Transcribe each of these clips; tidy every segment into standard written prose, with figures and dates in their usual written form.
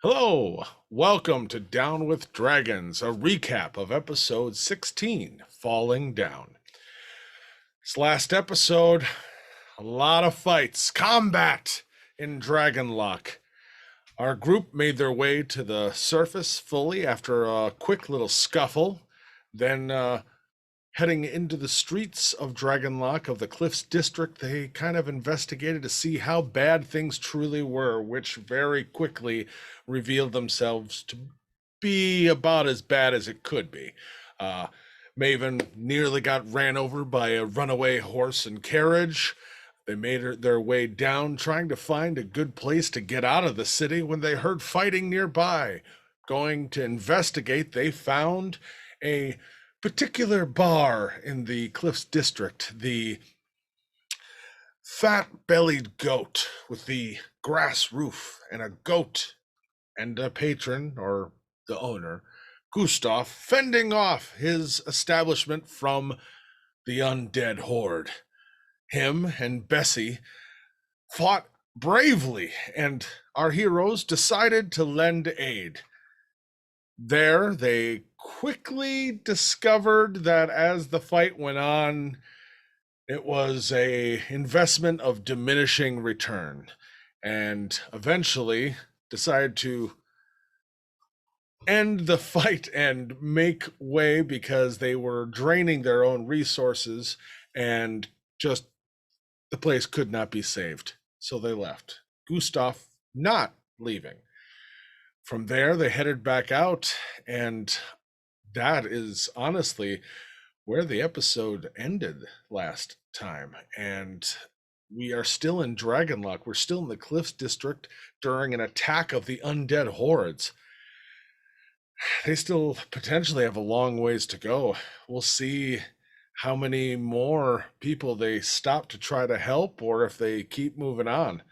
Hello, welcome to Down with Dragons, a recap of episode 16, Falling Down. This last episode, a lot of fights, combat in Dragonlock. Our group made their way to the surface fully after a quick little scuffle, then heading into the streets of Dragonlock of the Cliffs District, they kind of investigated to see how bad things truly were, which very quickly revealed themselves to be about as bad as it could be. Maven nearly got ran over by a runaway horse and carriage. They made their way down, trying to find a good place to get out of the city when they heard fighting nearby. Going to investigate, they found a particular bar in the Cliffs District, the fat-bellied goat with the grass roof, and a goat and a patron, or the owner, Gustav, fending off his establishment from the undead horde. Him and Bessie fought bravely, and our heroes decided to lend aid. There, they quickly discovered that as the fight went on, it was a investment of diminishing return, and eventually decided to end the fight and make way because they were draining their own resources and just the place could not be saved. So they left. Gustav not leaving. From there, they headed back out, and that is honestly where the episode ended last time. And we are still in Dragonlock. We're still in the Cliffs District during an attack of the undead hordes. They still potentially have a long ways to go. We'll see how many more people they stop to try to help or if they keep moving on.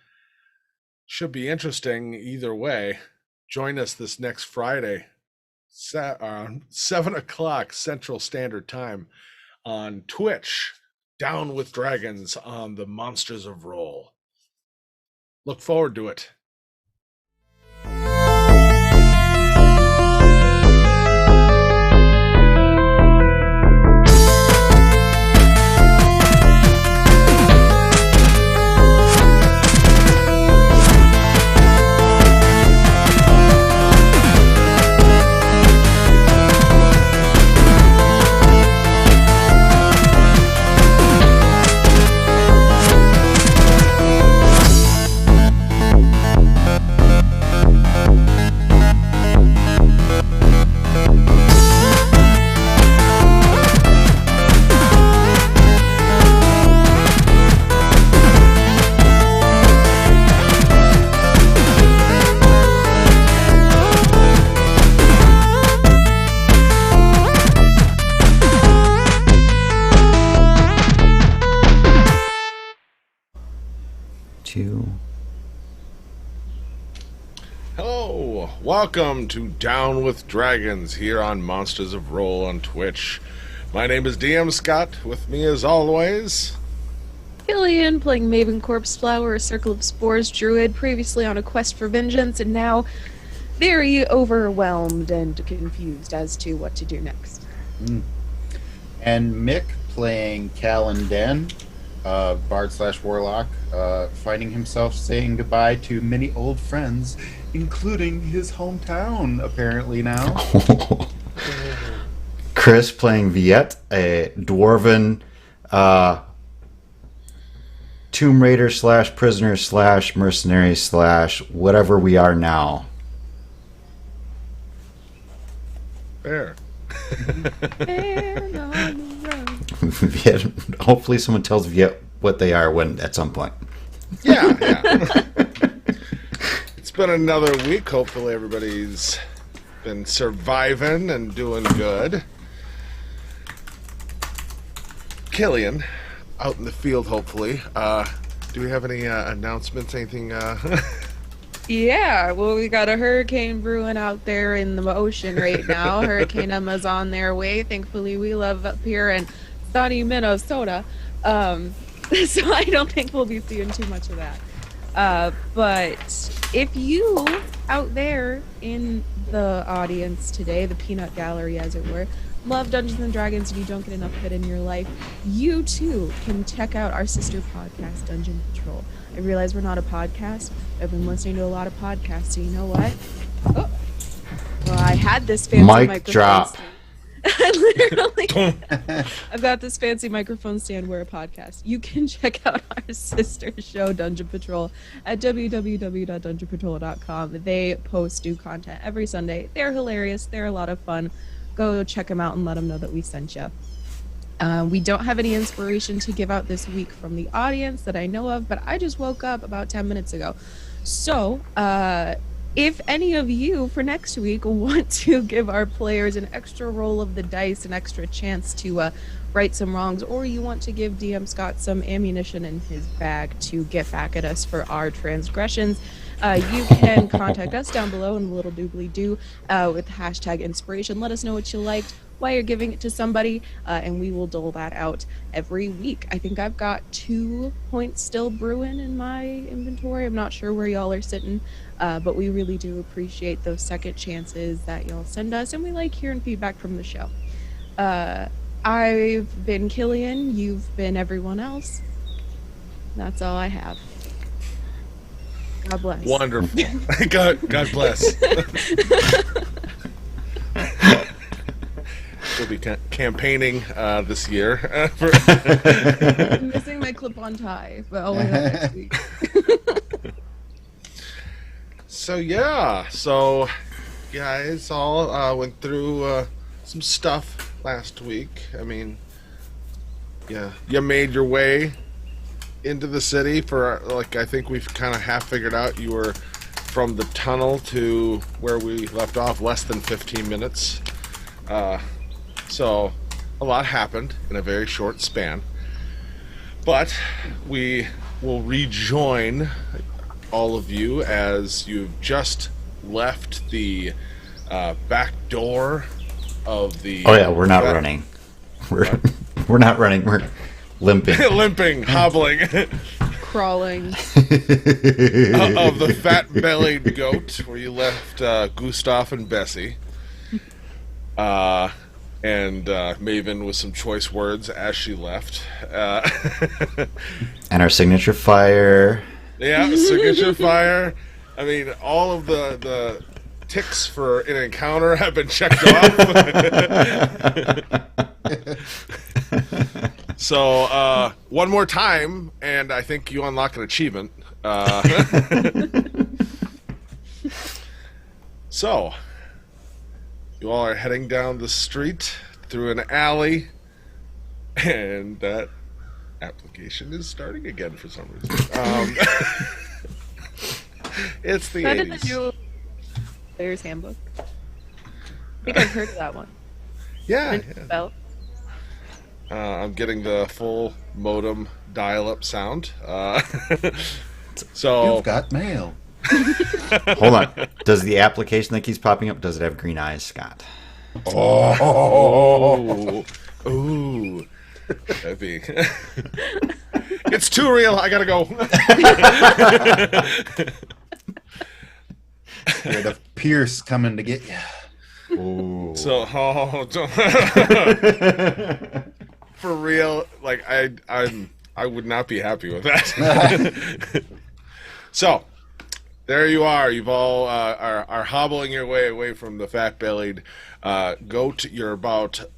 Should be interesting either way. Join us this next Friday, 7 o'clock Central Standard Time on Twitch, Down with Dragons on the Monsters of Roll. Look forward to it. Hello, welcome to Down with Dragons here on Monsters of Roll on Twitch. My name is DM Scott. With me as always, Killian, playing Maven Corpse Flower, a Circle of Spores druid, previously on a quest for vengeance, and now very overwhelmed and confused as to what to do next. And Mick, playing Callan Den, bard/warlock, finding himself saying goodbye to many old friends, including his hometown, apparently now. Chris, playing Viet, a dwarven Tomb Raider / prisoner / mercenary / whatever we are now. Fair. And on the road. Viet, hopefully someone tells Viet what they are at some point. Yeah. It's been another week. Hopefully everybody's been surviving and doing good. Killian, out in the field, hopefully. Do we have any announcements? Anything? Yeah, well, we got a hurricane brewing out there in the ocean right now. Hurricane Emma's on their way. Thankfully, we live up here in sunny Minnesota. So I don't think we'll be seeing too much of that. But if you out there in the audience today, the peanut gallery as it were, love Dungeons and Dragons and you don't get enough of it in your life, you too can check out our sister podcast, Dungeon Patrol. I realize we're not a podcast. I've been listening to a lot of podcasts, so you know what? Oh. Well, I had this fancy Mic microphone drop. stand. I literally, I've got this fancy microphone stand. We're a podcast. You can check out our sister show, Dungeon Patrol, at www.dungeonpatrol.com. They post new content every Sunday. They're hilarious. They're a lot of fun. Go check them out and let them know that we sent you. We don't have any inspiration to give out this week from the audience that I know of, but I just woke up about 10 minutes ago. So, if any of you for next week want to give our players an extra roll of the dice, an extra chance to right some wrongs, or you want to give DM Scott some ammunition in his bag to get back at us for our transgressions, you can contact us down below in the little doobly doo with hashtag inspiration. Let us know what you liked, why you're giving it to somebody, and we will dole that out every week. I think I've got 2 points still brewing in my inventory. I'm not sure where y'all are sitting, but we really do appreciate those second chances that y'all send us, and we like hearing feedback from the show. I've been Killian, you've been everyone else. That's all I have. God bless. Wonderful. God bless. We'll be campaigning this year. I'm missing my clip-on tie, but I'll wear that next week. So guys all went through some stuff last week. I mean, yeah, you made your way into the city for, like, I think we've kind of half figured out you were from the tunnel to where we left off less than 15 minutes. So a lot happened in a very short span. But we will rejoin all of you as you've just left the back door of the... Oh yeah, we're not running. We're not running. We're limping. Limping, hobbling. Crawling. Of the fat-bellied goat where you left Gustav and Bessie. And Maven with some choice words as she left. And our signature fire. Yeah, signature fire. I mean, all of the ticks for an encounter have been checked off. So, one more time, and I think you unlock an achievement. So, you all are heading down the street through an alley, and that application is starting again for some reason. It's the 80s. The new Player's Handbook. I think I've heard of that one. Yeah. Bell. I'm getting the full modem dial-up sound. So You've got mail. Hold on. Does the application that keeps popping up, does it have green eyes, Scott? Oh, ooh, that'd be. It's too real. I gotta go. Yeah, the Pierce coming to get you. Ooh. So, for real, like I would not be happy with that. So, there you are. You've all are hobbling your way away from the fat-bellied goat. You're about a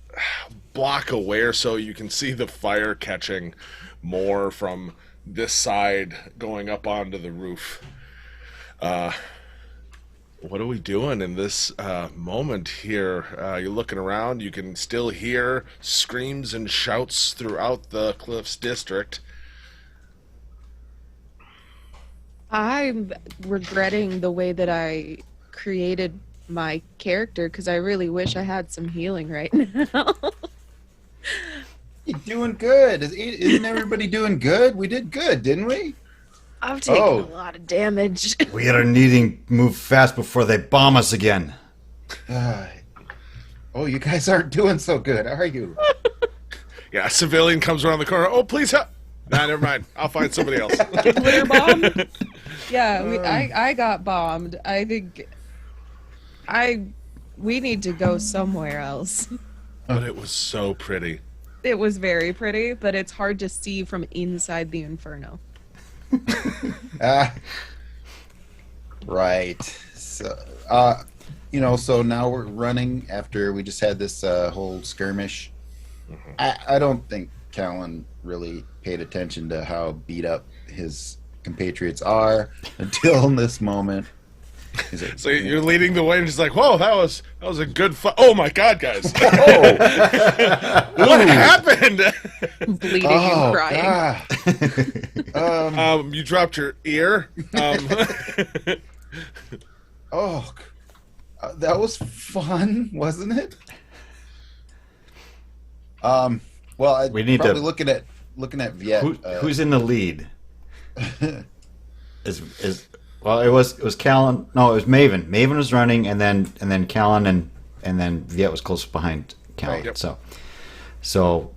block away or so. You can see the fire catching more from this side going up onto the roof. What are we doing in this moment here? You're looking around. You can still hear screams and shouts throughout the Cliffs district. I'm regretting the way that I created my character because I really wish I had some healing right now. You're doing good. Isn't everybody doing good? We did good, didn't we? I've taken a lot of damage. We are needing move fast before they bomb us again. You guys aren't doing so good, are you? Yeah, a civilian comes around the corner. Oh, please help. Nah, never mind. I'll find somebody else. Glitter bomb? Yeah, I got bombed. I think we need to go somewhere else. But it was so pretty. It was very pretty, but it's hard to see from inside the inferno. Right. So, so now we're running after we just had this whole skirmish. I don't think Callan really paid attention to how beat up his compatriots are until this moment. So you're leading the way and just like, whoa, that was a good fight. Oh my God, guys. Oh, What happened? Bleeding and crying. You dropped your ear. That was fun, wasn't it? Well, We need probably to- looking at Viet. Who's in the lead? Well, it was Callan. No, it was Maven. Maven was running, and then Callan and then Viet was close behind Callan. Right. Yep. So,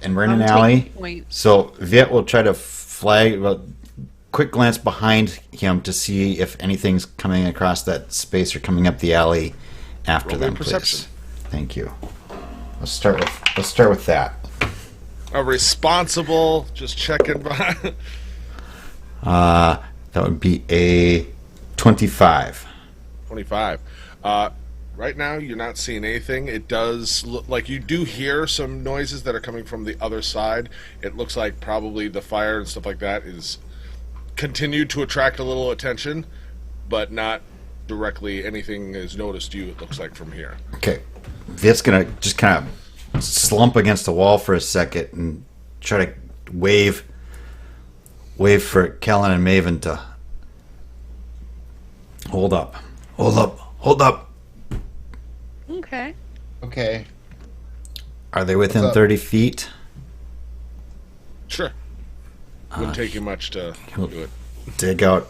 and we're in an I'm alley. taking point. So Viet will try to flag. Well, quick glance behind him to see if anything's coming across that space or coming up the alley after Roll them, me perception. please. Thank you. Let's start with that. A responsible, just checking behind. That would be a 25. 25. Right now, you're not seeing anything. It does look like you do hear some noises that are coming from the other side. It looks like probably the fire and stuff like that is continued to attract a little attention, but not directly anything is noticed you, it looks like, from here. Okay. Viet's gonna just kind of slump against the wall for a second and try to wave for Kellen and Maven to hold up. Okay. Are they within What's up? 30 feet? Sure. Wouldn't take you much to do it. Dig out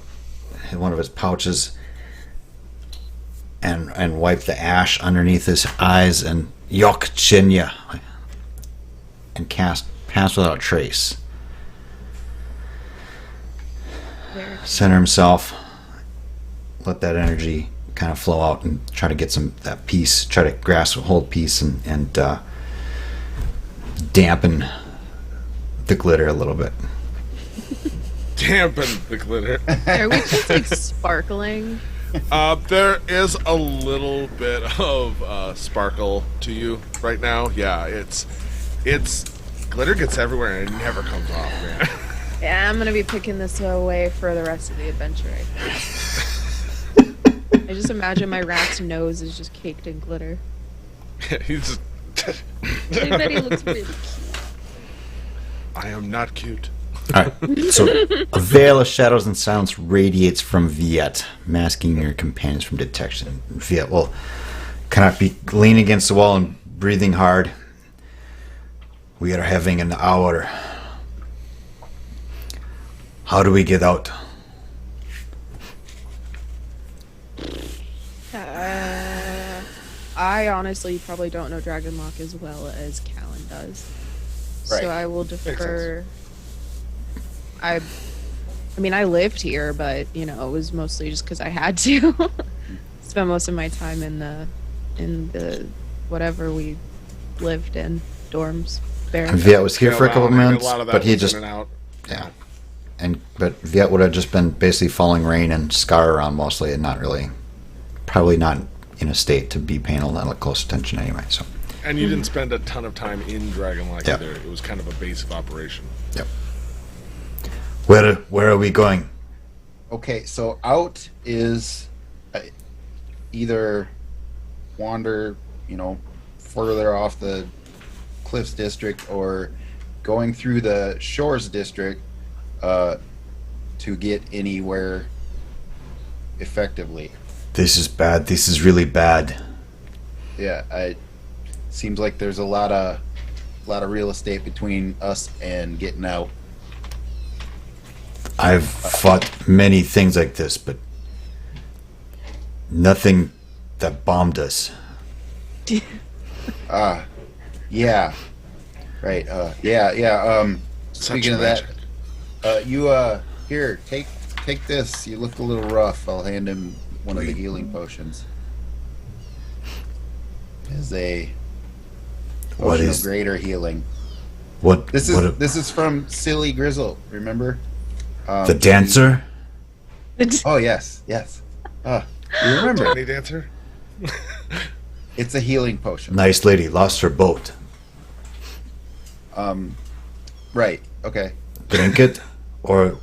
one of his pouches and wipe the ash underneath his eyes and Yok Chinya and cast Pass Without Trace. There. Center himself, let that energy kind of flow out and try to get that peace, try to grasp, hold peace and dampen the glitter a little bit. Dampen the glitter. Are we just like sparkling? There is a little bit of sparkle to you right now. Yeah, it's glitter gets everywhere and it never comes off, man. Yeah, I'm gonna be picking this away for the rest of the adventure. I think. I just imagine my rat's nose is just caked in glitter. He's just I bet he looks really cute. I am not cute. All right. So a veil of shadows and silence radiates from Viet, masking your companions from detection. Viet will kind of be leaning against the wall and breathing hard. We are having an hour. How do we get out? I honestly probably don't know Dragon Lock as well as Callan does. Right. So I will defer. I mean, I lived here, but it was mostly just because I had to. Spent most of my time in the whatever we lived in dorms. And Viet was here Yeah, for a couple well, I mean, minutes, a lot of that but he was just in and out. yeah. But Viet would have just been basically following rain and Scar around mostly, and probably not in a state to be paying a lot of close attention anyway. So And you didn't spend a ton of time in Dragonlock Yeah. either. It was kind of a base of operation. yep. Where are we going? Okay, so out is either wander, further off the Cliffs district, or going through the Shores district to get anywhere effectively. This is bad. This is really bad. Yeah, it seems like there's a lot of real estate between us and getting out. I've fought many things like this, but nothing that bombed us. Yeah. Right. Yeah. Such Speaking of that, magic. you here take take this. You look a little rough. I'll hand him one of the healing potions. As a What potion is- of greater healing. What? This what is from Silly Grizzle. Remember? the dancer? Oh yes. You remember? Tiny dancer. It's a healing potion. Nice lady lost her boat. Right. Okay. Drink it, or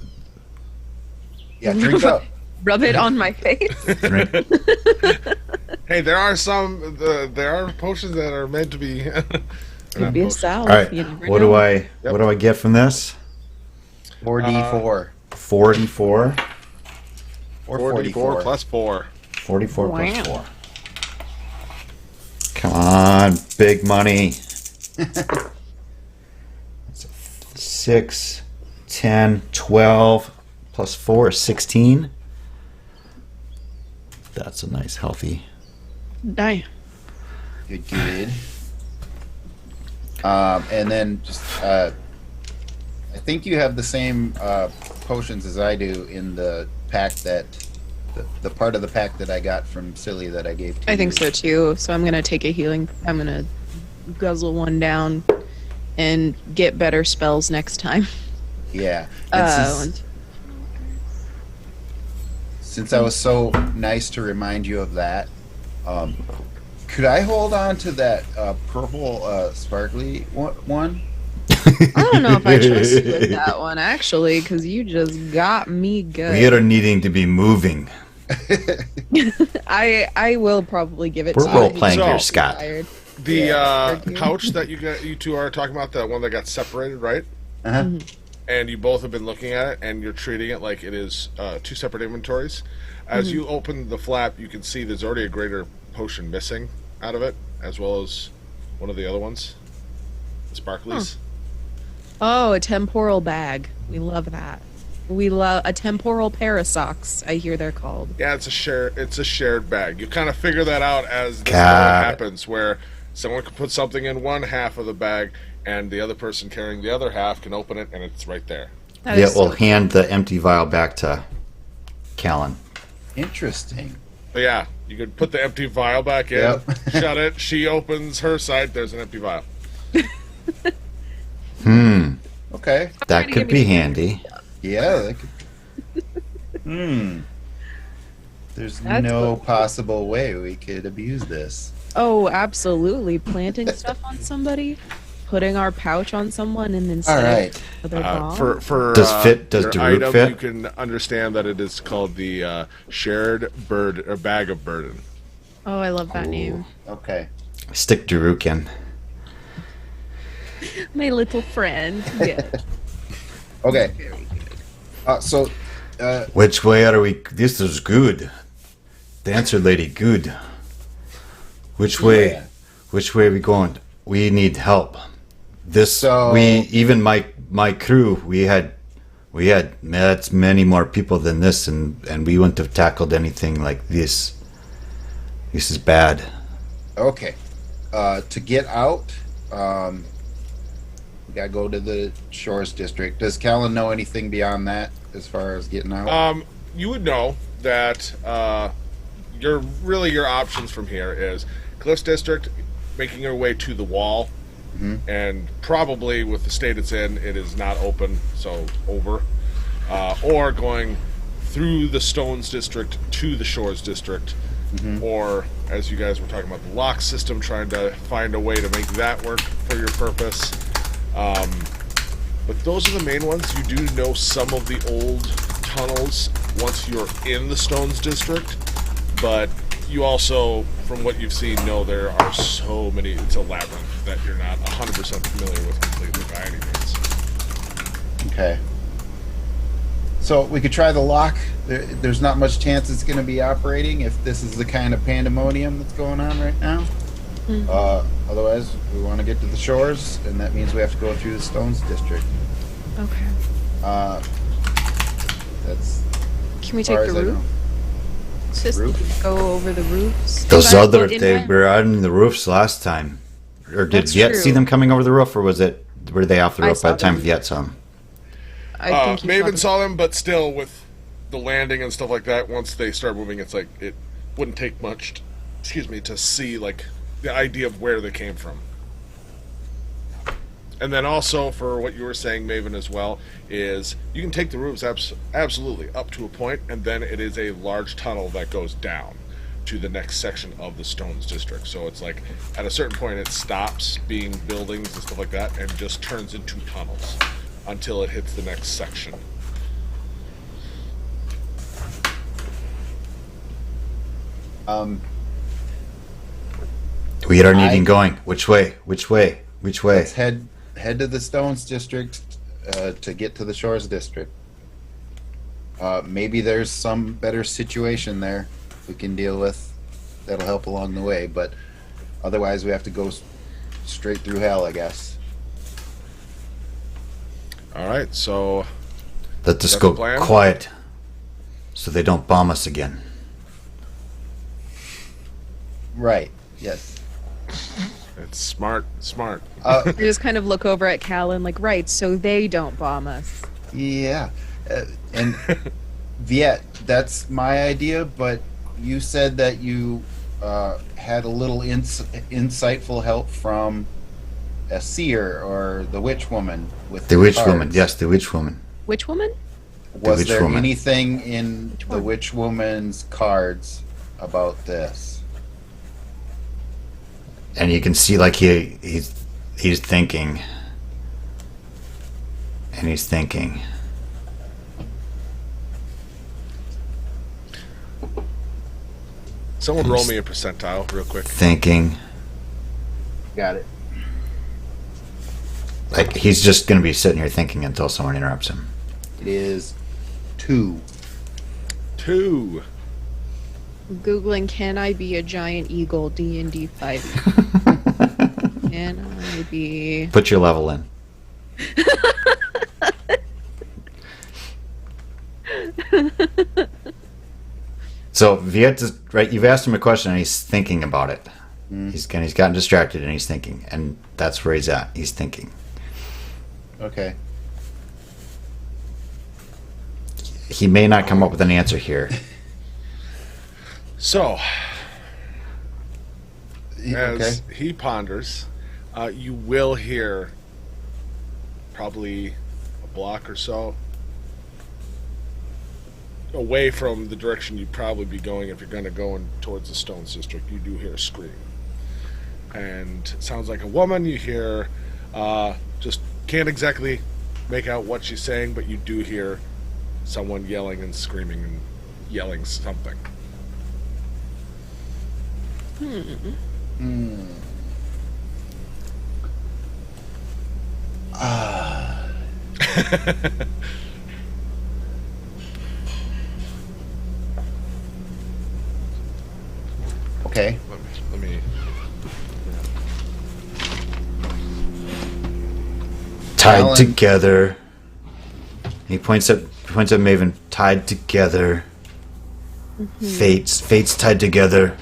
Yeah. Drink up. Rub it on my face. drink. Hey, there are potions that are meant to be. Could be a salve. All right. You never What know. do I? What do I get from this? 4d4 44. or 44 plus 4. 44 plus Wow. 4. Come on, big money. 6, 10, 12 plus 4 is 16. That's a nice, healthy. Die. Good. And then just, I think you have the same potions as I do in the pack that, the part of the pack that I got from Silly that I gave to you. I think so too. So I'm gonna take a healing. I'm gonna guzzle one down and get better spells next time. Yeah. And since I was so nice to remind you of that, could I hold on to that purple sparkly one? I don't know if I trust you with that one actually, because you just got me good. We are needing to be moving. I will probably give it We're to you. role-playing here, Scott. Tired. The pouch that you two are talking about, the one that got separated, right? Uh-huh. And you both have been looking at it, and you're treating it like it is two separate inventories. As you open the flap, you can see there's already a greater potion missing out of it, as well as one of the other ones, the sparklies. Oh, a temporal bag. We love that. We love a temporal pair of socks. I hear they're called. Yeah, it's a shared bag. You kind of figure that out as this Got it. happens, where someone can put something in one half of the bag, and the other person carrying the other half can open it, and it's right there. That Yeah, is we'll so- hand the empty vial back to Callan. Interesting. But yeah, you could put the empty vial back in, Yep. shut it. She opens her side. There's an empty vial. Okay. That Already could give me be the- handy. Yeah. That could... There's That's no what- possible way we could abuse this. Oh, absolutely. Planting stuff on somebody, putting our pouch on someone, and then All setting right. their bomb. For Does your Daruk item, fit? you can understand that it is called the shared bird or bag of burden. Oh, I love that name. Okay. Stick Daruk in. My little friend. Yeah. Okay. Very good. So, Which way are we? This is good. The answer, lady, good. Which way? Yeah. Which way are we going? We need help. This So- even my crew, we had that's many more people than this, and we wouldn't have tackled anything like this. This is bad. okay. To get out, we gotta go to the Shores District. Does Callan know anything beyond that as far as getting out? You would know that your options from here is Cliffs District, making your way to the wall, and probably with the state it's in, it is not open, so over. Or going through the Stones District to the Shores District, or as you guys were talking about the lock system, trying to find a way to make that work for your purpose. But those are the main ones. You do know some of the old tunnels once you're in the Stones District, but you also, from what you've seen, know there are so many. It's a labyrinth that you're not 100% familiar with completely by any means. Okay. So we could try the lock. There's not much chance it's going to be operating if this is the kind of pandemonium that's going on right now. Otherwise, we want to get to the shores, and that means we have to go through the Stones District. Okay. That's Can we as far take as the I roof? know. Just Roof? go over the roofs. Those Well, other in they my- were on the roofs last time, or did That's Viet true. see them coming over the roof, or were they off the I roof by saw the time them. Viet saw them? I think you saw Maven them. saw them, but still with the landing and stuff like that, once they start moving, it's like it wouldn't take much, to see like the idea of where they came from. And then also for what you were saying, Maven, as well, is you can take the roofs absolutely up to a point, and then it is a large tunnel that goes down to the next section of the Stones District. So it's like at a certain point it stops being buildings and stuff like that and just turns into tunnels until it hits the next section. We are needing going. Which way? Which way? Which way? Let's head to the Stones District to get to the Shores District. Maybe there's some better situation there we can deal with that'll help along the way, but otherwise we have to go straight through hell, I guess. All right, so Let us that's go the plan? quiet so they don't bomb us again. Right. Yes. it's smart. I just kind of look over at Callan, like, right, so they don't bomb us. Yeah. And Viet, that's my idea, but you said that you had a little insightful help from a seer or the witch woman with The witch cards. woman. Yes, the witch woman. Which woman? Was witch there woman. anything in Which the one? witch woman's cards about this? And you can see like he's thinking. And he's thinking. Someone roll me a percentile real quick. Thinking. Got it. Like he's just gonna be sitting here thinking until someone interrupts him. It is 2. 2. Googling, can I be a giant eagle D&D 5e? Can I be... Put your level in. So Viet is right. You've asked him a question, and he's thinking about it. He's gotten distracted, and he's thinking, and that's where he's at. He's thinking. Okay. He may not come up with an answer here. So, Okay. as he ponders, you will hear probably a block or so away from the direction you'd probably be going if you're going to go in towards the Stones District. You do hear a scream. And it sounds like a woman. You hear, just can't exactly make out what she's saying, but you do hear someone yelling and screaming and yelling something. Okay. Let me Tied Alan. together. He points at Maven. Tied together. Fates tied together.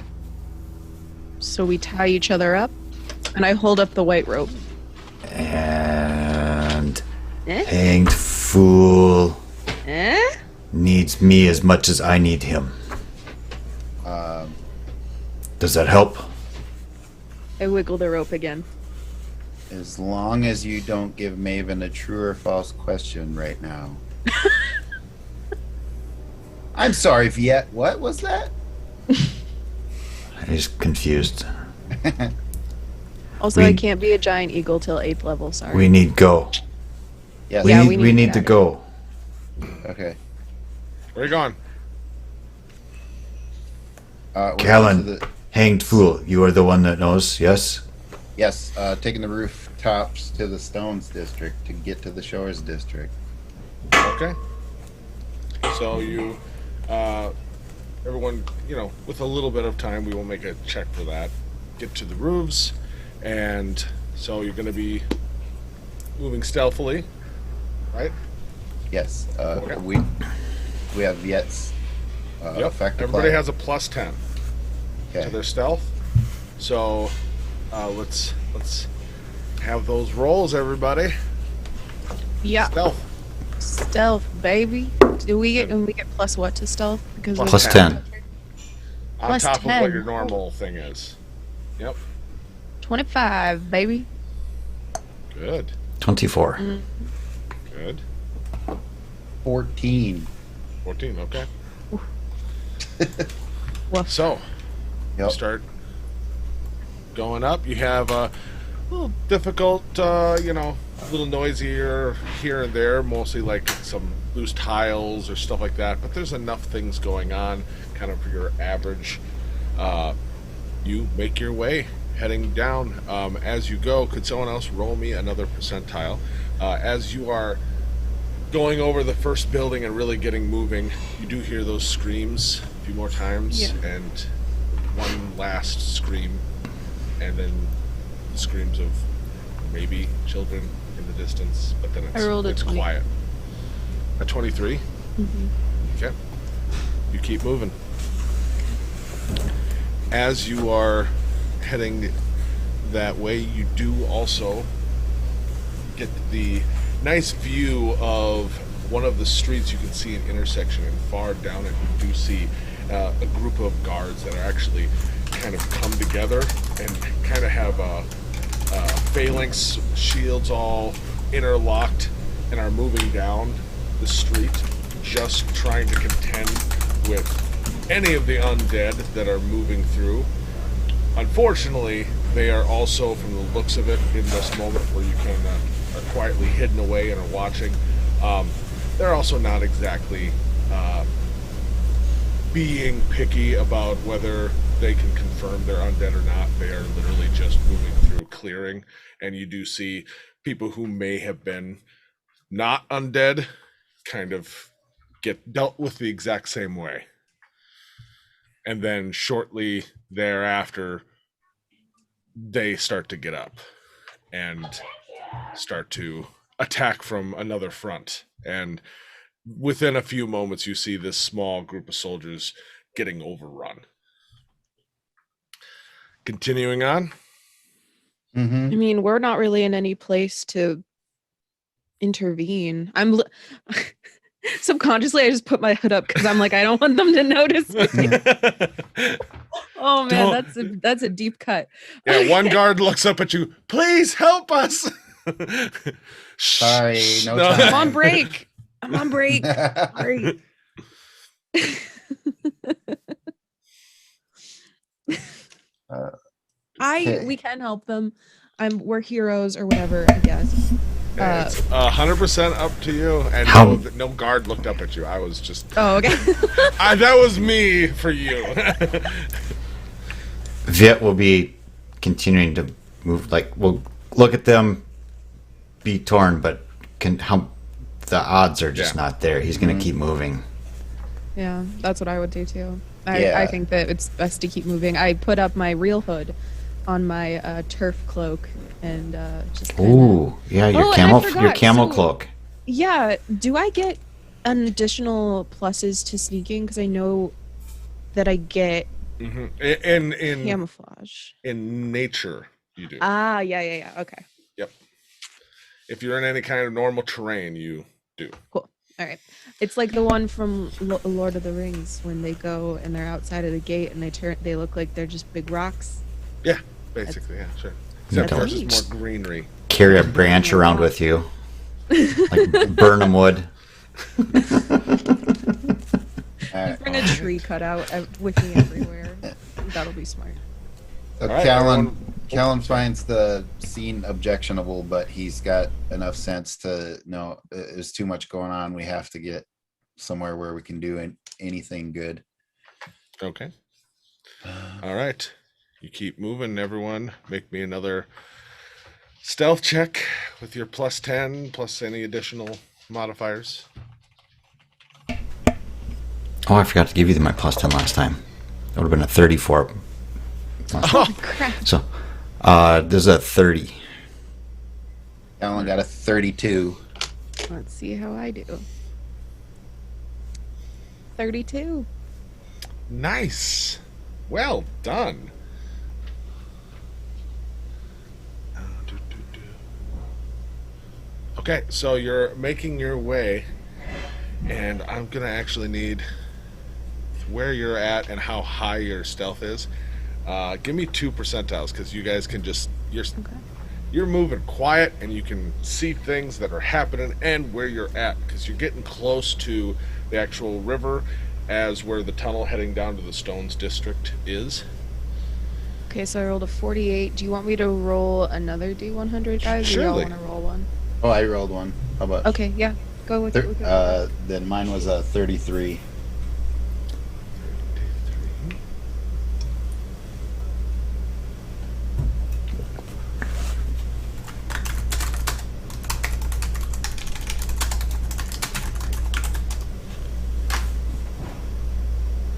So we tie each other up, and I hold up the white rope. And Eh? hanged fool Eh? needs me as much as I need him. Does that help? I wiggle the rope again. As long as you don't give Maven a true or false question right now. I'm sorry, Viet. What was that? He's confused. Also, We- I can't be a giant eagle till 8th level, sorry. We need go. Yes. We Yeah, need, we we need need to to get go. Okay. Where you going? We're going Callan, to the- hanged fool. You are the one that knows, yes? Yes, taking the rooftops to the Stones District to get to the Shores District. Okay. So you, everyone, with a little bit of time, we will make a check for that. Get to the roofs, and so you're going to be moving stealthily, right? Yes. Okay. We have Viet's Yep. effect. Everybody applied. has a plus 10 to Okay. their stealth. So let's have those rolls, everybody. Yeah. Stealth. Stealth, baby. Do we get plus what to stealth? Because Plus Plus 10. 10. On Plus top of 10. what your normal thing is. Yep. 25, baby. Good. 24. Good. 14. 14. Okay. Woof. So Yep. start going up. You have a little difficult, a little noisier here and there, mostly like some loose tiles or stuff like that, but there's enough things going on kind of for your average. You make your way heading down. As you go, could someone else roll me another percentile? As you are going over the first building and really getting moving, you do hear those screams a few more times, Yeah. and one last scream, and then screams of maybe children in the distance, but then I rolled a it's 20. quiet. A 23? Okay. You keep moving. As you are heading that way, you do also get the nice view of one of the streets. You can see an intersection, and far down it you do see a group of guards that are actually kind of come together and kind of have phalanx shields all interlocked and are moving down the street, just trying to contend with any of the undead that are moving through. Unfortunately, they are also, from the looks of it, in this moment where you can are quietly hidden away and are watching, they're also not exactly being picky about whether they can confirm they're undead or not. They are literally just moving through clearing, and you do see people who may have been not undead kind of get dealt with the exact same way. And then shortly thereafter, they start to get up and start to attack from another front. And within a few moments, you see this small group of soldiers getting overrun. Continuing on. Mm-hmm. I mean, we're not really in any place to intervene. Subconsciously, I just put my hood up because I'm like, I don't want them to notice me. Oh man, that's a deep cut. Yeah, one guard looks up at you. Please help us. Sorry, no No. time. I'm on break. I'm on break. Sorry. Okay. We can help them. We're heroes or whatever, I guess. It's 100% up to you. And How- no guard looked up at you. I was just Oh, okay. that was me for you. Viet will be continuing to move. Like, we'll look at them be torn, but the odds are just Yeah. not there. He's going to keep moving. Yeah, that's what I would do too. Yeah. I think that it's best to keep moving. I put up my real hood on my turf cloak and just kinda... Ooh, yeah, your Oh, and I your forgot, camel so- cloak. Yeah, do I get an additional pluses to sneaking? Because I know that I get in camouflage. in nature, you do. Ah, yeah. Okay, Yep. If you're in any kind of normal terrain, you do. cool. All right. It's like the one from Lord of the Rings when they go and they're outside of the gate and they look like they're just big rocks. Yeah, basically, yeah, sure. Yeah, Except don't- yours is more greenery. Carry a branch around with you, like Burnham wood. Alright. Bring a tree cut out with me everywhere. That'll be smart. So All right, Callan finds the scene objectionable, but he's got enough sense to know there's too much going on. We have to get somewhere where we can do anything good. Okay. All right. You keep moving, everyone. Make me another stealth check with your plus 10, plus any additional modifiers. Oh, I forgot to give you my plus 10 last time. That would have been a 34. Oh, Crap. So, there's a 30. Callan got a 32. Let's see how I do. 32. nice. Well done. Okay, so you're making your way And I'm gonna actually need where you're at and how high your stealth is. Give me 2 percentiles because you guys can just you're moving quiet and you can see things that are happening and where you're at because you're getting close to the actual river as where the tunnel heading down to the Stones district is. Okay, so I rolled a 48. Do you want me to roll another D100, guys? Or Surely. y'all want to roll one? Oh, I rolled one. How about? Okay, yeah. Go with it. Then mine was a 33.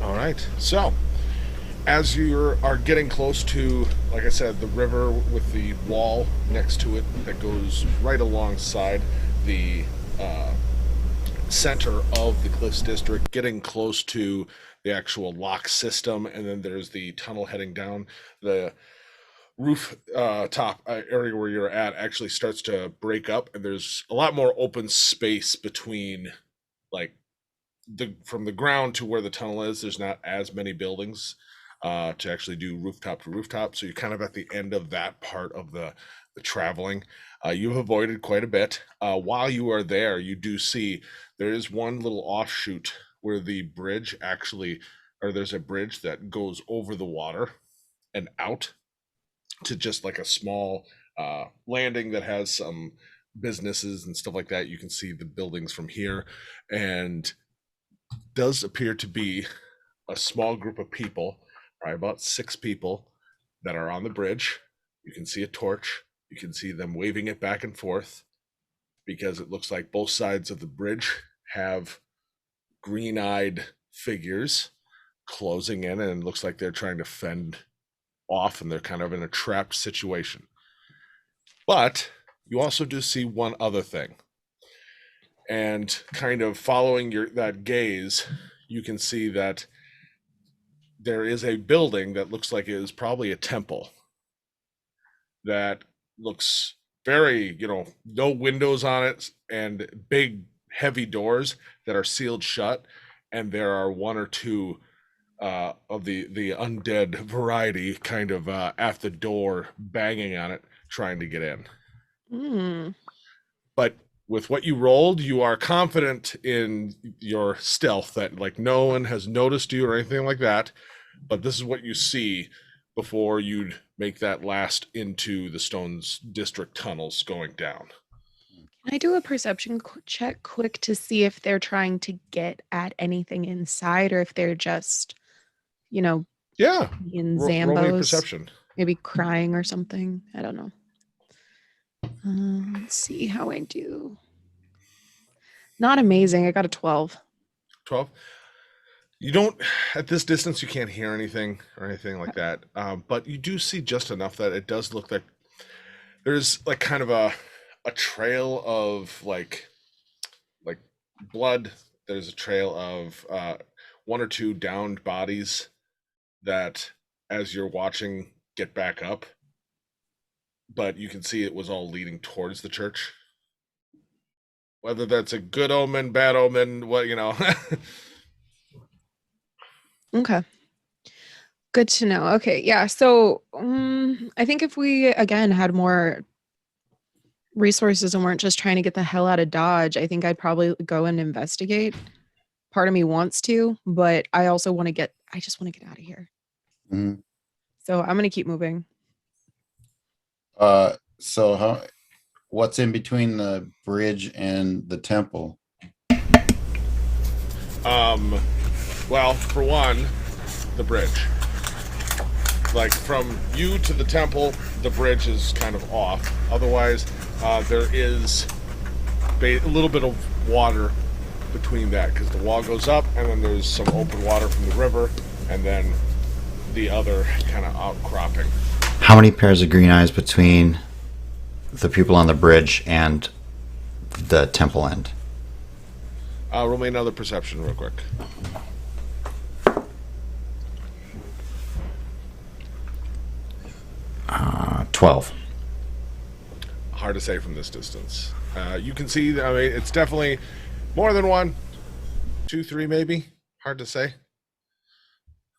All right. So, as you are getting close to, like I said, the river with the wall next to it that goes right alongside the center of the Cliffs District, getting close to the actual lock system, and then there's the tunnel heading down. The roof top area where you're at actually starts to break up, and there's a lot more open space between, like, from the ground to where the tunnel is. There's not as many buildings to actually do rooftop to rooftop, so you're kind of at the end of that part of the traveling. You've avoided quite a bit. While you are there, you do see there is one little offshoot where the bridge actually, or there's a bridge that goes over the water and out to just like a small landing that has some businesses and stuff like that. You can see the buildings from here, and does appear to be a small group of people, probably about 6 people, that are on the bridge. You can see a torch. You can see them waving it back and forth because it looks like both sides of the bridge have green-eyed figures closing in, and it looks like they're trying to fend off, and they're kind of in a trapped situation. But you also do see one other thing. And kind of following that gaze, you can see that there is a building that looks like it is probably a temple that looks very, no windows on it and big, heavy doors that are sealed shut. And there are 1 or 2 of the undead variety kind of at the door, banging on it, trying to get in. But with what you rolled, you are confident in your stealth that like no one has noticed you or anything like that. But this is what you see before you'd make that last into the Stones District tunnels going down. Can I do a perception check quick to see if they're trying to get at anything inside or if they're just, Yeah. in Roll me a Zambos, perception. maybe crying or something? I don't know. Let's see how I do. Not amazing. I got a 12. 12. You don't, at this distance, you can't hear anything or anything like that. But you do see just enough that it does look like there's like kind of a trail of like blood. There's a trail of 1 or 2 downed bodies that, as you're watching, get back up. But you can see it was all leading towards the church. Whether that's a good omen, bad omen, what. Okay. Good to know. Okay. Yeah. So I think if we, again, had more resources and weren't just trying to get the hell out of Dodge, I think I'd probably go and investigate. Part of me wants to, but I also want to I just want to get out of here. Mhm. So I'm going to keep moving. So what's in between the bridge and the temple? Well, for one, the bridge. Like from you to the temple, the bridge is kind of off. Otherwise, there is a little bit of water between that because the wall goes up and then there's some open water from the river and then the other kind of outcropping. How many pairs of green eyes between the people on the bridge and the temple end? Roll me another perception real quick. 12. Hard to say from this distance. You can see, I mean, it's definitely more than one. 2, 3 maybe. Hard to say.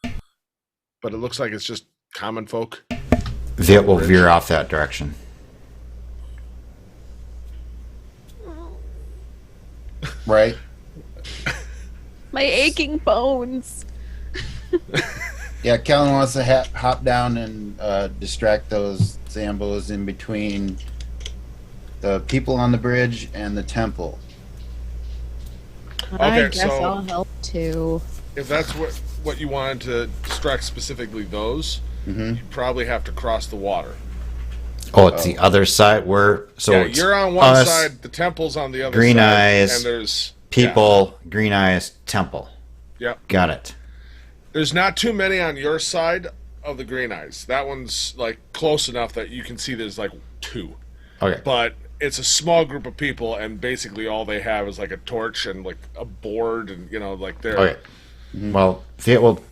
But it looks like it's just common folk. Viet will veer off that direction. Right. My aching bones. Yeah, Callan wants to hop down and distract those Zambos in between the people on the bridge and the temple. I Okay, guess so- I'll help too. If that's what you wanted to distract specifically those, you probably have to cross the water. Oh, it's the other side. So Yeah, it's you're on one us, side, the temple's on the other Green side. Eyes, And there's people, Green Eyes, temple. Yeah. Got it. There's not too many on your side of the Green Eyes. That one's like close enough that you can see there's like 2. Okay. But it's a small group of people, and basically all they have is like a torch and like a board, and like they're. Okay. Well, Viet will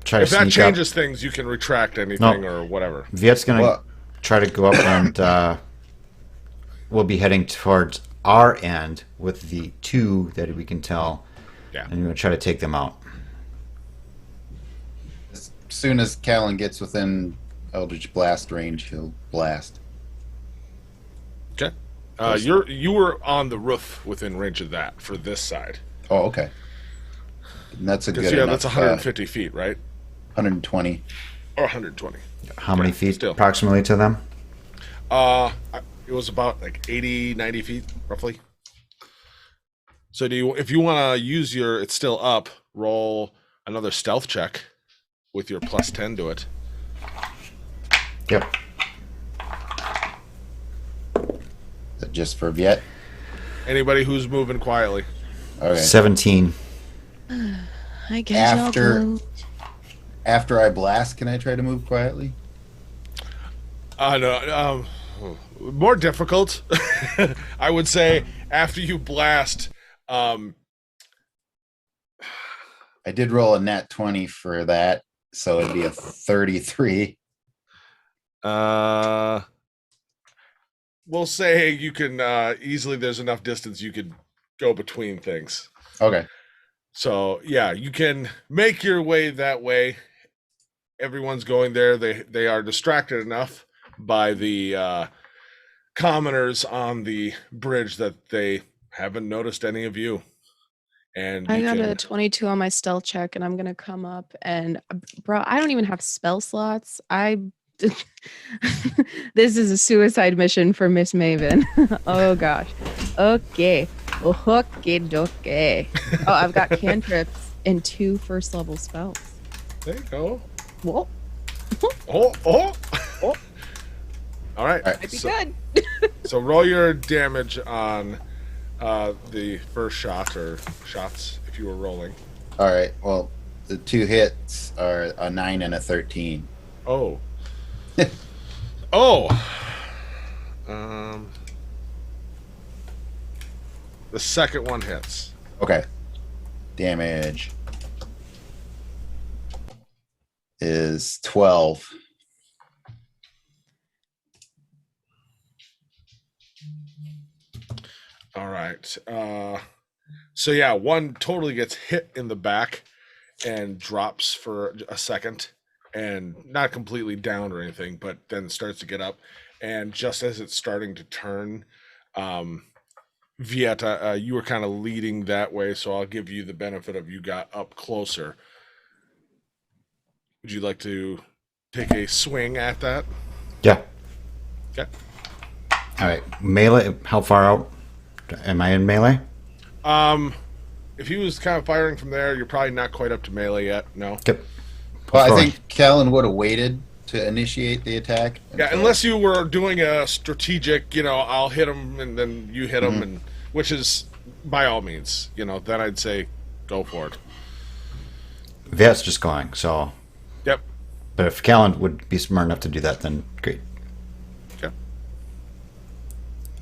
try to If that sneak changes up. things, you can retract anything or whatever. Viet's going to Well- try to go up and we'll be heading towards our end with the 2 that we can tell. Yeah. And we're going to try to take them out. As soon as Callan gets within Eldritch Blast range, he'll blast. Okay. You were on the roof within range of that for this side. Oh, okay. And that's a good Because enough. that's 150 feet, right? 120. Or 120. How many Yeah, feet still. approximately to them? It was about like 80, 90 feet roughly. So if you want to use it's still up, roll another stealth check with your plus 10 to it. Yep. Is that just for Viet? Anybody who's moving quietly. Okay. 17. I guess After- I'll go. After I blast, can I try to move quietly? No, more difficult. I would say after you blast, I did roll a nat 20 for that, so it'd be a 33. we'll say you can easily. There's enough distance you could go between things. Okay. So yeah, you can make your way that way. Everyone's going there. They are distracted enough by the commoners on the bridge that they haven't noticed any of you. And I you got can, a 22 on my stealth check, and I'm gonna come up and, bro, I don't even have spell slots. This is a suicide mission for Miss Maven. Oh gosh. Okay. Okay, doke. Oh, I've got cantrips and 2 first level spells. there you go. Whoa, Oh. Oh. All right. All right. might be So, good. so roll your damage on the first shot or shots if you were rolling. All right. Well, the 2 hits are a 9 and a 13. Oh. Oh. The second one hits. Okay. Damage is 12. All right. So yeah, one totally gets hit in the back and drops for a second, and not completely down or anything, but then starts to get up. And just as it's starting to turn, Vieta, you were kind of leading that way, so I'll give you the benefit of you got up closer. Would you like to take a swing at that? Yeah. Okay. All right. Melee. How far out am I in melee? If he was kind of firing from there, you're probably not quite up to melee yet. No. Yep. Well, I Sorry. think Callan would have waited to initiate the attack. Yeah, until- unless you were doing a strategic, I'll hit him and then you hit him, and which is by all means, then I'd say go for it. Viet's just going. So, Yep. but if Callan would be smart enough to do that, then great. Okay.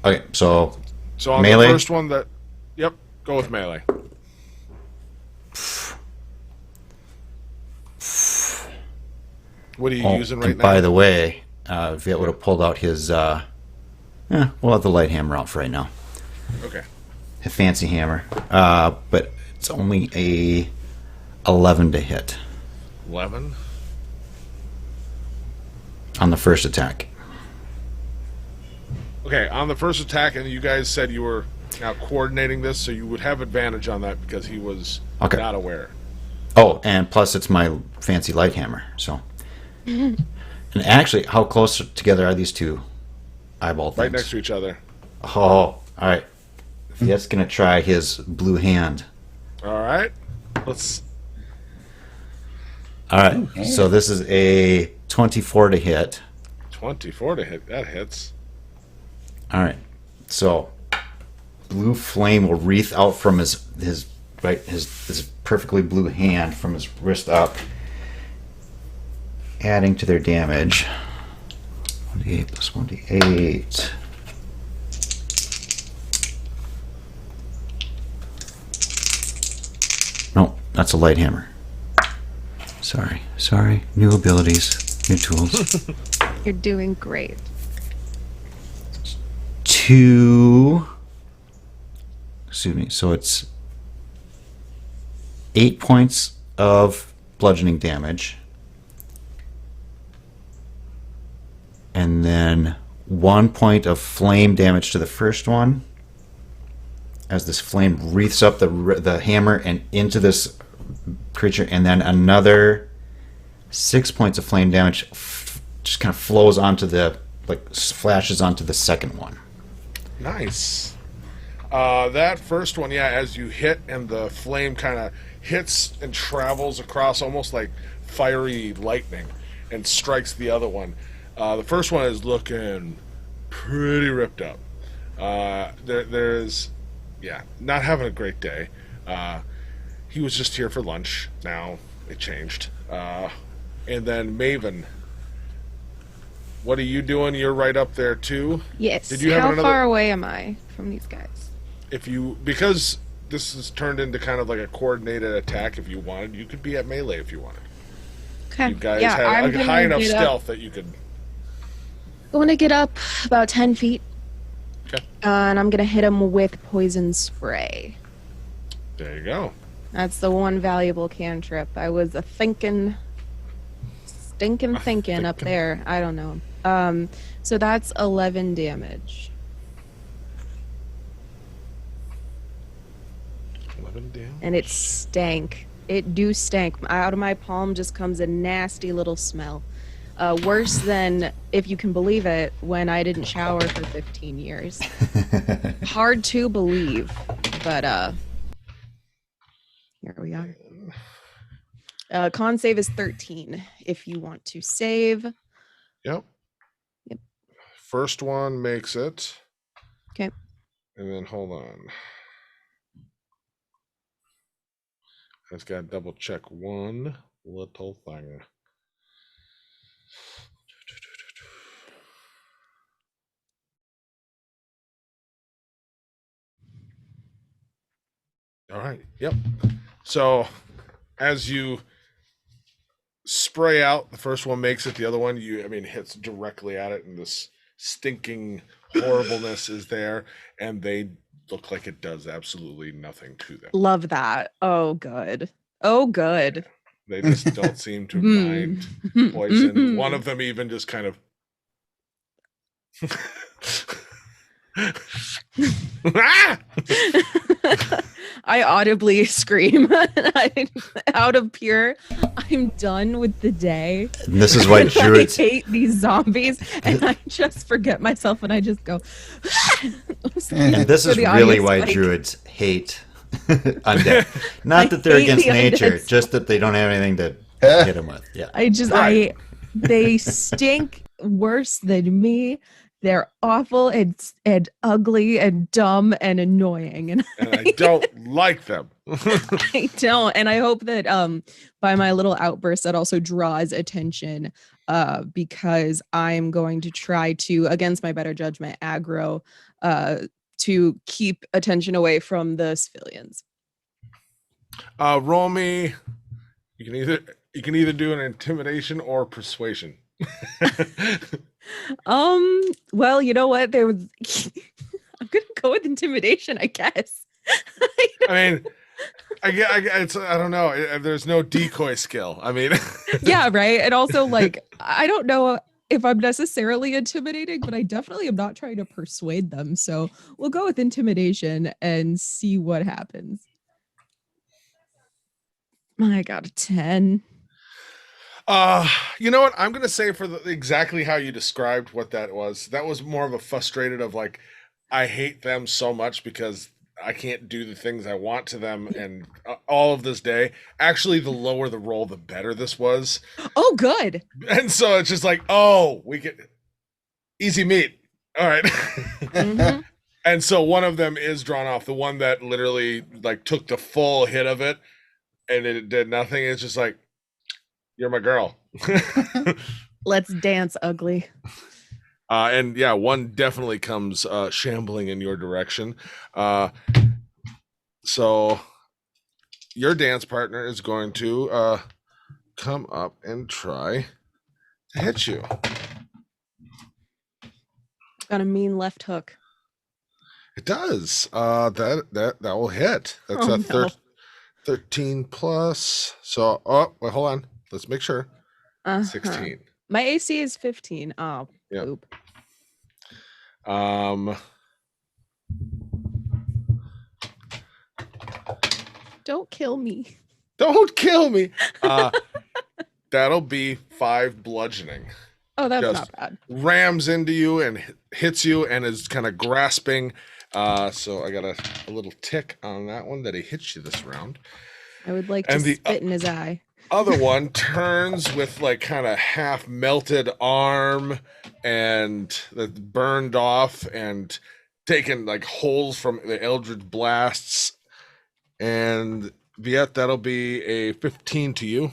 Okay. So So on Melee? the first one yep, go with melee. What are you using right and now? by the way, Viet would have pulled out his. We'll have the light hammer out for right now. Okay. A fancy hammer. But It's only a 11 to hit 11. on the first attack. Okay, on the first attack, and you guys said you were now coordinating this, so you would have advantage on that because he was not aware. Oh, and plus it's my fancy light hammer. So, and actually, how close together are these two eyeball things? Right next to each other. Oh, all right. Viet's gonna try his blue hand. All right, let's. All right, so this is a 24 to hit. 24 to hit. That hits. All right, so blue flame will wreath out from his perfectly blue hand from his wrist up, adding to their damage. 1d8 plus 1d8. No, that's a light hammer. Sorry. New abilities, new tools. You're doing great. 2. Excuse me. So it's 8 points of bludgeoning damage, and then 1 point of flame damage to the first one, as this flame wreaths up the hammer and into this creature, and then another 6 points of flame damage just kind of flows onto flashes onto the second one. Nice. That first one, as you hit and the flame kind of hits and travels across almost like fiery lightning and strikes the other one. The first one is looking pretty ripped up. There's not having a great day. He was just here for lunch. Now it changed. And then Maven, what are you doing? You're right up there too. Yes. Did you have How another... far away am I from these guys? Because this has turned into kind of like a coordinated attack. If you wanted, you could be at melee if you wanted. Okay. You guys yeah, have a high enough stealth that you could. Going to get up about 10 feet. Okay. And I'm going to hit him with poison spray. There you go. That's the one valuable cantrip. I was stinking up there. I don't know. So that's 11 damage. 11 damage. And it stank. It do stank. Out of my palm just comes a nasty little smell. Worse than, if you can believe it, when I didn't shower for 15 years. Hard to believe, but here we are. Con save is 13 if you want to save. Yep. Yep. First one makes it. Okay. And then hold on. I just got to double check one little thing. All right. Yep. So as you spray out, the first one makes it, the other one hits directly at it, and this stinking horribleness is there, and they look like it does absolutely nothing to them. Love that. Oh, good. Oh, good. They just don't seem to mind poison. One of them even just kind of ah! I audibly scream out of pure, I'm done with the day. And this is why druids I hate these zombies, and I just forget myself, and I just go. And this is really why druids hate undead. Not that they're against nature, just that they don't have anything to hit them with. Yeah. They stink worse than me. They're awful and ugly and dumb and annoying, and I don't like them. I don't, and I hope that by my little outburst that also draws attention, because I'm going to try to, against my better judgment, aggro to keep attention away from the civilians. Roll me. You can either do an intimidation or persuasion. Well, you know what? I'm gonna go with intimidation, I guess. I mean, I don't know. There's no decoy skill. I mean, Yeah, right. And also, like, I don't know if I'm necessarily intimidating, but I definitely am not trying to persuade them. So we'll go with intimidation and see what happens. I got a 10. you know what? I'm gonna say for exactly how you described what that was. That was more of a frustrated of like, I hate them so much because I can't do the things I want to them, and all of this day. Actually, the lower the roll, the better this was, Oh, good. and so it's just like, oh, we get easy meat. All right. Mhm. And so one of them is drawn off. The one that literally like took the full hit of it and it did nothing. It's just like, you're my girl. Let's dance, ugly. And yeah, one definitely comes shambling in your direction. So your dance partner is going to come up and try to hit you. Got a mean left hook. It does. That will hit. That's Oh, a no. 13 plus. So, oh, wait, hold on. Let's make sure. Uh-huh. 16. My AC is 15. Oh, Yep. poop. Don't kill me. Don't kill me. That'll be 5 bludgeoning. Oh, that's Just not bad. Rams into you and hits you and is kind of grasping. So I got a little tick on that one that he hits you this round. I would like to And the spit in his eye. other one turns with like kind of half melted arm and that's burned off and taken like holes from the eldritch blasts. And Viet, that'll be a 15 to you.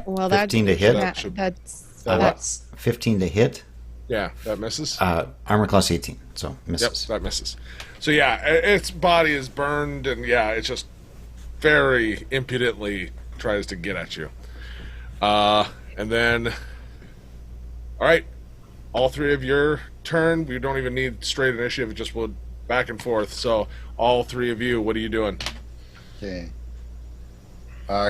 Well, 15 to hit? That's 15 to hit. Yeah, that misses. Armor class 18, so misses. Yep, that misses. So yeah, its body is burned, and yeah, it's just very impudently tries to get at you. And then, all right, all 3 of your turn. We don't even need straight initiative; just will back and forth. So all 3 of you, what are you doing? Okay.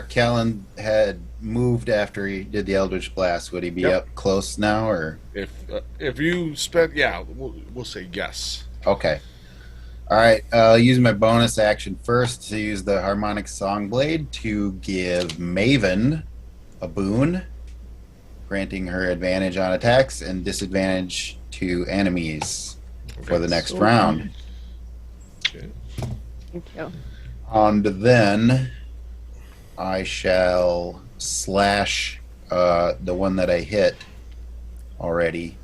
Callan had moved after he did the Eldritch Blast. Would he be up close now, or If you spent, yeah, we'll say yes. okay? All right. I'll use my bonus action first to use the Harmonic Song Blade to give Maven a boon, granting her advantage on attacks and disadvantage to enemies for the next round. Okay. Thank you. And then I shall slash the one that I hit already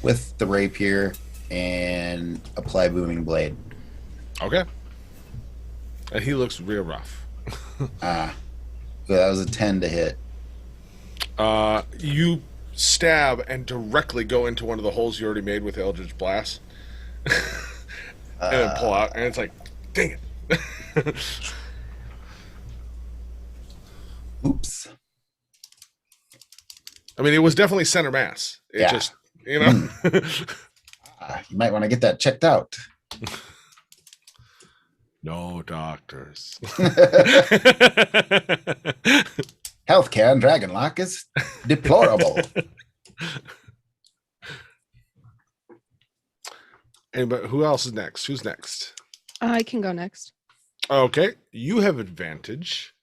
with the rapier and apply booming blade. Okay. And he looks real rough. That was a 10 to hit. You stab and directly go into one of the holes you already made with Eldritch Blast. And then pull out, and it's like, dang it. Oops. I mean, it was definitely center mass. It just, you know. You might want to get that checked out. No doctors. Healthcare in Dragonlock is deplorable. Anybody, who else is next? Who's next? I can go next. Okay, you have advantage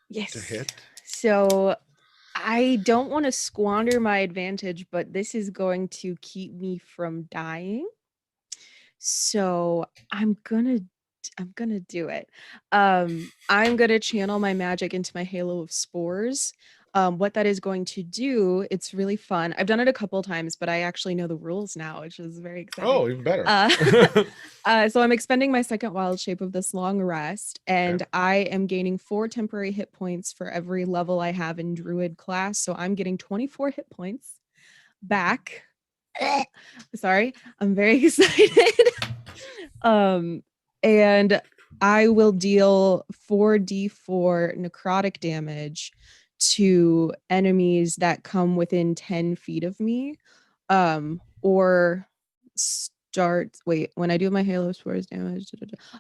Yes. to hit. So I don't want to squander my advantage, but this is going to keep me from dying. So I'm gonna do it. I'm gonna channel my magic into my halo of spores. What that is going to do, it's really fun. I've done it a couple times, but I actually know the rules now, which is very exciting. Oh, even better. So I'm expending my second wild shape of this long rest, and I am gaining 4 temporary hit points for every level I have in Druid class. So I'm getting 24 hit points back. Sorry, I'm very excited. And I will deal 4d4 necrotic damage to enemies that come within 10 feet of me, or darts. Wait, when I do my Halo of Spores damage.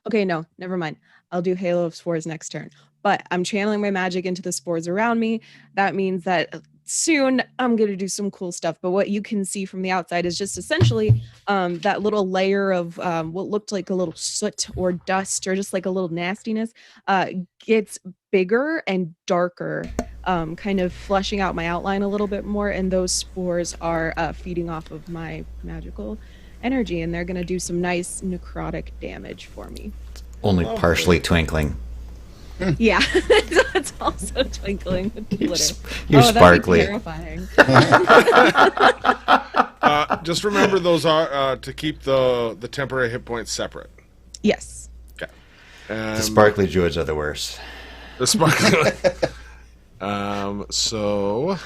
Okay, no, never mind. I'll do Halo of Spores next turn. But I'm channeling my magic into the spores around me. That means that soon I'm going to do some cool stuff. But what you can see from the outside is just essentially that little layer of what looked like a little soot or dust or just like a little nastiness gets bigger and darker, kind of fleshing out my outline a little bit more. And those spores are feeding off of my magical energy, and they're going to do some nice necrotic damage for me. Only partially twinkling. Yeah, that's also twinkling with glitter. You're sparkly. That'd be terrifying. Just remember those are to keep the temporary hit points separate. Yes. Okay. The sparkly druids are the worst. The sparkly. So,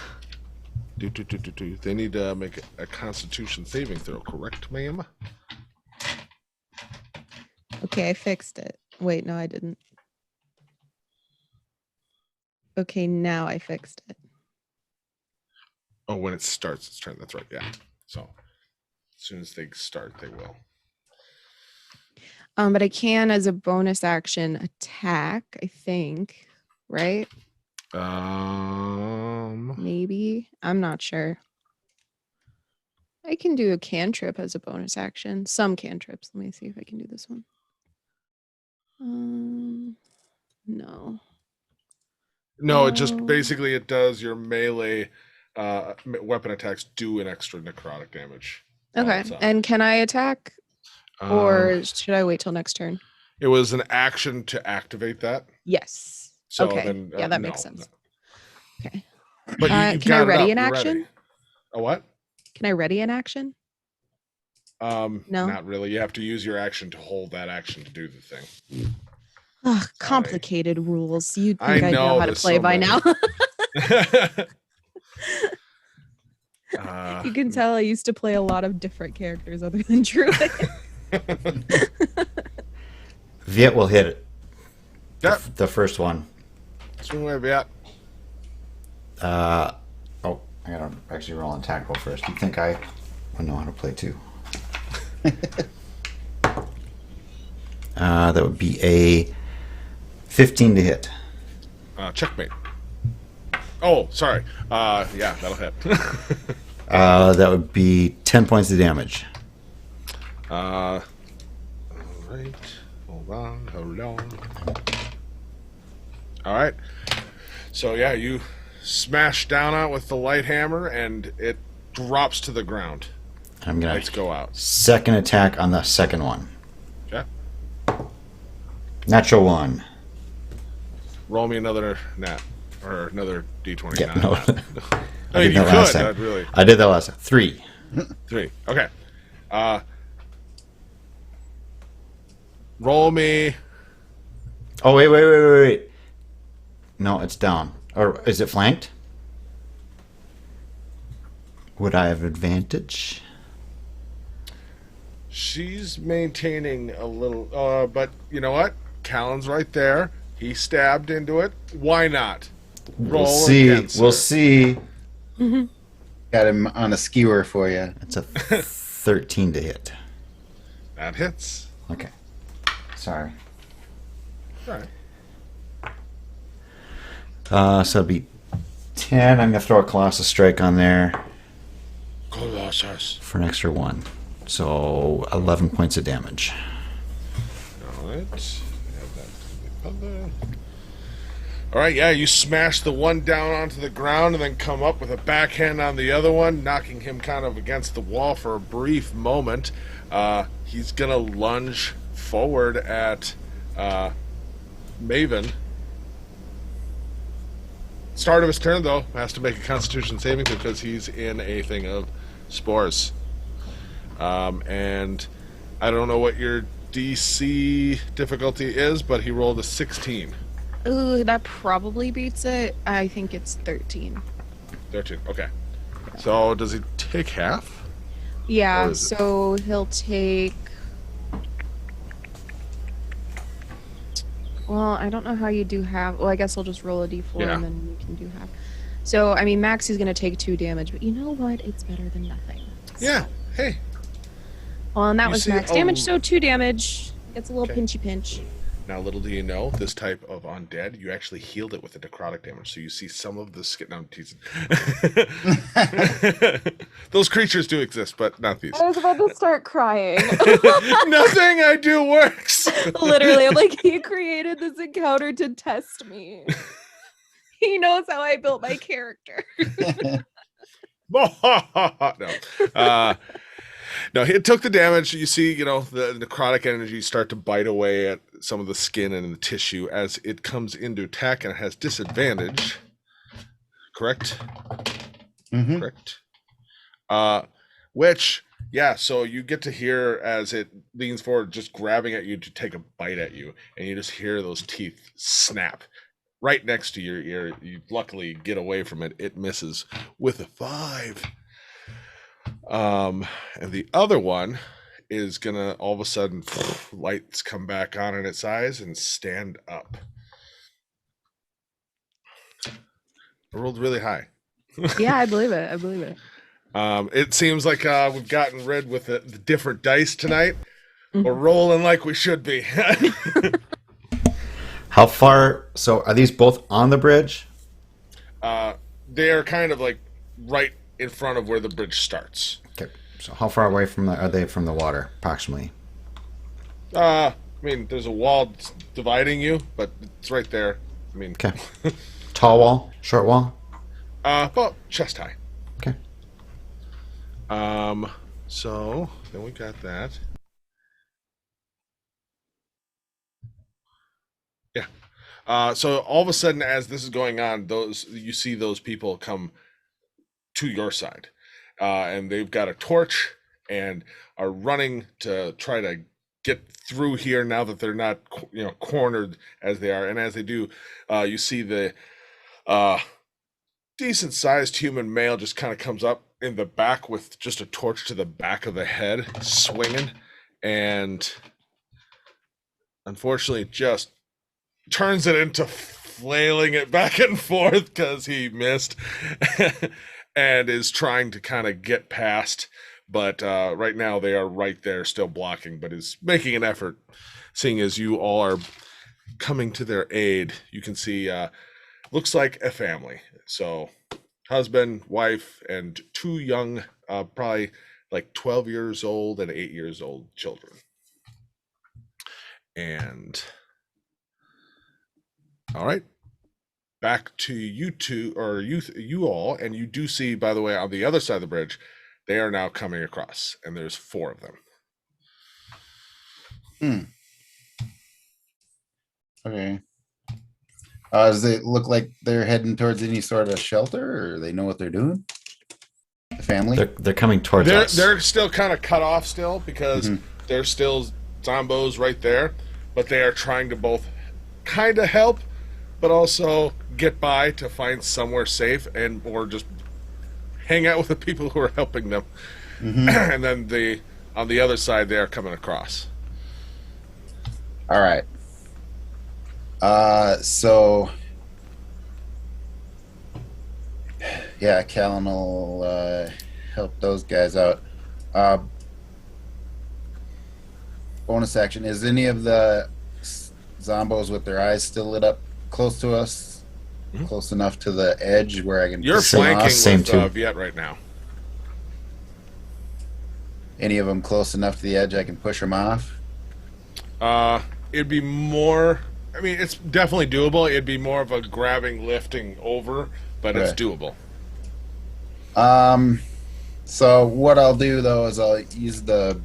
they need to make a Constitution saving throw, correct, ma'am? Okay, I fixed it. Wait, no, I didn't. Okay, now I fixed it. Oh, when it starts its turn. That's right. Yeah. So, as soon as they start, they will. But I can, as a bonus action, attack. I think, right? Maybe. I'm not sure. I can do a cantrip as a bonus action. Some cantrips. Let me see if I can do this one. No. No, it just basically it does your melee weapon attacks do an extra necrotic damage. Okay. And can I attack? Or should I wait till next turn? It was an action to activate that. Yes. So okay. then, yeah, that makes sense. No. Okay. But can I ready an action? Ready. A what? Can I ready an action? No, not really. You have to use your action to hold that action to do the thing. Ugh, complicated rules. You'd think I I'd know how to play by now. You can tell I used to play a lot of different characters other than Druid. Viet will hit it. Yep. The first one. Swing away, Viet. I gotta actually roll an attack roll first. You think I would know how to play too? That would be a 15 to hit. Checkmate. Oh, sorry. Yeah, that'll hit. That would be 10 points of damage. All right. Hold on. All right. So, yeah, you smash down on it with the light hammer, and it drops to the ground. I'm gonna Lights go out. Second attack on the second one. Okay. Natural one. Roll me another nat. Or another D20. Yeah, no. I mean, you could. I'd really... I did that last time. 3. 3. Okay. Roll me. Oh, wait. No, it's down. Or is it flanked? Would I have advantage? She's maintaining a little... but you know what? Callan's right there. He stabbed into it. Why not? We'll see. We'll see. Got him on a skewer for you. It's a 13 to hit. That hits. Okay. Sorry. All right. So it'd be 10. I'm going to throw a Colossus Strike on there. Colossus. For an extra 1. So 11 points of damage. All right. All right, yeah, you smash the one down onto the ground and then come up with a backhand on the other one, knocking him kind of against the wall for a brief moment. He's going to lunge forward at Maven. Start of his turn, though, has to make a Constitution saving because he's in a thing of spores. And I don't know what your DC difficulty is, but he rolled a 16. Ooh, that probably beats it. I think it's 13. 13, okay. So does he take half? Yeah, so he'll take... Well, I don't know how you do half. Well, I guess I'll just roll a d4 and then you can do half. So, I mean, Max is going to take 2 damage, but you know what? It's better than nothing. So. Yeah, hey. Well, and that You was see max a- damage, so 2 damage. Gets a little Okay. pinchy pinch. Now, little do you know, this type of undead, you actually healed it with the necrotic damage. So you see some of the skin. No, I'm teasing. Those creatures do exist, but not these. I was about to start crying. Nothing I do works. Literally, I'm like, he created this encounter to test me. He knows how I built my character. No. No, it took the damage. You see, the necrotic energy start to bite away at some of the skin and the tissue as it comes into attack, and it has disadvantage. Correct? Mhm. Correct. So you get to hear as it leans forward, just grabbing at you to take a bite at you, and you just hear those teeth snap right next to your ear. You luckily get away from it. It misses with a 5. And the other one is gonna all of a sudden lights come back on in its eyes and stand up. I rolled really high. Yeah, I believe it. I believe it. It seems like we've gotten rid with the different dice tonight. Mhm. We're rolling like we should be. How far? So are these both on the bridge? They are kind of like right in front of where the bridge starts. Okay. So how far away are they from the water, approximately? I mean, there's a wall dividing you, but it's right there. I mean, Okay. Tall wall, short wall. about chest high. Okay. So then we got that. Yeah. So all of a sudden, as this is going on, you see those people come to your side, and they've got a torch and are running to try to get through here now that they're not, cornered as they are. And as they do, you see the decent-sized human male just kind of comes up in the back with just a torch to the back of the head, swinging, and unfortunately just turns it into flailing it back and forth because he missed and is trying to kind of get past. But right now they are right there still blocking, but is making an effort. Seeing as you all are coming to their aid, you can see looks like a family. So husband, wife, and 2 young, probably like 12 years old and 8 years old children. And all right, back to you two, or you all, and you do see, by the way, on the other side of the bridge, they are now coming across, and there's 4 of them. Okay. Does it look like they're heading towards any sort of shelter, or they know what they're doing? The family? They're coming towards us. They're still kind of cut off still because there's still zombos right there, but they are trying to both kind of help, but also get by to find somewhere safe or just hang out with the people who are helping them. And then on the other side, they are coming across. All right. So yeah, Callan will help those guys out. Bonus action. Is any of the zombos with their eyes still lit up close to us? Close enough to the edge where I can You're push them flanking off? with Viet right now. Any of them close enough to the edge I can push them off? It'd be more, I mean, it's definitely doable. It'd be more of a grabbing, lifting over, but it's doable. So what I'll do though is I'll use the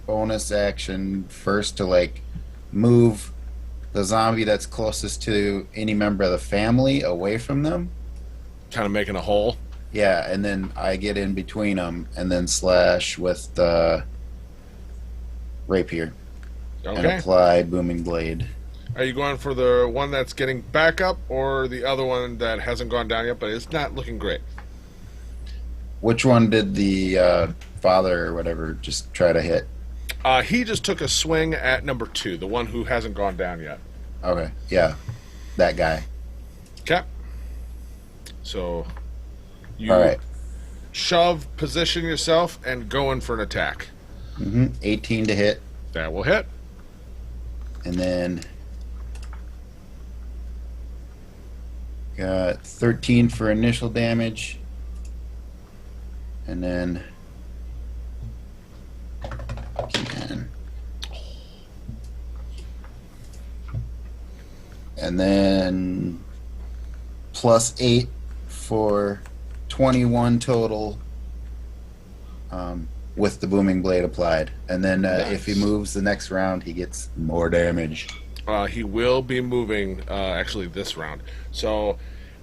bonus action first to move the zombie that's closest to any member of the family away from them. Kind of making a hole. Yeah, and then I get in between them and then slash with the rapier and Okay. apply booming blade. Are you going for the one that's getting back up or the other one that hasn't gone down yet, but it's not looking great? Which one did the father or whatever just try to hit? He just took a swing at number 2, the one who hasn't gone down yet. Okay, yeah, that guy. Okay. So you All right. shove, position yourself, and go in for an attack. 18 to hit. That will hit. And then got 13 for initial damage. And then 10. And then +8 for 21 total with the booming blade applied. And then if he moves the next round, he gets more damage. He will be moving actually this round. So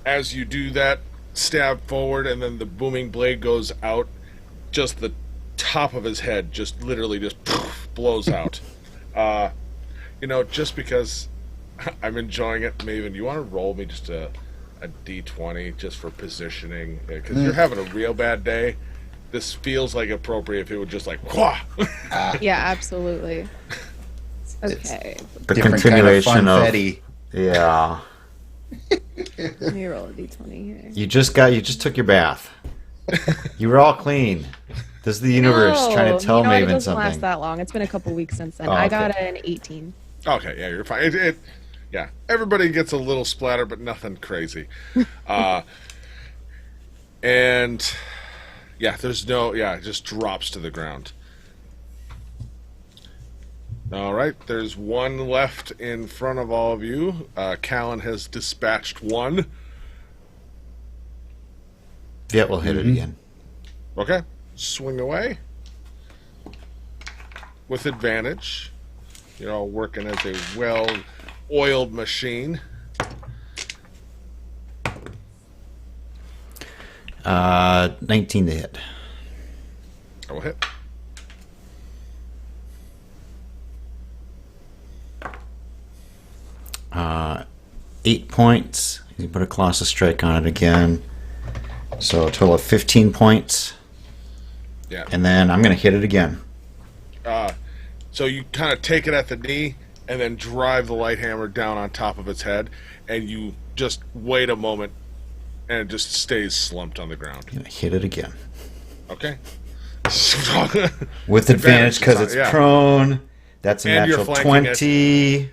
as you do that, stab forward, and then the booming blade goes out, just the top of his head just literally just blows out. Just because I'm enjoying it, Maven, you want to roll me just a D20 just for positioning? Because you're having a real bad day. This feels like appropriate if it would just like, whah! Yeah, absolutely. Okay. The Different continuation kind of of funfetti. yeah. Let me roll a d20 here. You just took your bath. You were all clean. This is the universe trying to tell It Maven doesn't last something. that long. It's been a couple weeks since then. Oh, I okay. got an 18. Okay, yeah, you're fine. Yeah, everybody gets a little splatter, but nothing crazy. And yeah, it just drops to the ground. All right, there's one left in front of all of you. Callan has dispatched one. Yeah, we'll hit it again. Okay, swing away with advantage. You're all working as a well-oiled machine. 19 to hit. I will hit. Uh, 8 points. You put a Colossus Strike on it again. So a total of 15 points. Yeah. And then I'm going to hit it again. So you kind of take it at the knee and then drive the light hammer down on top of its head, and you just wait a moment, and it just stays slumped on the ground. I'm going to hit it again. Okay. With advantage because it's yeah. prone. That's a And you're natural flanking it. 20.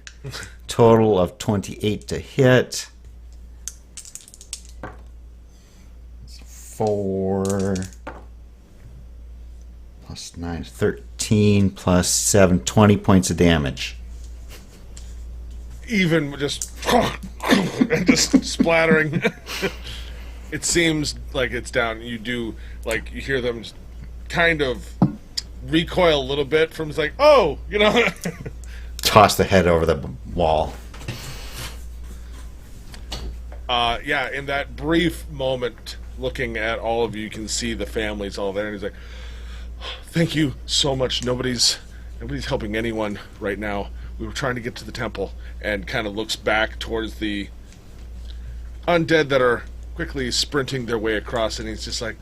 Total of 28 to hit. 4 plus 9, 13 plus 7, 20 points of damage. Even just and just splattering. It seems like it's down. You hear them just kind of recoil a little bit from, it's like, oh, Toss the head over the wall. Yeah, in that brief moment, looking at all of you, you can see the families all there, and he's like, thank you so much. Nobody's helping anyone right now. We were trying to get to the temple, and kind of looks back towards the undead that are quickly sprinting their way across, and he's just like,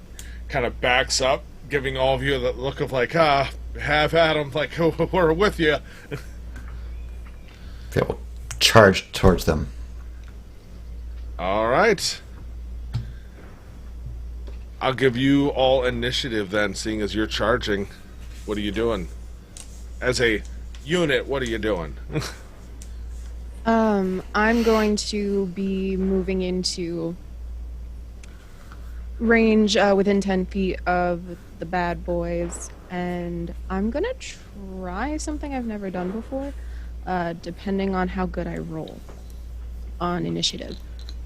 kind of backs up, giving all of you the look of like, have at him, like, we're with you. It will charge towards them. All right. I'll give you all initiative then, seeing as you're charging. What are you doing? As a unit, what are you doing? I'm going to be moving into range within 10 feet of the bad boys, and I'm gonna try something I've never done before, depending on how good I roll on initiative.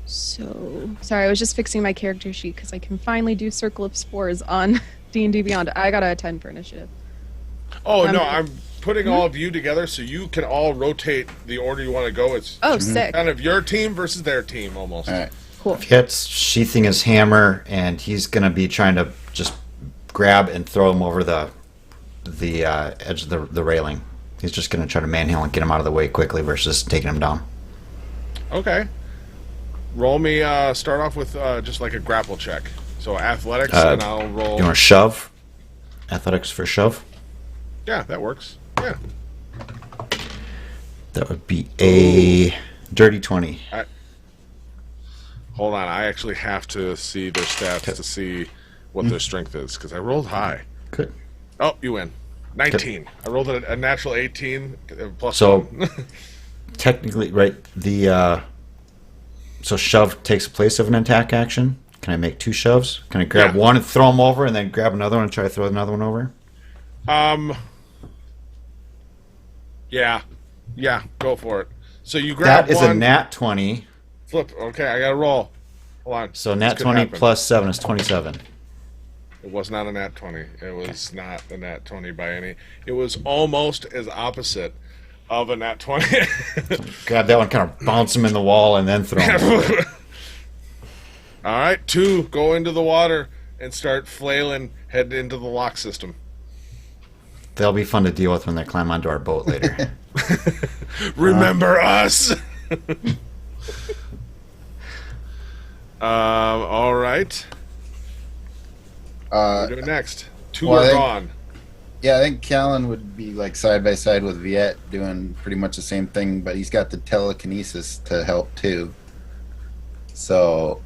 So, sorry, I was just fixing my character sheet because I can finally do Circle of Spores on D&D Beyond. I got a 10 for initiative. Oh, no, I'm putting all of you together so you can all rotate the order you want to go. It's Sick. kind of your team versus their team, almost. All right. Cool. Hits, sheathing his hammer, and he's going to be trying to just grab and throw him over the edge of the railing. He's just going to try to manhandle and get him out of the way quickly versus taking him down. Okay. Roll me, start off with just like a grapple check. So athletics, and I'll roll. You want to shove? Athletics for shove? Yeah, that works. Yeah. That would be a dirty 20. Hold on, I actually have to see their stats to see what their strength is, because I rolled high. Good. Oh, you win. 19. I rolled a natural 18 plus So- 1. Technically, right? So shove takes place of an attack action. Can I make 2 shoves? Can I grab Yeah. one and throw them over, and then grab another one and try to throw another one over? Yeah, go for it. So you grab That is one, a nat 20. flip. Okay, I gotta roll. Hold on. So This nat could 20 happen. plus 7 is 27. It was not a nat 20. It was not a nat 20 by any. It was almost as opposite of a nat 20. Grab that one, kind of bounce them in the wall, and then throw them over. All right, 2 go into the water and start flailing, head into the lock system. They'll be fun to deal with when they climb onto our boat later. Remember us. All right. What are we doing next? 2 well, I are think- gone. Yeah, I think Callan would be like side by side with Viet, doing pretty much the same thing, but he's got the telekinesis to help too. So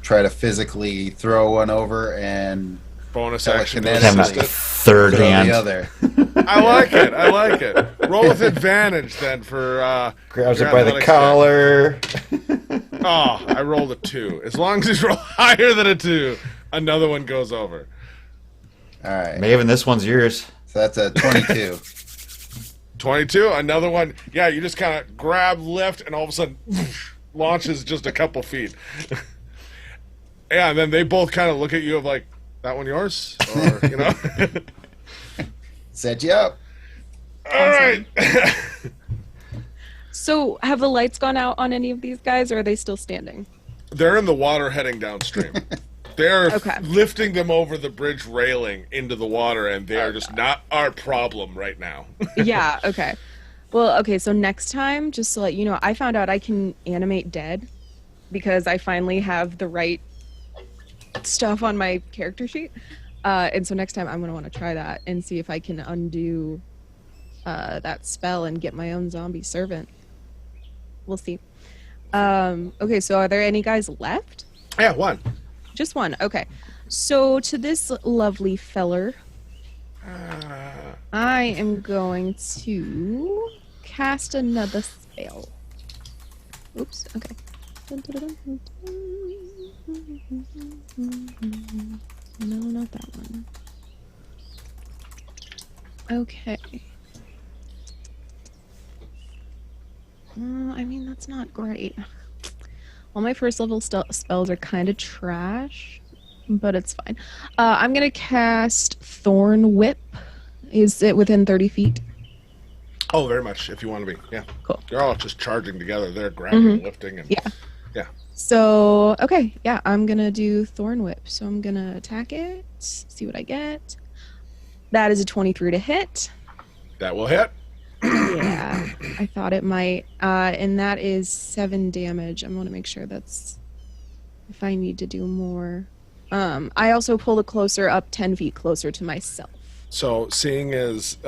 try to physically throw one over and Bonus action. Telekinetic. Have Assist a it. third throw hand. the other. I like it. I like it. Roll with advantage then for. Grabs your it by the athletics collar. check. Oh, I rolled a 2. As long as you roll higher than a 2, another one goes over. All right, Maven, this one's yours. so that's a 22. 22, another one. Yeah, you just kind of grab, lift, and all of a sudden launches just a couple feet. Yeah, and then they both kind of look at you of like, that one yours? Or, you know? Set you up. All right. So, have the lights gone out on any of these guys, or are they still standing? They're in the water heading downstream. They're Okay. lifting them over the bridge railing into the water, and they are just not our problem right now. Yeah, okay. Well, okay, so next time, just to let you know, I found out I can animate dead because I finally have the right stuff on my character sheet. And so next time I'm going to want to try that and see if I can undo that spell and get my own zombie servant. We'll see. Okay, so are there any guys left? Yeah, one. Just one. Okay. So to this lovely feller, I am going to cast another spell. Oops. Okay. No, not that one. Okay. I mean, that's not great. Well, my first level spells are kind of trash, but it's fine. I'm going to cast Thorn Whip. Is it within 30 feet? Oh, very much, if you want to be. Yeah. Cool. They're all just charging together. They're grabbing, lifting, and Yeah. yeah. So, okay, yeah, I'm going to do Thorn Whip. So I'm going to attack it, see what I get. That is a 23 to hit. That will hit. Yeah, I thought it might. And that is 7 damage. I want to make sure that's if I need to do more. I also pull it closer up 10 feet closer to myself. So, seeing as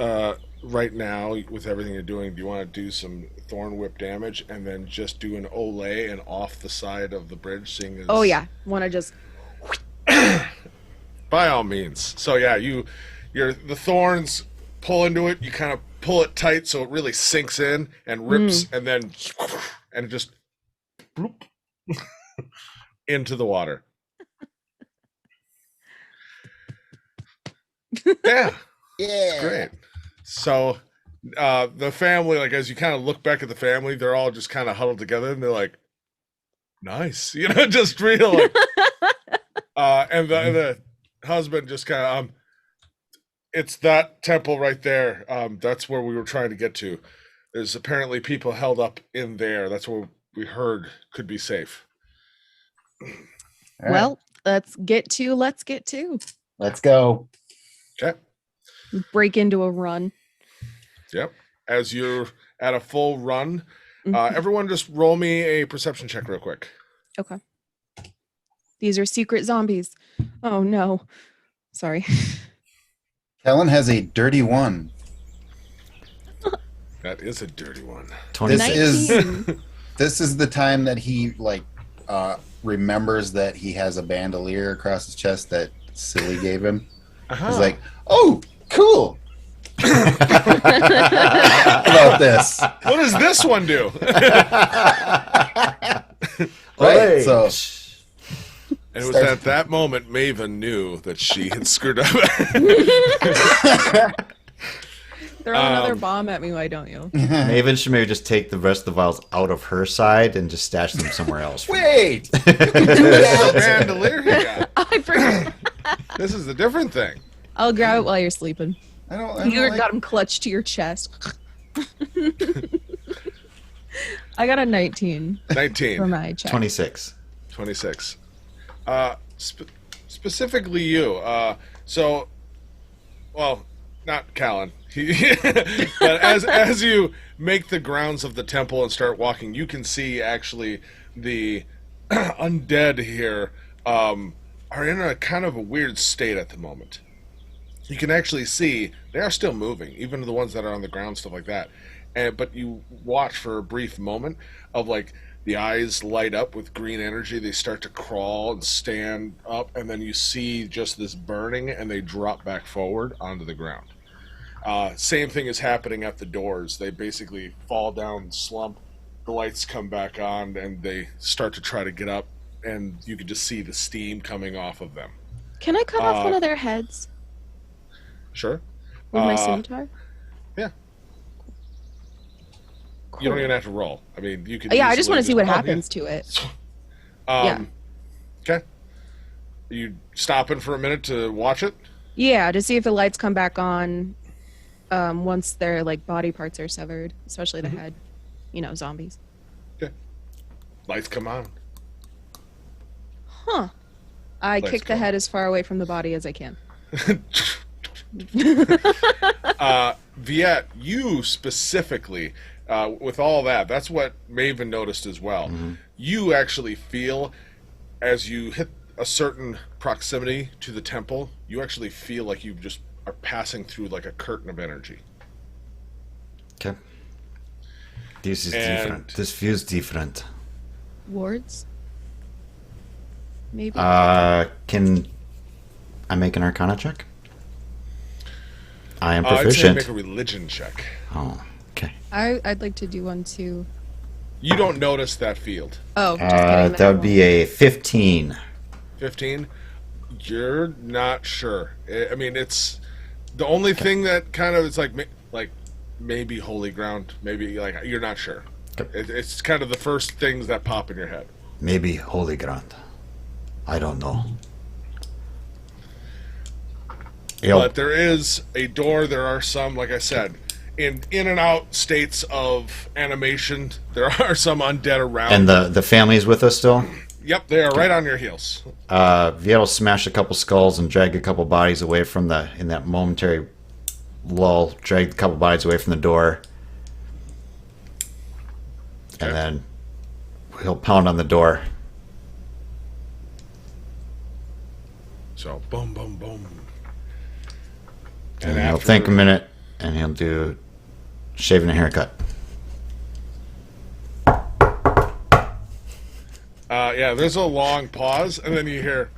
right now, with everything you're doing, do you want to do some Thorn Whip damage and then just do an Olay and off the side of the bridge, seeing as... Oh, yeah. Want to just... By all means. So, yeah, the thorns pull into it, you kind of pull it tight so it really sinks in and rips, and then and it just bloop, into the water. Yeah, Yeah. great. So the family, like as you kind of look back at the family, they're all just kind of huddled together and they're like, nice, just real like and the husband just kind of it's that temple right there. That's where we were trying to get to. There's apparently people held up in there. That's where we heard could be safe. All right, Well, let's get to. let's go. Okay. Break into a run. Yep. As you're at a full run, Mhm. everyone just roll me a perception check real quick. Okay. These are secret zombies. Oh, no. Sorry. Helen has a dirty 1. That is a dirty one. 20. This is 19. this is the time that he remembers that he has a bandolier across his chest that Silly gave him. Uh-huh. He's like, "Oh, Cool. How about this? What does this one do? Right. So And it was at that moment Maven knew that she had screwed up. Throw another bomb at me, why don't you? Maven should maybe just take the rest of the vials out of her side and just stash them somewhere else. wait. The bandolier he got. I forgot. This is a different thing. I'll grab it while you're sleeping. I don't You like- got him clutched to your chest. I got a 19 for 19, my check. 26. 26. Specifically you. Well, not Callan. But as you make the grounds of the temple and start walking, you can see actually the undead here are in a kind of a weird state at the moment. You can actually see they are still moving, even the ones that are on the ground, stuff like that. But you watch for a brief moment of like the eyes light up with green energy. They start to crawl and stand up, and then you see just this burning, and they drop back forward onto the ground. Same thing is happening at the doors. They basically fall down, slump. The lights come back on, and they start to try to get up, and you can just see the steam coming off of them. Can I cut off one of their heads Sure. with my scimitar? Yeah. You don't even have to roll. I mean, you can. Yeah, I just want to see what Oh, yeah. happens to it. Okay. Are you stopping for a minute to watch it? Yeah, to see if the lights come back on once their like body parts are severed, especially the head. You know, zombies. Okay. Lights come on. Huh. I Lights kick the come head as far away from the body as I can. Viet, you specifically, with all that, that's what Maven noticed as well. You actually feel, as you hit a certain proximity to the temple, you actually feel like you just are passing through like a curtain of energy. Okay. This is And- different. This feels different. Wards? Maybe? Can I make an Arcana check? I am I'd say proficient. make a religion check. Oh, okay. I'd like to do one too. You don't notice that field. Oh, just kidding. That would be a 15. 15? You're not sure. I mean, it's the only thing that kind of is like maybe holy ground, maybe like you're not sure. Okay. It's kind of the first things that pop in your head. Maybe Holy Ground. I don't know. But there is a door. There are some, like I said, in and out states of animation. There are some undead around. And the family's with us still? Yep, they are right on your heels. Viet will smash a couple skulls and drag a couple bodies away from in that momentary lull, drag a couple bodies away from the door. Okay. And then he'll pound on the door. So, boom, boom, boom. And he'll think a minute, and he'll do shaving a haircut. Yeah, there's a long pause, and then you hear...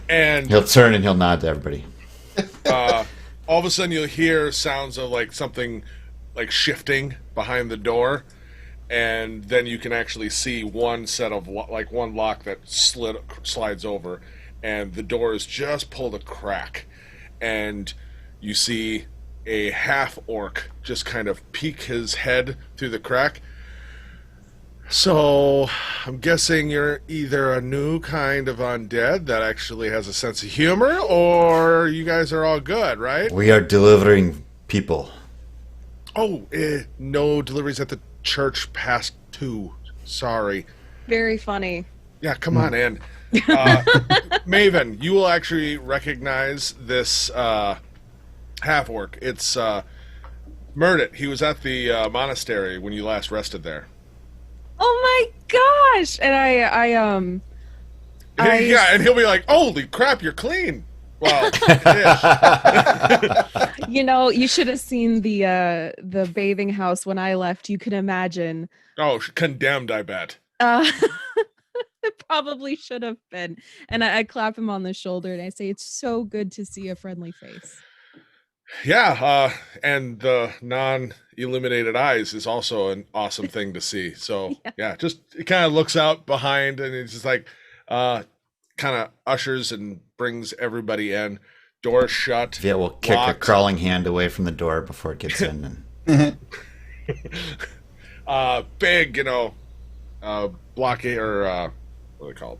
and He'll turn and he'll nod to everybody. all of a sudden you'll hear sounds of like something like shifting behind the door, and then you can actually see one set of like one lock that slides over, and the door is just pulled a crack, and you see a half orc just kind of peek his head through the crack. So I'm guessing you're either a new kind of undead that actually has a sense of humor, or you guys are all good, right? We are delivering people. Oh, no deliveries at the church past 2. Sorry. Very funny. Yeah, come on in. Maven, you will actually recognize this half-orc. It's Murdit. He was at the monastery when you last rested there. Oh my gosh! And I Yeah, and he'll be like, holy crap, you're clean. Well, ish. you know, you should have seen the bathing house when I left. You can imagine. Oh, condemned, I bet. Uh, probably should have been. And I clap him on the shoulder and I say, it's so good to see a friendly face. Yeah, and the non-illuminated eyes is also an awesome thing to see. So yeah, just it kind of looks out behind and it's just like kind of ushers and brings everybody in. Doors shut. Viet will kick a crawling hand away from the door before it gets in. And big, blockade or what are they called?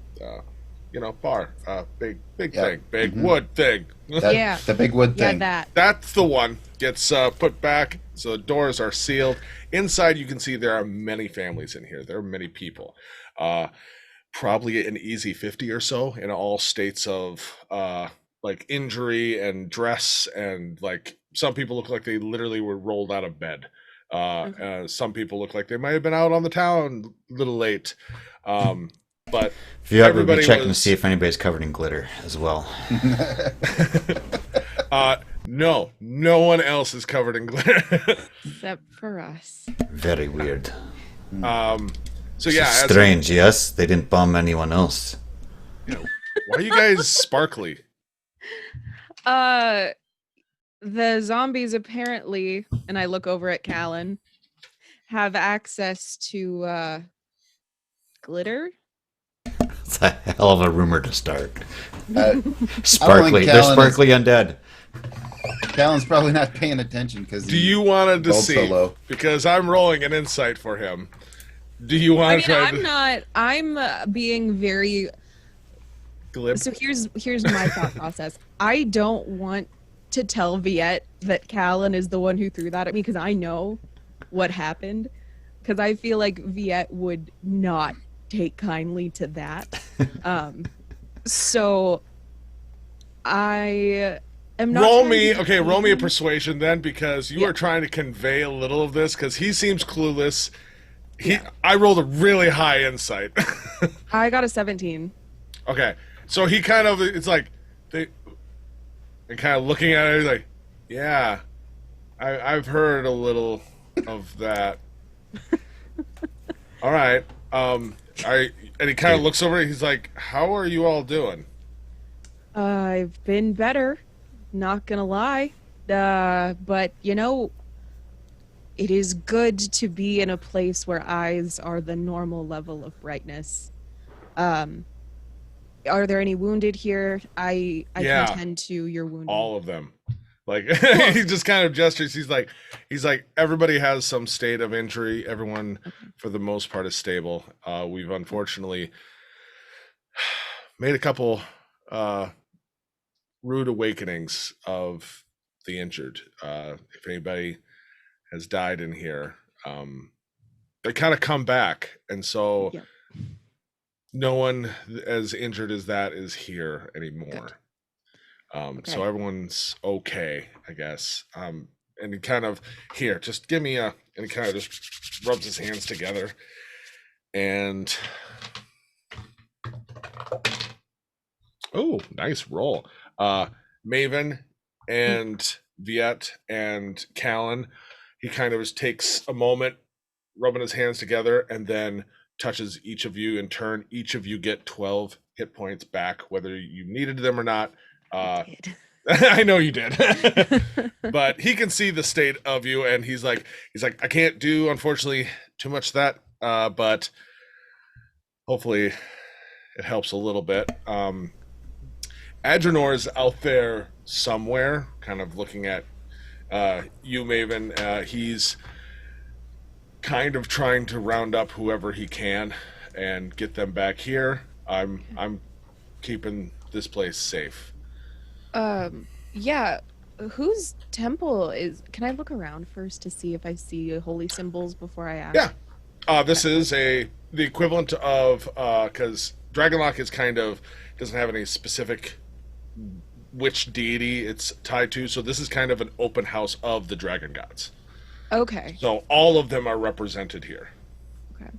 Bar. Big thing. Big wood thing. The big wood thing. Yeah, That's the one. Gets put back. So the doors are sealed. Inside, you can see there are many families in here. There are many people. Probably an easy 50 or so in all states of like injury and dress, and like some people look like they literally were rolled out of bed. Some people look like they might have been out on the town a little late. But Viet will be checking to see if anybody's covered in glitter as well. No one else is covered in glitter. except for us. Very weird. So yeah, strange. Yes, they didn't bomb anyone else. Why are you guys sparkly? The zombies apparently, and I look over at Callan, have access to glitter. It's a hell of a rumor to start. Sparkly. They're sparkly undead. Callan's probably not paying attention because. Do you want to deceive? So because I'm rolling an insight for him. Do you want to try? I'm not. I'm being very glib. So here's my thought process. I don't want to tell Viet that Callan is the one who threw that at me because I know what happened. Because I feel like Viet would not take kindly to that. So I am not. Roll me a persuasion then, because you are trying to convey a little of this because he seems clueless. I rolled a really high insight. I got a 17. Okay, so he kind of, it's like and kind of looking at it, he's like, yeah, I've heard a little of that. All right. And he kind of looks over. He's like, "How are you all doing?" I've been better, not gonna lie. But it is good to be in a place where eyes are the normal level of brightness. Are there any wounded here? I can tend to your wounded. All of them. Like he just kind of gestures. He's like, everybody has some state of injury. Everyone, for the most part, is stable. We've unfortunately made a couple rude awakenings of the injured. If anybody has died in here, they kind of come back, and so no one as injured as that is here anymore. So everyone's okay, I guess. And he kind of, here, just give me and he kind of just rubs his hands together. And, oh, nice roll. Maven and Viet and Callan, he kind of just takes a moment, rubbing his hands together, and then touches each of you in turn. Each of you get 12 hit points back, whether you needed them or not. I know you did. But he can see the state of you, and he's like, I can't do, unfortunately, too much of that, but hopefully it helps a little bit. Adrenor is out there somewhere, kind of looking at you, Maven. He's kind of trying to round up whoever he can and get them back here. I'm keeping this place safe. Yeah. Whose temple is? Can I look around first to see if I see holy symbols before I ask? Yeah. This is the equivalent of because Dragonlock is kind of doesn't have any specific which deity it's tied to, so this is kind of an open house of the dragon gods. Okay. So all of them are represented here. Okay.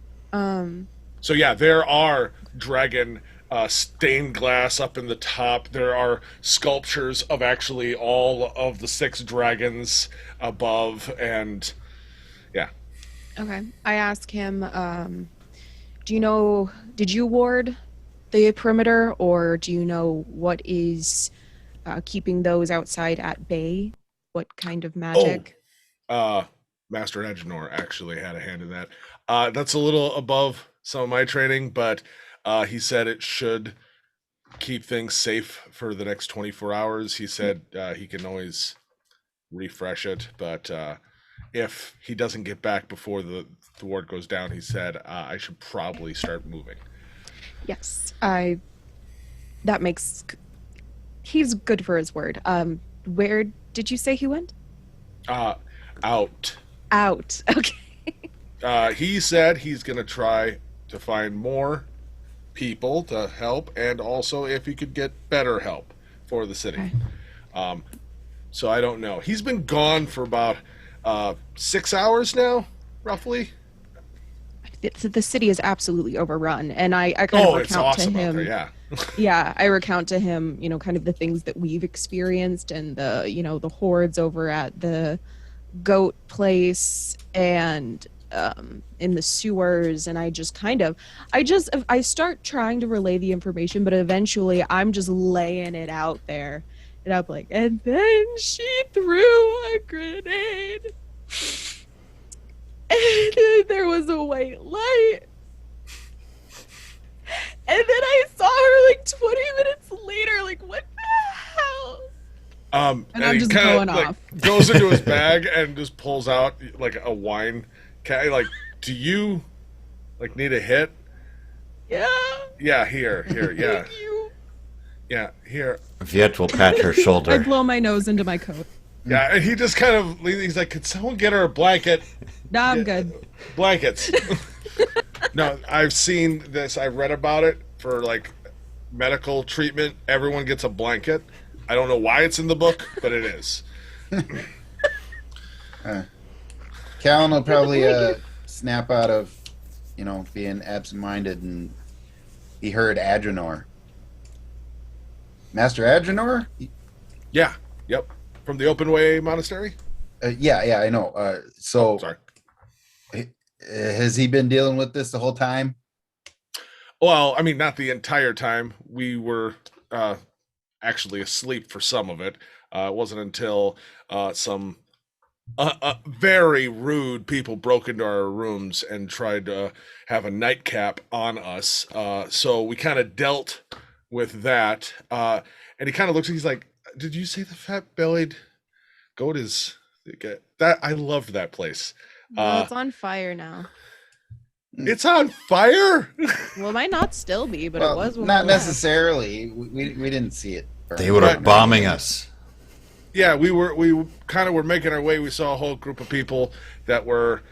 So yeah, there are dragon stained glass up in the top. There are sculptures of actually all of the 6 dragons above, and yeah. Okay. I ask him, do you know, did you ward the perimeter, or do you know what is keeping those outside at bay? What kind of magic? Master Edgenor actually had a hand in that. That's a little above some of my training, but he said it should keep things safe for the next 24 hours. He said he can always refresh it, but if he doesn't get back before the ward goes down, he said I should probably start moving. Yes, that makes. He's good for his word. Where did you say he went? Out. Out. Okay. He said he's gonna try to find more people to help, and also if he could get better help for the city. Okay. So I don't know. He's been gone for about 6 hours now, roughly. The city is absolutely overrun, and I kind of it's recount awesome to out him. there, yeah. Yeah, I recount to him, kind of the things that we've experienced, and the the hordes over at the goat place and in the sewers, and I start trying to relay the information, but eventually I'm just laying it out there, and I'm like, and then she threw a grenade. And then there was a white light. And then I saw her like 20 minutes later, like, what the hell? And I'm he just kinda, going like, off. goes into his bag and just pulls out like a wine can. Like, do you like need a hit? Yeah. Yeah, here, yeah. Thank you. Yeah, here. Viet will pat her shoulder. I blow my nose into my coat. Yeah, and he just kind of he's like, could someone get her a blanket? Nah, I'm good. Blankets. No, I've seen this. I've read about it for like medical treatment. Everyone gets a blanket. I don't know why it's in the book, but it is. Callan will probably snap out of, being absent-minded, and he heard Adrenor. Master Adrenor? Yeah. Yep. From the Open Way Monastery? Yeah, I know. Sorry. Has he been dealing with this the whole time? Well, I mean, not the entire time. We were actually asleep for some of it. It wasn't until some very rude people broke into our rooms and tried to have a nightcap on us. So we kind of dealt with that. And he kind of looks, he's like, did you say the fat-bellied goat is... That I loved that place. Well, it's on fire now. It's on fire? Well, it might not still be, but Well, it was when not we left. necessarily. We didn't see it. They were bombing us. Yeah, we kind of were making our way. We saw a whole group of people that were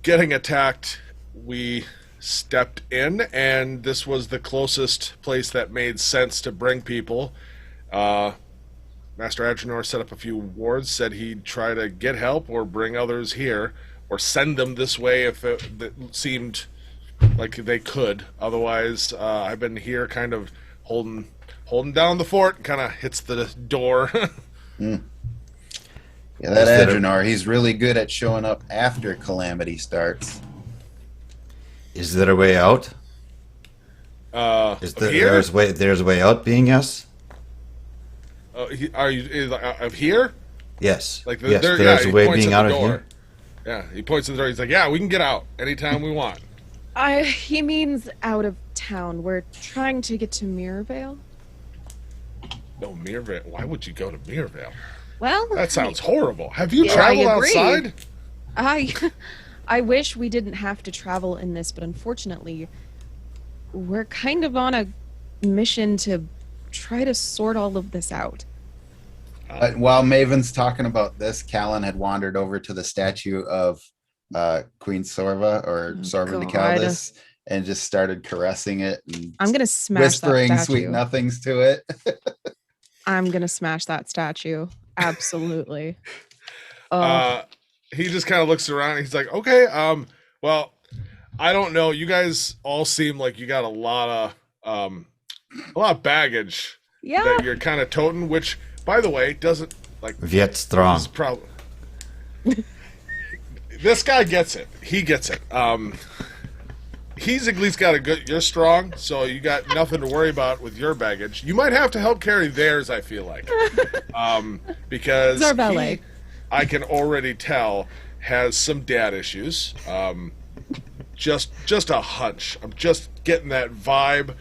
getting attacked. We stepped in, and this was the closest place that made sense to bring people. Master Adrenor set up a few wards, said he'd try to get help or bring others here, or send them this way if it seemed like they could. Otherwise, I've been here kind of holding down the fort, and kind of hits the door. Yeah, that Adrenor, he's really good at showing up after calamity starts. Is there a way out? Of here? There's a way out being us? Are you of here? Yes. Like yes, there, there's yeah, a way points being at out the of door. here. Yeah, he points to the door. He's like, yeah, we can get out anytime we want. He means out of town. We're trying to get to Mirrorvale. No, Mirrorvale. Why would you go to Mirrorvale? Well, That sounds horrible. Have you Yeah, traveled I agree. outside? I wish we didn't have to travel in this, but unfortunately, we're kind of on a mission to try to sort all of this out. But while Maven's talking about this, Callan had wandered over to the statue of Queen Sorva, or Sorva de God. Caldis, and just started caressing it and I'm gonna smash whispering that sweet statue. nothings to it. I'm gonna smash that statue. Absolutely. He just kind of looks around. And he's like, okay, well, I don't know. You guys all seem like you got a lot of baggage Yeah. that you're kind of toting, which, by the way, doesn't like Viet strong. this is probably this guy gets it. He gets it. he's at least got a good. You're strong, so you got nothing to worry about with your baggage. You might have to help carry theirs. I feel like, because It's our valet. I can already tell has some dad issues. Just a hunch. I'm just getting that vibe.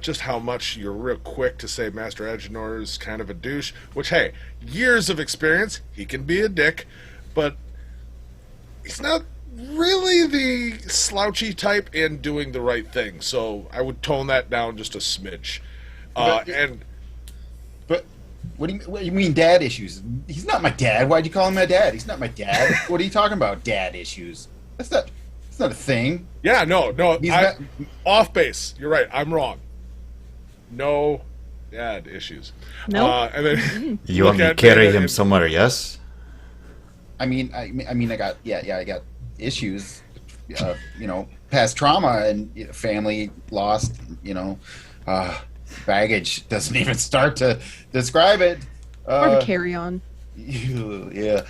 Just how much you're real quick to say Master Agenor is kind of a douche. Which, hey, years of experience, he can be a dick, but he's not really the slouchy type in doing the right thing. So I would tone that down just a smidge. But what do you mean dad issues? He's not my dad. Why'd you call him my dad? He's not my dad. What are you talking about? Dad issues? That's not a thing. Yeah, no. He's not- Off base. You're right. I'm wrong. No dad issues. Nope. And then You want me to carry him somewhere? Yes. I mean, I got I got issues, past trauma and family lost, baggage doesn't even start to describe it. Or to carry on. Yeah.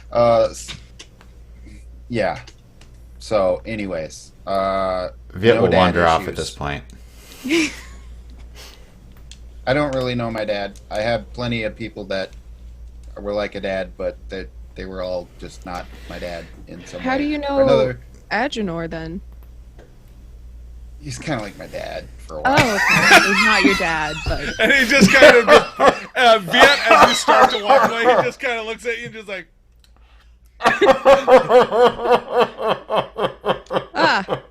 Yeah. So, anyways, Viet will dad wander off at issues. this point. I don't really know my dad. I have plenty of people that were like a dad, but that they were all just not my dad in some How way do you or know another. Agenor then? He's kind of like my dad for a while. Oh, okay. He's not your dad, but And he just kind of, Viet, as you start to walk away, he just kind of looks at you and just like, ah,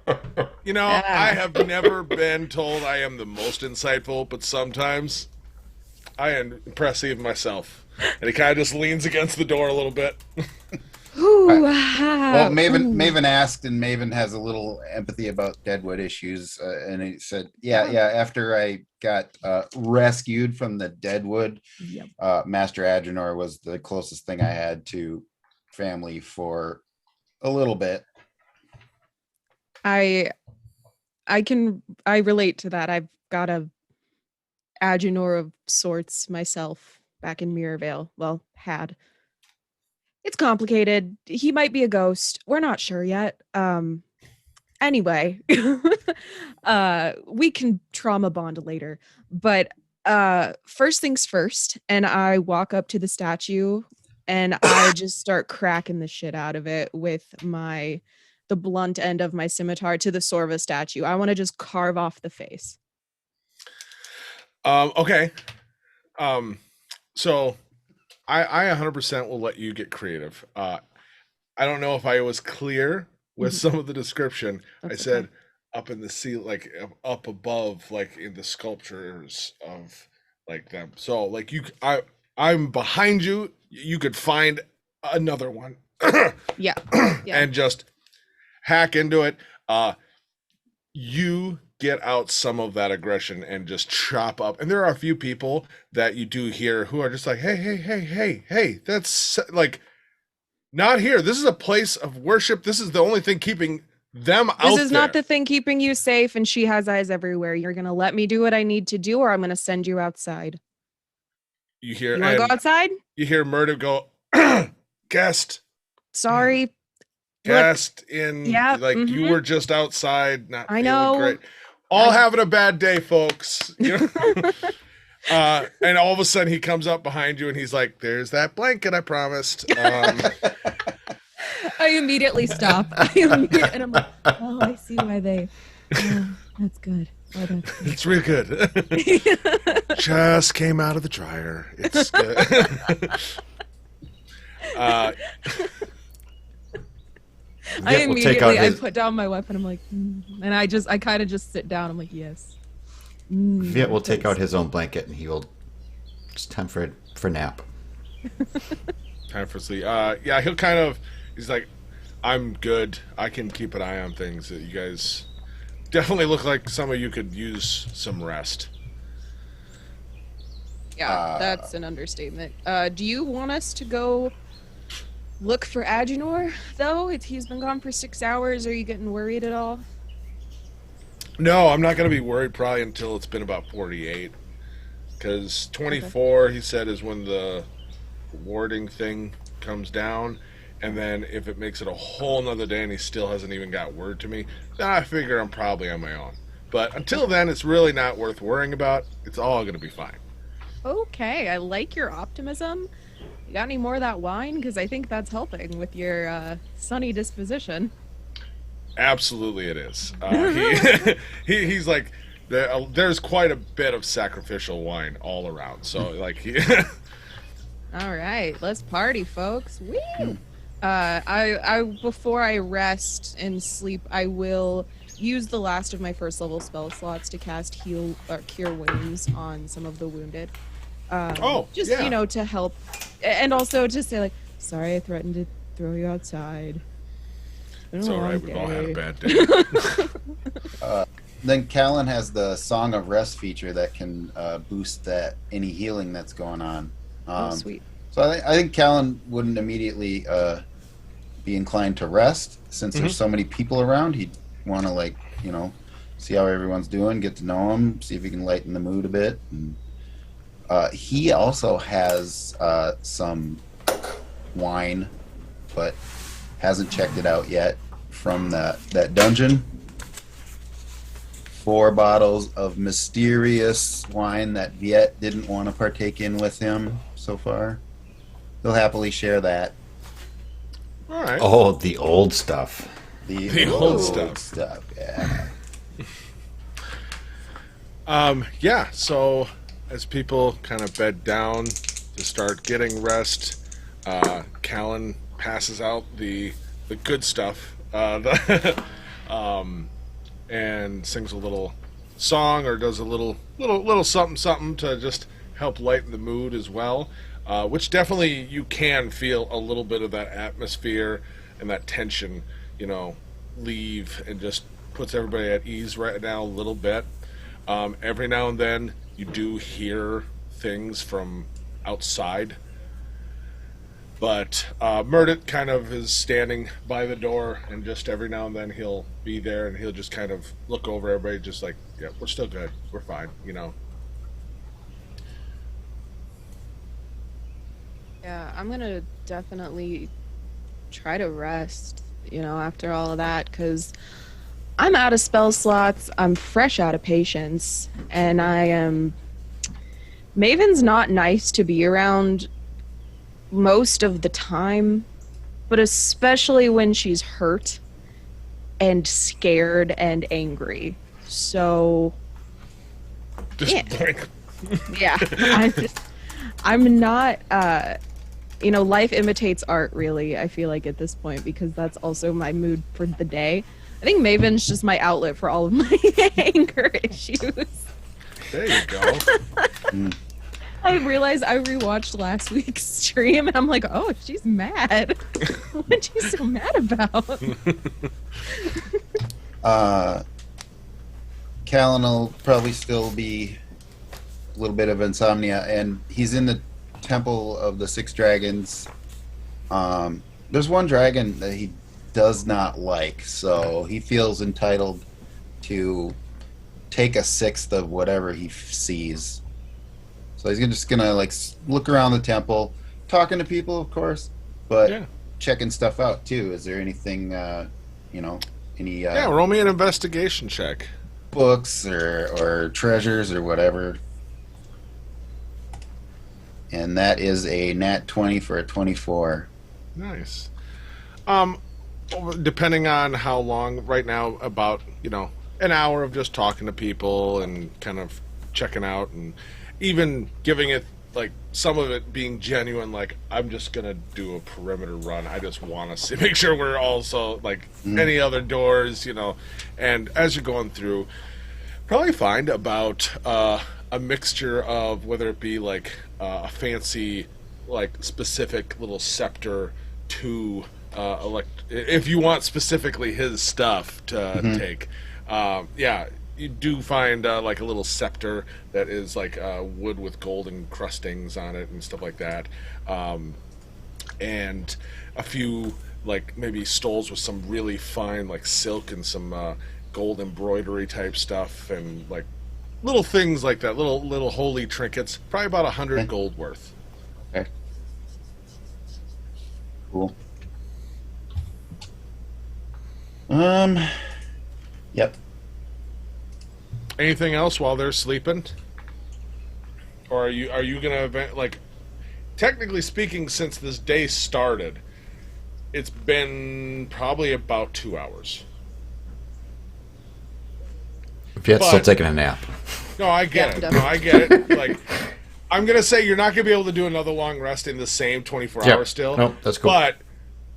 I have never been told I am the most insightful, but sometimes I impress even myself. And he kind of just leans against the door a little bit. ooh, Well, ooh. Maven asked, and Maven has a little empathy about Deadwood issues, and he said, "Yeah. After I got rescued from the Deadwood, Yep. Master Agenor was the closest thing I had to family for a little bit." I relate to that. I've got a Agenor of sorts myself back in Mirrorvale. Well, had. It's complicated. He might be a ghost. We're not sure yet. Anyway, we can trauma bond later. But first things first, and I walk up to the statue and I just start cracking the shit out of it with the blunt end of my scimitar to the Sorva statue. I want to just carve off the face. Okay. So I 100% will let you get creative. I don't know if I was clear with some of the description. That's I said up in the sea, like up above, like in the sculptures of like them. So like I'm behind you. You could find another one. Yeah. And just hack into it. You get out some of that aggression and just chop up. And there are a few people that you do hear who are just like, hey, that's like not here. This is a place of worship. This is the only thing keeping them out there. This is not the thing keeping you safe, and she has eyes everywhere. You're going to let me do what I need to do, or I'm going to send you outside. You hear, You want to go outside? You hear Murder go, guest. Sorry. Guest in, Yeah, like you mhm. were just outside, not I feeling know. great. All having a bad day, folks. You know? And all of a sudden he comes up behind you and he's like, "There's that blanket I promised." I immediately stop. And I'm like, oh, I see why they. Oh, that's good. Oh, that's good. It's real good. Just came out of the dryer. It's good. I Viet will take out immediately I his put down my weapon. I'm like, and I kind of just sit down. I'm like, yes. Viet will take Thanks. out his own blanket and he will. It's time for nap. Time for sleep. Yeah, he's like, "I'm good. I can keep an eye on things. That you guys definitely look like some of you could use some rest." Yeah, that's an understatement. Do you want us to go look for Agenor, though? He's been gone for 6 hours. Are you getting worried at all? No, I'm not going to be worried probably until it's been about 48. Because 24, he said, is when the warding thing comes down. And then if it makes it a whole nother day and he still hasn't even got word to me, then I figure I'm probably on my own. But until then, it's really not worth worrying about. It's all going to be fine. Okay, I like your optimism. You got any more of that wine? Because I think that's helping with your sunny disposition. Absolutely, it is. He's like, there's quite a bit of sacrificial wine all around. So, like, All right, let's party, folks. Woo! I before I rest and sleep, I will use the last of my first level spell slots to cast heal or cure wounds on some of the wounded. Just yeah. To help, and also to say like, sorry, I threatened to throw you outside. It's all right. We've all had a bad day. Then Callan has the Song of Rest feature that can boost that any healing that's going on. Sweet. So I think Callan wouldn't immediately be inclined to rest since there's so many people around. He'd want to see how everyone's doing, get to know them, see if he can lighten the mood a bit. And, he also has some wine, but hasn't checked it out yet from that dungeon. 4 bottles of mysterious wine that Viet didn't want to partake in with him so far. He'll happily share that. All right. Oh, the old stuff. The old stuff, yeah. Yeah, so as people kind of bed down to start getting rest, Callan passes out the good stuff, and sings a little song or does a little something to just help lighten the mood as well, which definitely you can feel a little bit of that atmosphere and that tension, leave, and just puts everybody at ease right now a little bit. Every now and then you do hear things from outside, but Murdet kind of is standing by the door, and just every now and then he'll be there and he'll just kind of look over everybody, just like, yeah, we're still good, we're fine, Yeah, I'm gonna definitely try to rest, after all of that, because I'm out of spell slots, I'm fresh out of patience, and Maven's not nice to be around most of the time, but especially when she's hurt and scared and angry. So, just like yeah, I'm not, life imitates art, really, I feel like at this point, because that's also my mood for the day. I think Maven's just my outlet for all of my anger issues. there you go. I realized I rewatched last week's stream and I'm like, oh, she's mad. What's she so mad about? Callan will probably still be a little bit of insomnia, and he's in the Temple of the Six Dragons. There's one dragon that he does not like, so he feels entitled to take a sixth of whatever he sees. So he's just gonna look around the temple, talking to people, of course, but checking stuff out too. Is there anything, any roll me an investigation check. books or treasures or whatever? And that is a nat 20 for a 24. Nice. Depending on how long, right now, about, an hour of just talking to people and kind of checking out, and even giving it, some of it being genuine, I'm just going to do a perimeter run. I just want to make sure we're also, any other doors, and as you're going through, probably find about a mixture of whether it be a fancy specific little scepter to if you want specifically his stuff to take, you do find a little scepter that is wood with gold encrustings on it and stuff like that, and a few maybe stoles with some really fine silk and some gold embroidery type stuff, and little things like that, little holy trinkets, probably about 100 gold worth. Okay. Cool. Um. Yep. Anything else while they're sleeping? Or are you gonna like? Technically speaking, since this day started, it's been probably about 2 hours. Viet's still But- taking a nap. No, I get Yeah, it. No, I get it. Like, I'm gonna say you're not gonna be able to do another long rest in the same 24 Yep. hours still. Nope, that's cool. But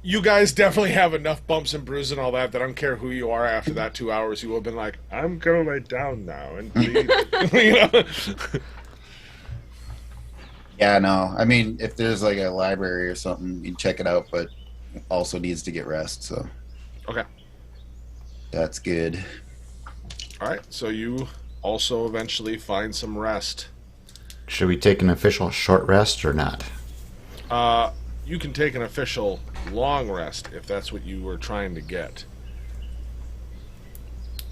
you guys definitely have enough bumps and bruises and all that that I don't care who you are after that 2 hours. You will have been like, I'm gonna lay down now and bleed. You know? Yeah, no. I mean, if there's like a library or something, you check it out, but also needs to get rest, so Okay. that's good. All right. So you also eventually find some rest. Should we take an official short rest or not? You can take an official long rest if that's what you were trying to get.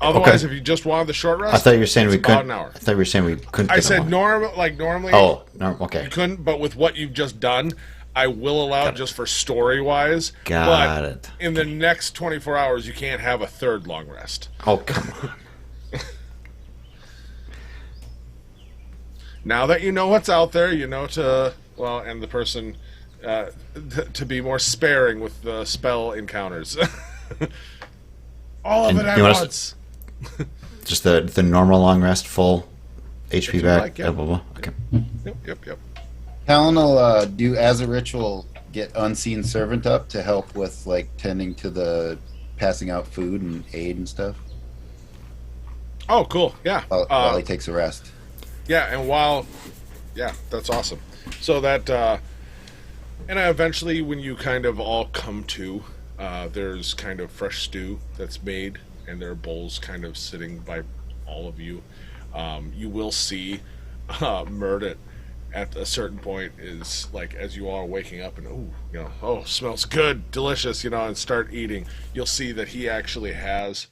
Otherwise, if you just wanted the short rest, I thought you were saying it's we about couldn't. an hour. I thought you were saying we couldn't. I get said one. normally. Oh, no, okay. You couldn't, but with what you've just done, I will allow just for story wise. Got but it. in the next 24 hours, you can't have a third long rest. Oh, come on. Now that you know what's out there, you know and the person to be more sparing with the spell encounters. All of And it at you want us- once. Just the normal long rest, full HP you back. like, yeah. Blah, blah, blah. Okay. Yep. Talon will do as a ritual, get unseen servant up to help with like tending to the passing out food and aid and stuff Oh, cool. Yeah. while he takes a rest. Yeah, and that's awesome. So that, and eventually when you kind of all come to, there's kind of fresh stew that's made, and there are bowls kind of sitting by all of you. You will see Murdet at a certain point is like, as you all are waking up and, smells good, delicious, and start eating, you'll see that he actually has,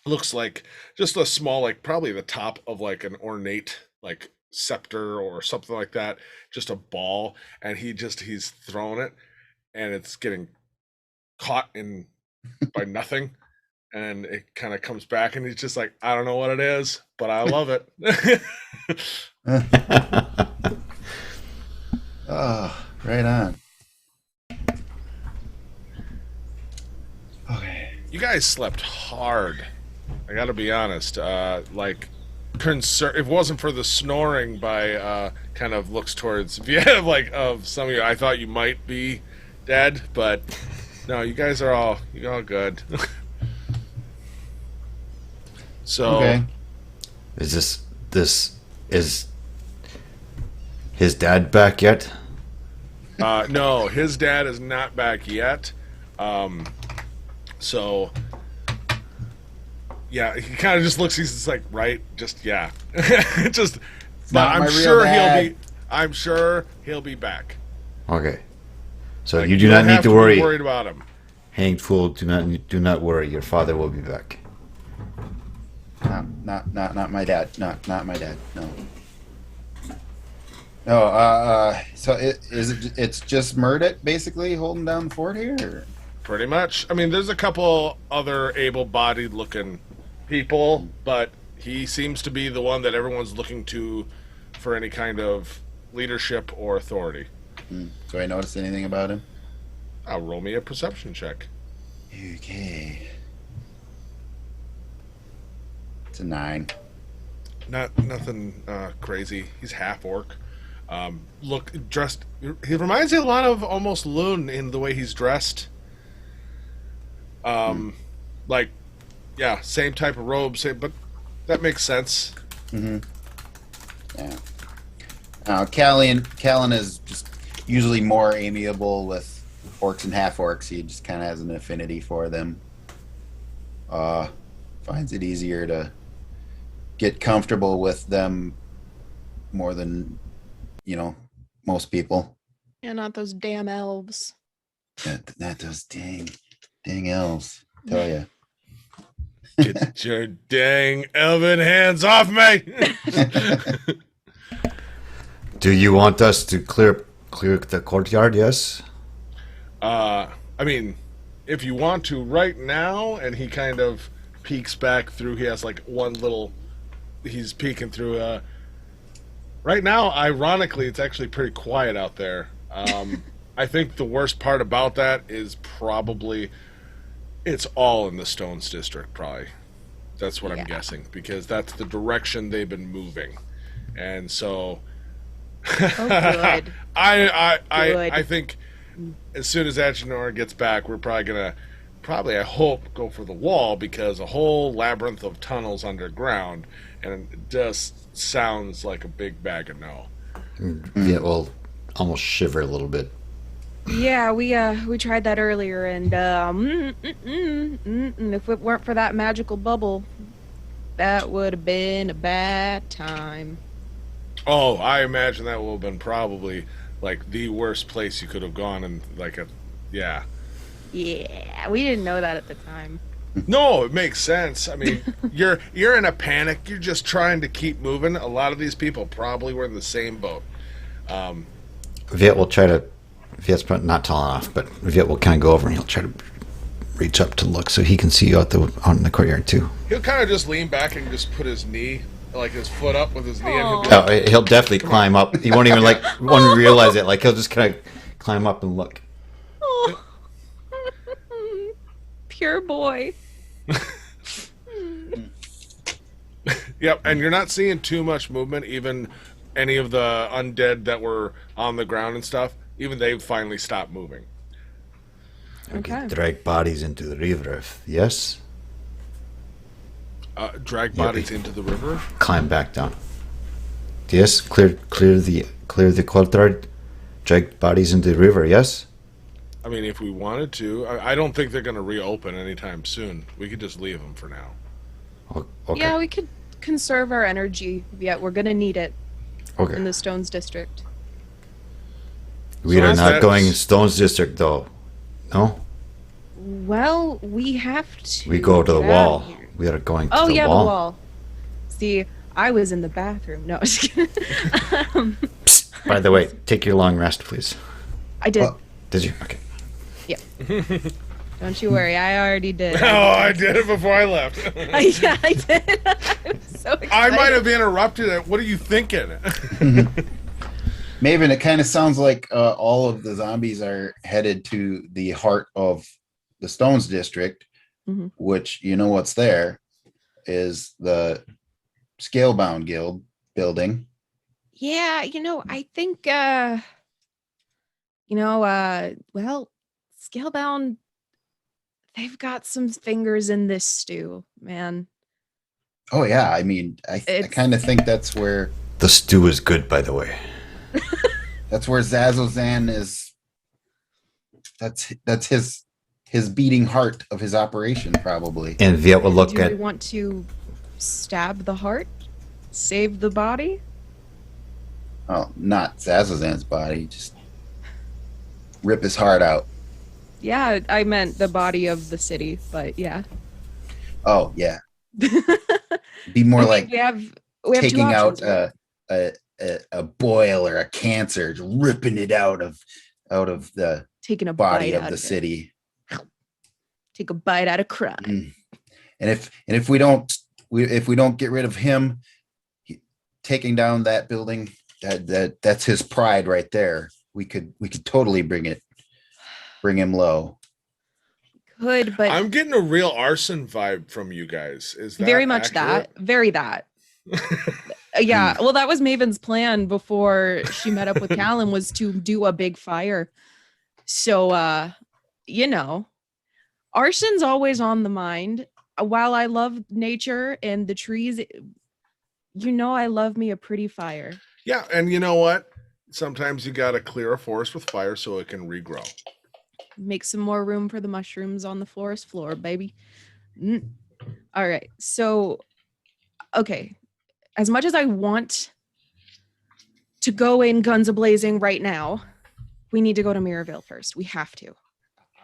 looks like just a small, like probably the top of like an ornate like scepter or something like that, just a ball, and he's throwing it and it's getting caught in by nothing, and it kind of comes back and he's just like, I don't know what it is, but I love it. Oh, right on. Okay. You guys slept hard, I gotta be honest. If it wasn't for the snoring by kind of looks towards like of some of you, I thought you might be dead, but no, you guys are all good. So Okay. Is is his dad back yet? no, his dad is not back yet. So yeah, he kind of just looks. He's just like, right, just yeah, just. But not my I'm real sure dad. he'll be. I'm sure he'll be back. Okay. So Like, you do don't not need have to be worry. worried about him. Hanged fool, do not worry. Your father will be back. Not my dad. Not my dad. No. No. So it's just Murdet basically holding down the fort here. Or? Pretty much. I mean, there's a couple other able-bodied looking people, but he seems to be the one that everyone's looking to for any kind of leadership or authority. Do I notice anything about him? Roll me a perception check. Okay. It's a 9. Nothing crazy. He's half orc. Dressed. He reminds me a lot of almost Loon in the way he's dressed. Like, yeah, same type of robe, but that makes sense. Yeah. Callan is just usually more amiable with orcs and half orcs. He just kind of has an affinity for them. Finds it easier to get comfortable with them more than most people. Yeah, not those damn elves. Not those dang elves. Tell ya. Get your dang elven hands off me! Do you want us to clear the courtyard? Yes. I mean, if you want to right now, and he kind of peeks back through. He has like one little. He's peeking through. Right now, ironically, it's actually pretty quiet out there. I think the worst part about that is probably it's all in the Stones district. Probably that's what I'm guessing, because that's the direction they've been moving, and so. Oh, good. I think as soon as Agenor gets back, we're probably gonna I hope go for the wall, because a whole labyrinth of tunnels underground, and it just sounds like a big bag of no. Yeah, well, almost shiver a little bit. Yeah, we tried that earlier, and if it weren't for that magical bubble, that would have been a bad time. Oh, I imagine that will have been probably like the worst place you could have gone, and yeah. Yeah, we didn't know that at the time. No, it makes sense. I mean, you're in a panic. You're just trying to keep moving. A lot of these people probably were in the same boat. Viet will try to. Viet's not tall enough, but Viet will kind of go over and he'll try to reach up to look so he can see you out in the courtyard too. He'll kind of just lean back and just put his knee, like his foot up with his knee, and he'll be he'll definitely climb up. He won't even won't realize it. Like he'll just kind of climb up and look. Oh. Pure boy. Yep, and you're not seeing too much movement. Even any of the undead that were on the ground and stuff, even they've finally stopped moving. Okay. Drag bodies into the river. Yes. Drag bodies into the river. Climb back down. Yes. Clear the courtyard. Drag bodies into the river. Yes. I mean, if we wanted to, I don't think they're going to reopen anytime soon. We could just leave them for now. Okay. Yeah, we could conserve our energy. Yet we're gonna need it Okay. in the Stones district. We So are is not that- going Stones District though. No. Well, we have to. We go to the get out wall. of here. We are going to Oh the yeah, wall. the wall. See, I was in the bathroom. No, just kidding. Psst, by the way, take your long rest, please. I did. Did you? Okay. Don't you worry, I already did. Oh, I did it before I left. Yeah, I did. I'm so excited. I might have interrupted it. What are you thinking? Maven, it kind of sounds like all of the zombies are headed to the heart of the Stones district, Mhm. which, you know what's there, is the Scalebound Guild building. Yeah, I think, well, Scalebound, they've got some fingers in this stew, man. Oh, yeah. I mean, I It's- kind of think that's where The stew is good, by the way. Zazozan is. That's his beating heart of his operation, probably. And Viet will look Do at. we want to stab the heart? Save the body? Oh, not Zazozan's body. Just rip his heart out. Yeah, I meant the body of the city, but yeah. Oh, yeah. Be more I mean, like we have two taking out options, right? a boil or a cancer, just ripping it out of the Taking a body bite of out the it. city. Take a bite out of crime. And if we don't get rid of him, taking down that building, that's his pride right there. We could totally bring him low. Good, but I'm getting a real arson vibe from you guys. Is that very much accurate? that. Very that. Yeah. Well, that was Maven's plan before she met up with Callum, was to do a big fire. So, arson's always on the mind. While I love nature and the trees, I love me a pretty fire. Yeah, and you know what? Sometimes you got to clear a forest with fire so it can regrow. Make some more room for the mushrooms on the forest floor, baby. All right. So, okay. As much as I want to go in guns a-blazing right now, we need to go to Mirrorville first. We have to.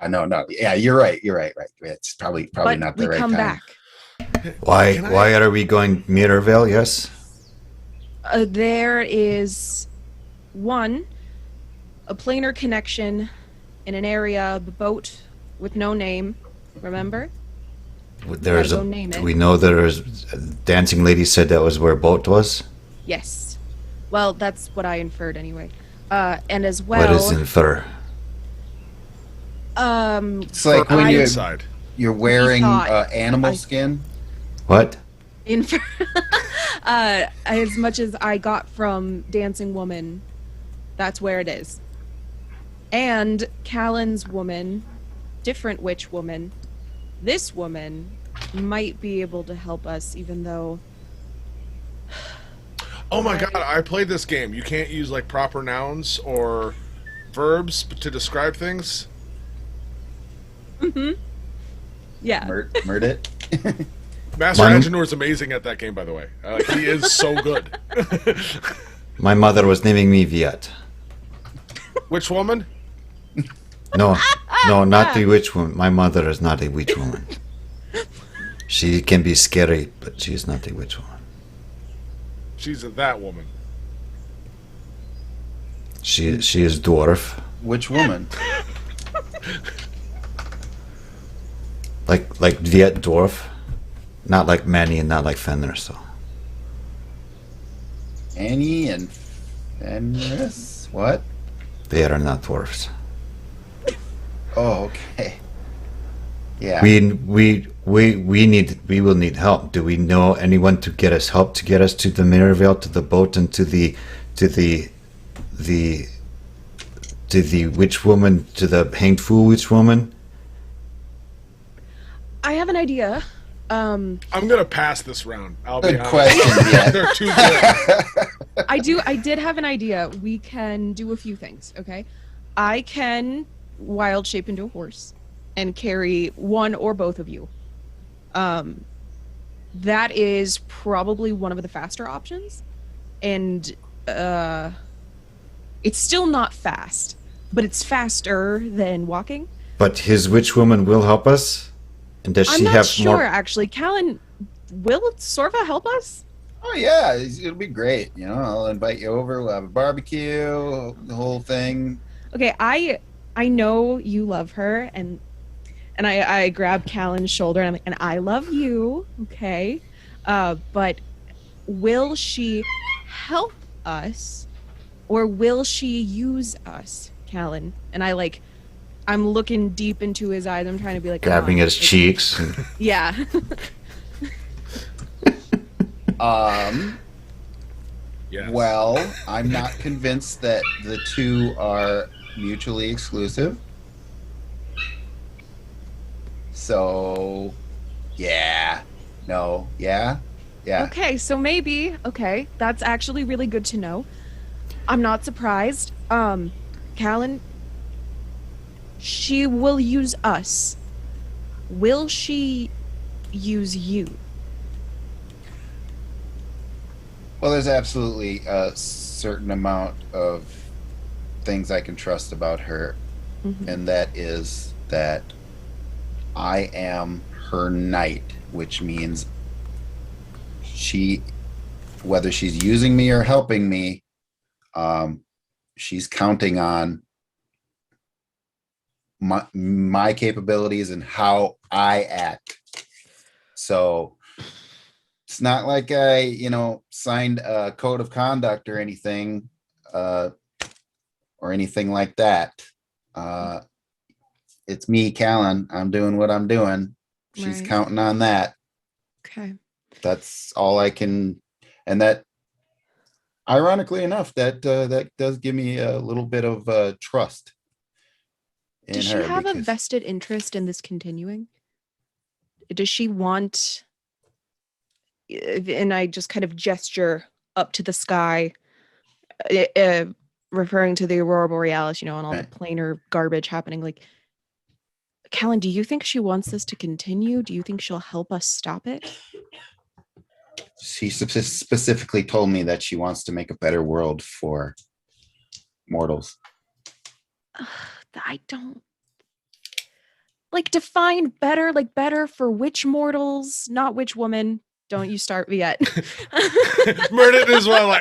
No. Yeah, you're right. Right. It's probably But not the we right come time. back. Why are we going Mirrorville? Yes. There is a planar connection in an area. The boat with no name. Remember? There's Gotta a. go name it. We know there's. Dancing lady said that was where a boat was. Yes. Well, that's what I inferred anyway. And as well, What is infer? It's like when inside. you're wearing thought- animal I- skin. What? infer as much as I got from Dancing Woman, that's where it is. And Callan's woman, different witch woman, this woman might be able to help us, even though. Oh my god, I played this game. You can't use like proper nouns or verbs to describe things. Yeah. Murd it. Master Mine- Engineer is amazing at that game, by the way. He is so good. My mother was naming me Viet. Which woman? No, no, not the witch woman. My mother is not a witch woman. She can be scary, but she is not a witch woman. She's that woman. She is dwarf. Which woman? Like Viet dwarf. Not like Manny and not like Fenrir, so. Annie and Fenris? What? They are not dwarfs. Oh, okay. Yeah. We will need help. Do we know anyone to get us help to get us to the Mirrorvale, to the boat, and to the witch woman, to the hanged fool witch woman? I have an idea. I'm gonna pass this round. I'll be Good honest. question, yeah. They're too good. I did have an idea. We can do a few things, okay? I can wild shape into a horse and carry one or both of you. That is probably one of the faster options. And it's still not fast, but it's faster than walking. But his witch woman will help us? And does I'm she not have sure, more? actually. Callan, will Sorva help us? Oh yeah, it'll be great. You know, I'll invite you over. We'll have a barbecue, the whole thing. Okay, I know you love her, and I grab Callan's shoulder and I'm like, and I love you, okay? But will she help us, or will she use us, Callan? And I'm looking deep into his eyes. I'm trying to be like, Grabbing "Come on." his cheeks. Yeah. Yes. Well, I'm not convinced that the two are mutually exclusive. So, yeah. No. Yeah. Yeah. Okay, so maybe, okay, that's actually really good to know. I'm not surprised. Callan, she will use us. Will she use you? Well, there's absolutely a certain amount of things I can trust about her, and that is that I am her knight, which means whether she's using me or helping me, she's counting on my capabilities and how I act. So it's not like I, signed a code of conduct or anything, or anything like that. It's me, Callan. I'm doing what I'm doing. She's Right. counting on that. Okay. That's all I can, and that, ironically enough, that does give me a little bit of trust in Does she her. have a because- vested interest in this continuing? Does she want, and I just kind of gesture up to the sky, referring to the Aurora Borealis, and all Right. the planar garbage happening. Like, Callan, do you think she wants this to continue? Do you think she'll help us stop it? She specifically told me that she wants to make a better world for mortals. I don't define better, better for which mortals, not which woman. Don't you start me yet. Murdered as well.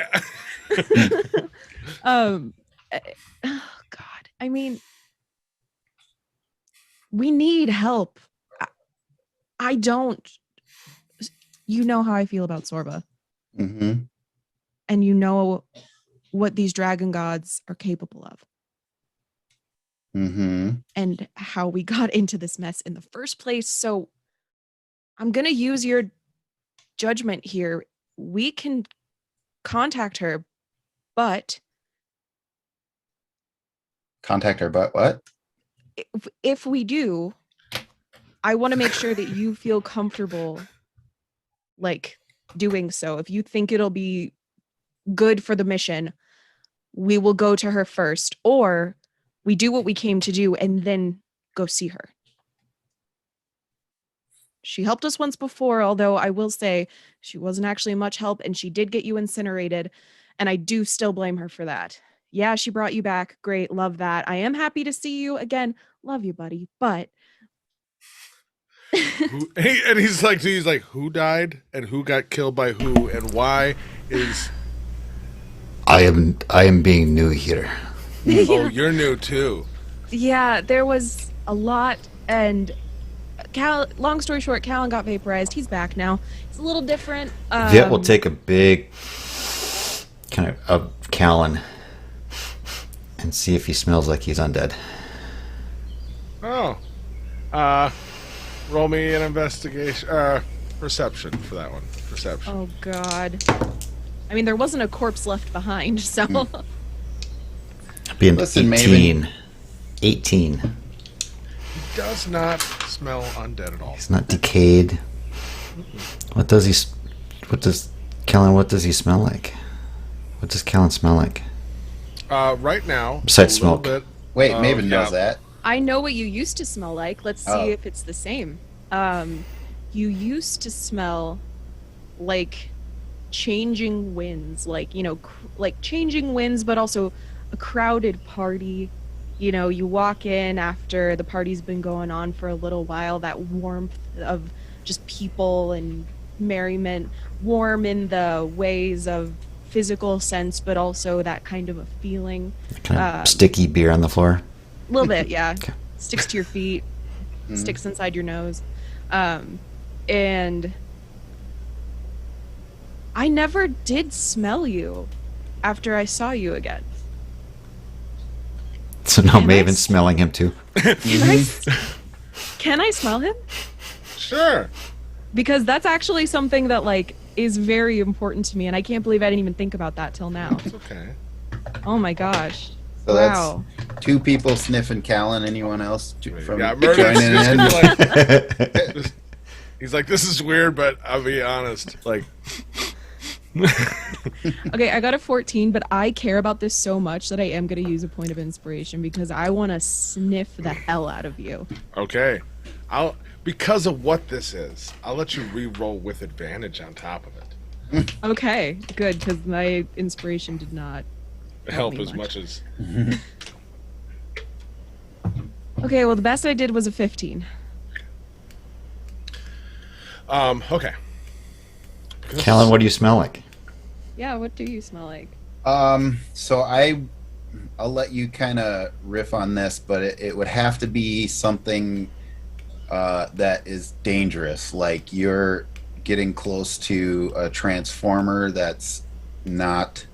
Oh God. I mean, We need help. I don't. You know how I feel about Sorba. Mm-hmm. And you know what these dragon gods are capable of. Mm-hmm. And how we got into this mess in the first place. So I'm going to use your judgment here. We can contact her, but Contact her, but what? if we do, I want to make sure that you feel comfortable like doing so. If you think it'll be good for the mission, we will go to her first, or we do what we came to do and then go see her. She helped us once before, although I will say she wasn't actually much help, and she did get you incinerated, and I do still blame her for that. Yeah, she brought you back. Great, love that. I am happy to see you again. Love you, buddy. But he's like, who died and who got killed by who and why is... I am being new here. Oh, you're new too. Yeah, there was a lot, and long story short, Callan got vaporized. He's back now. It's a little different. Viet will take a big kind of Callan and see if he smells like he's undead. Oh. Roll me an investigation. Perception for that one. Perception. Oh, God. I mean, there wasn't a corpse left behind, so... Being Listen, 18. Maven. 18. He does not smell undead at all. He's not decayed. What does he smell like? What does Callan smell like? Right now, Besides a little smoke. bit, Wait, Maven knows that. I know what you used to smell like. Let's see if it's the same. You used to smell like changing winds, like, like changing winds, but also a crowded party. You walk in after the party's been going on for a little while, that warmth of just people and merriment, warm in the ways of physical sense, but also that kind of a feeling. Kind of sticky beer on the floor. A little bit, yeah. Okay. Sticks to your feet, sticks inside your nose. And I never did smell you after I saw you again. So now Maven's smelling him too. Can I smell him? Sure. Because that's actually something that, like, is very important to me, and I can't believe I didn't even think about that till now. It's okay. Oh my gosh. So Wow. that's 2 people sniffing Callan. Anyone else from Yeah, Murder's joining just in? gonna be like, he's like, this is weird, but I'll be honest. Like, Okay, I got a 14, but I care about this so much that I am going to use a point of inspiration because I want to sniff the hell out of you. okay, because of what this is, I'll let you re-roll with advantage on top of it. Okay, good, because my inspiration did not Help me as much as... Okay, well, the best I did was a 15. Okay. Callan, what do you smell like? Yeah, what do you smell like? So I'll let you kind of riff on this, but it would have to be something that is dangerous, like you're getting close to a transformer that's not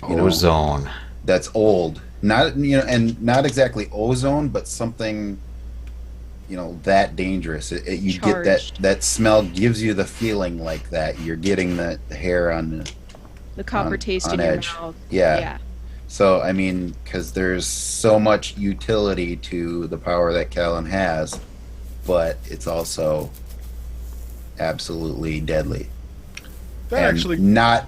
Ozone. that's old, not and not exactly ozone, but something that dangerous. You get that smell gives you the feeling like that. You're getting the hair on The copper taste in edge. your mouth. Yeah. So I mean, because there's so much utility to the power that Callan has, but it's also absolutely deadly. That and actually... not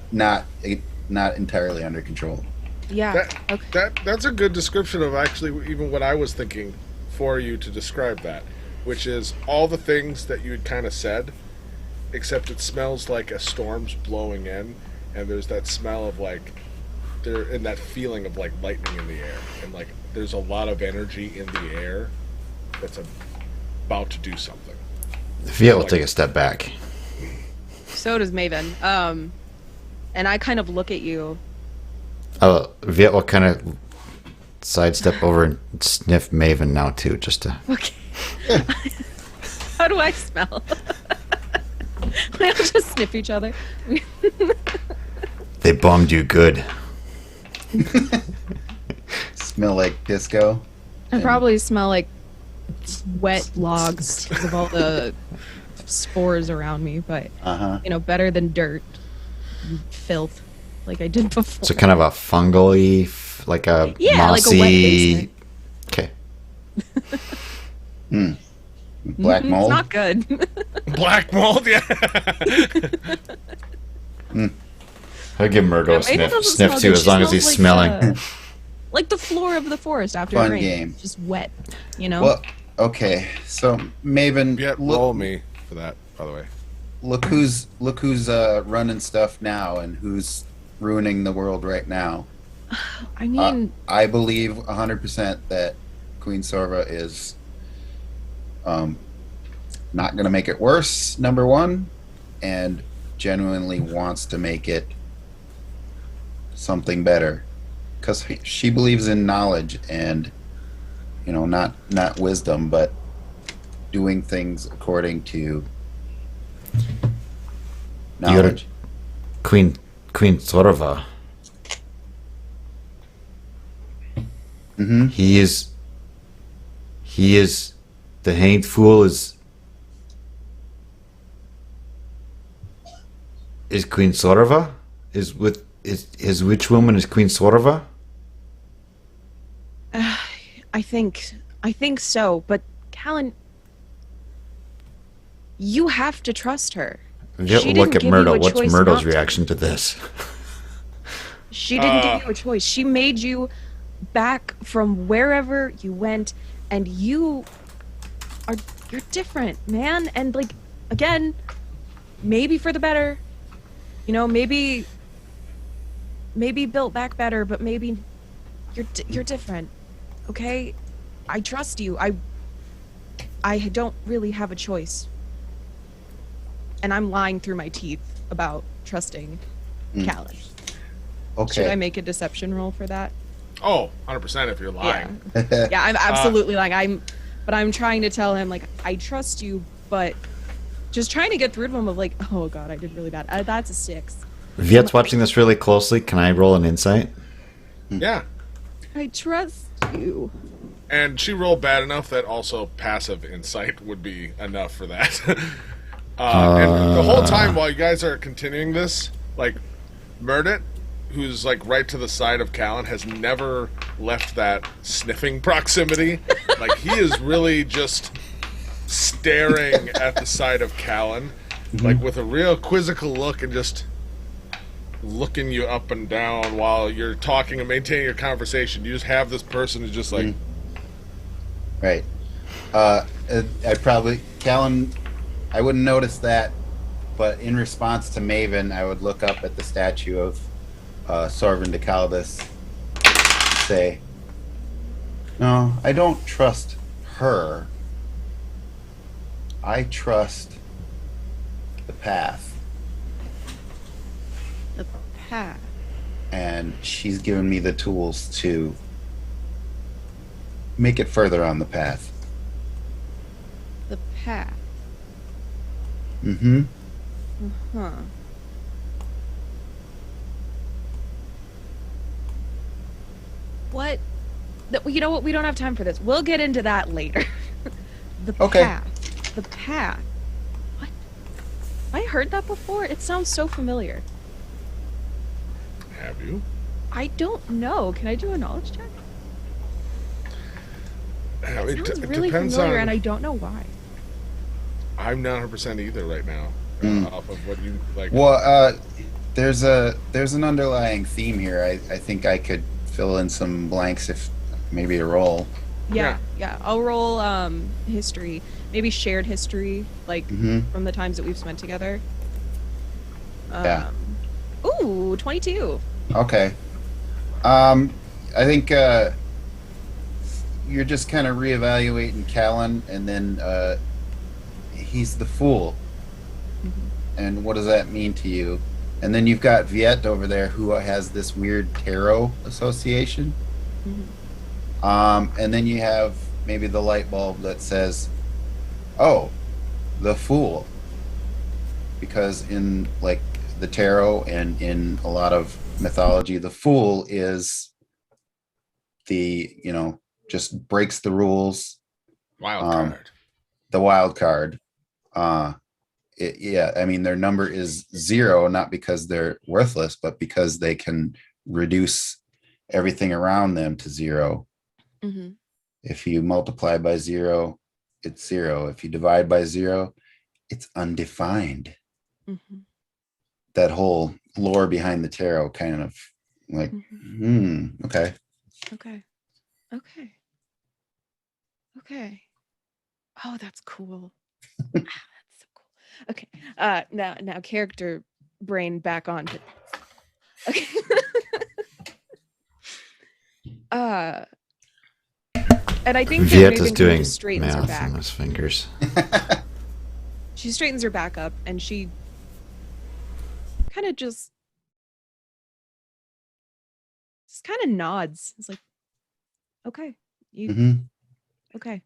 entirely under control. Yeah. Okay. That's a good description of actually even what I was thinking for you to describe that, which is all the things that you had kind of said, except it smells like a storm's blowing in, and there's that smell of like and that feeling of like lightning in the air, and like there's a lot of energy in the air that's about to do something. Viet will take a step back. So does Maven. And I kind of look at you. Viet will kind of sidestep over and sniff Maven now too, just to. Okay. How do I smell? We all just sniff each other. They bummed you good. Smell like disco. I probably smell like wet logs because of all the spores around me, but better than dirt and filth like I did before. So kind of a fungal-y, like a mossy. Like a wet basement. Okay. Black mold. It's not good. Black mold, yeah. I'll give Murdo a Maven doesn't sniff smell too, good. as She long as smells he's like, smelling. Like the floor of the forest after Fun it rains. game. Just wet, you know? Well, okay. So Maven, Yeah, roll me for that, by the way. look who's running stuff now and who's ruining the world right now. I mean, I believe 100% that Queen Sorva is not going to make it worse, number one, and genuinely wants to make it something better. Because she believes in knowledge and, not wisdom, but doing things according to knowledge. Queen Sorva. Mm-hmm. He is the hanged fool is Queen Sorva? Is his witch woman is Queen Sorva? I think so, but Callan, you have to trust her. Yeah, She look didn't at give Murdo. you a What's choice Murdo's not to. reaction to this? She didn't give you a choice. She made you back from wherever you went, and you're different, man. And like, again, maybe for the better. Maybe built back better, but maybe you're different. Okay? I trust you. I don't really have a choice. And I'm lying through my teeth about trusting Callan. Okay. Should I make a deception roll for that? Oh, 100% if you're lying. Yeah, I'm absolutely lying. I'm trying to tell him, like, I trust you, but just trying to get through to him of like, oh god, I did really bad. That's a 6. Viet's watching this really closely. Can I roll an insight? Yeah. I trust you. And she rolled bad enough that also passive insight would be enough for that. And the whole time while you guys are continuing this, like, Murdit, who's like right to the side of Callan, has never left that sniffing proximity. Like, he is really just staring at the side of Callan, like with a real quizzical look and just looking you up and down while you're talking and maintaining your conversation. You just have this person who's just like... Right. Callan, I wouldn't notice that, but in response to Maven, I would look up at the statue of Sorvin de Caldas and say, no, I don't trust her. I trust the path. The path. And she's given me the tools to make it further on the path. The path. Mm-hmm. Huh. What? You know what? We don't have time for this. We'll get into that later. The Okay. path. The path. What? I heard that before. It sounds so familiar. Have you? I don't know. Can I do a knowledge check? It sounds really depends familiar, on... and I don't know why. I'm not 100% either right now. Off of what you like. Well, there's an underlying theme here. I think I could fill in some blanks if maybe a roll. Yeah. I'll roll history. Maybe shared history, like from the times that we've spent together. Yeah. Ooh, 22. Okay. I think you're just kind of reevaluating Callan, and then he's the fool. And what does that mean to you? And then you've got Viet over there who has this weird tarot association. And then you have maybe the light bulb that says, "Oh, the fool," because in like the tarot and in a lot of mythology, the fool is the just breaks the rules, Wild um, card. the wild card. Yeah, I mean their number is 0, not because they're worthless, but because they can reduce everything around them to 0. Mm-hmm. If you multiply by 0, it's 0. If you divide by 0, it's undefined. Mm-hmm. That whole lore behind the tarot kind of like, okay. Okay. Okay. Okay. Oh, that's cool. That's so cool. Okay. Now character brain back on. Okay. And I think Viet is moving doing just straightens her math back. on his fingers. She straightens her back up and she kind of just kind of nods. It's like, okay, okay.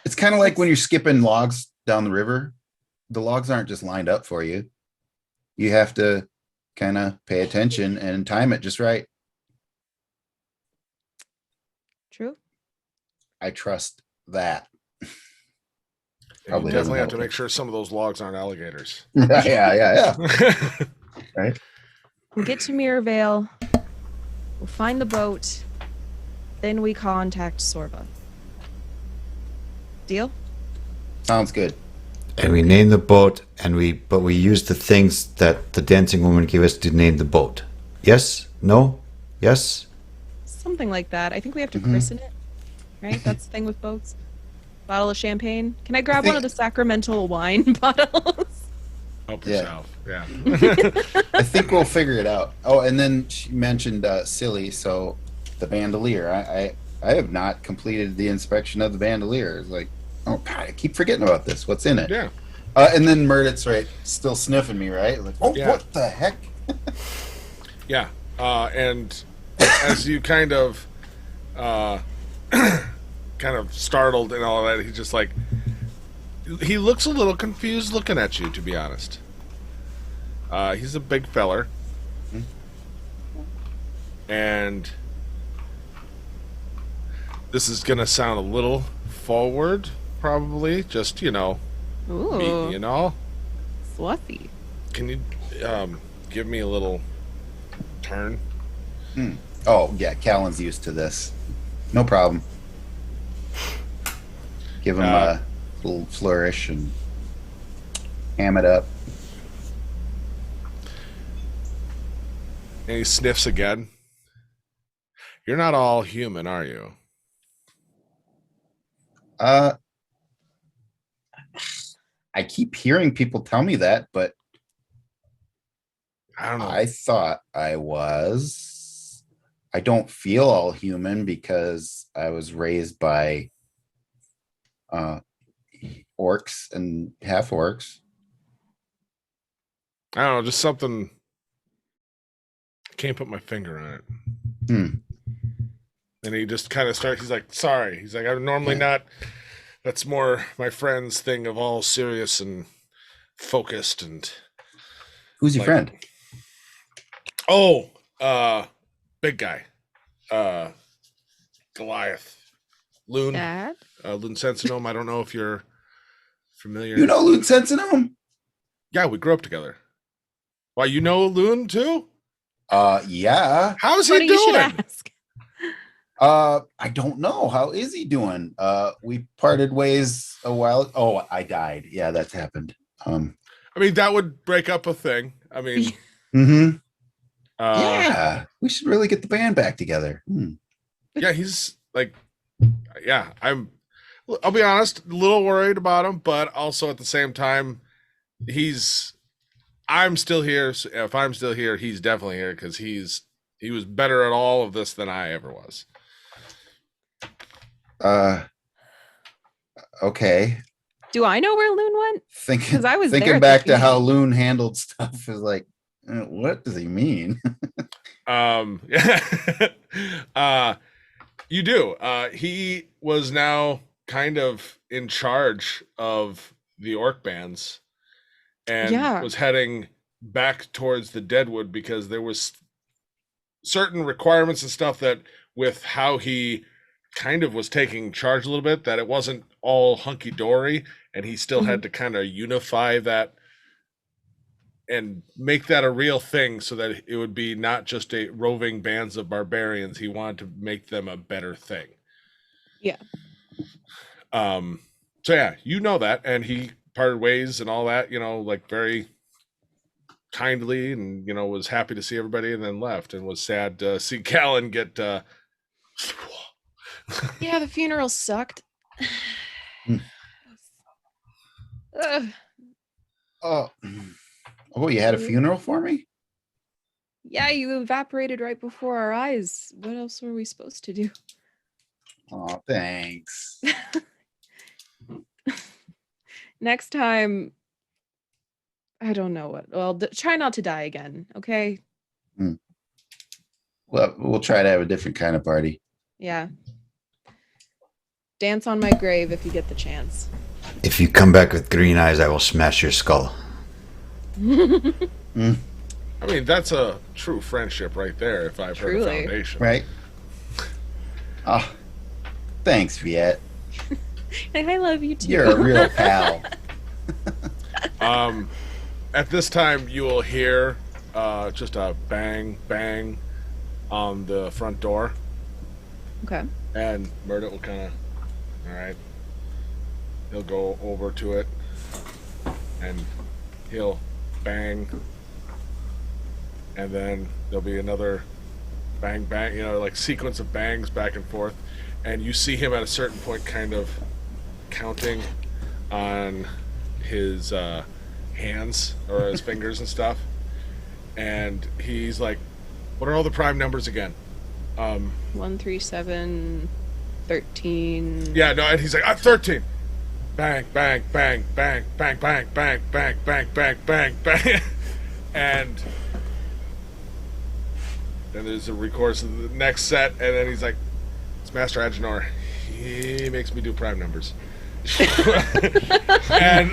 It's kind of like when you're skipping logs down the river. The logs aren't just lined up for you. You have to kind of pay attention and time it just right. True. I trust that. You Probably definitely have doesn't to help make sure some of those logs aren't alligators. yeah. Right. We'll get to Mirrorvale. We'll find the boat. Then we contact Sorba. Deal? Sounds good. And we name the boat, but we use the things that the dancing woman gave us to name the boat. Yes? No? Yes? Something like that. I think we have to christen it. Right? That's the thing with boats. Bottle of champagne. Can I grab one of the sacramental wine bottles? Help yourself. Yeah. I think we'll figure it out. Oh, and then she mentioned silly, so the bandolier. I have not completed the inspection of the bandolier. It's like, oh God, I keep forgetting about this. What's in it? Yeah. And then Murdit's right, still sniffing me, right? Like, oh, Yeah. What the heck? Yeah. And as you kind of startled and all that, he's just like, he looks a little confused looking at you, to be honest. He's a big feller. And this is going to sound a little forward, probably. Just, Ooh. Fluffy. Can you give me a little turn? Oh, yeah, Callan's used to this. No problem. Give him a little flourish and ham it up. And he sniffs again. You're not all human, are you? I keep hearing people tell me that, but I don't know. I thought I was. I don't feel all human because I was raised by orcs and half orcs. I don't know, just something. I can't put my finger on it. And he just kind of starts. He's like, sorry. He's like, I'm normally not. That's more my friend's thing of all serious and focused and. Who's your friend? Oh, big guy, Goliath, Loon, Dad? Loon Sensinome. I don't know if you're familiar. You know Loon Sensinome? Yeah, we grew up together. Why, you know Loon too? Yeah. How's Funny he you should doing? ask. I don't know. How is he doing? We parted ways a while. Oh, I died. Yeah, that's happened. I mean, that would break up a thing. I mean, yeah, we should really get the band back together. Yeah, he's like, yeah, I'll be honest, a little worried about him, but also at the same time, I'm still here. So if I'm still here, he's definitely here because he was better at all of this than I ever was. Okay. Do I know where Loon went? Thinking I was thinking there at back the to how beginning. Loon handled stuff is like, what does he mean? You do. He was now kind of in charge of the orc bands and Yeah. was heading back towards the Deadwood because there was certain requirements and stuff that with how he kind of was taking charge a little bit, that it wasn't all hunky-dory, and he still had to kind of unify that and make that a real thing so that it would be not just a roving bands of barbarians. He wanted to make them a better thing. Yeah. So yeah, you know that, and he parted ways and all that, like very kindly, and was happy to see everybody, and then left, and was sad to see Callan get Yeah, the funeral sucked. Ugh. Oh, you had a funeral for me? Yeah, you evaporated right before our eyes. What else were we supposed to do? Oh, thanks. Next time, I don't know what. Well, try not to die again, okay? Well, we'll try to have a different kind of party. Yeah. Dance on my grave if you get the chance. If you come back with green eyes, I will smash your skull. I mean, that's a true friendship right there, if I've heard a foundation. Right? Oh, thanks, Viet. I love you too. You're a real pal. At this time, you will hear just a bang, bang on the front door. Okay. And Murdoch will kind of, all right, he'll go over to it, and he'll bang, and then there'll be another bang, bang, like sequence of bangs back and forth, and you see him at a certain point kind of counting on his hands or his fingers and stuff, and he's like, what are all the prime numbers again? 1, 3, 7, 13. Yeah, no, and he's like, 13. Bang, bang, bang, bang, bang, bang, bang, bang, bang, bang, bang, bang. And then there's a recourse of the next set, and then he's like, it's Master Agenor. He makes me do prime numbers. And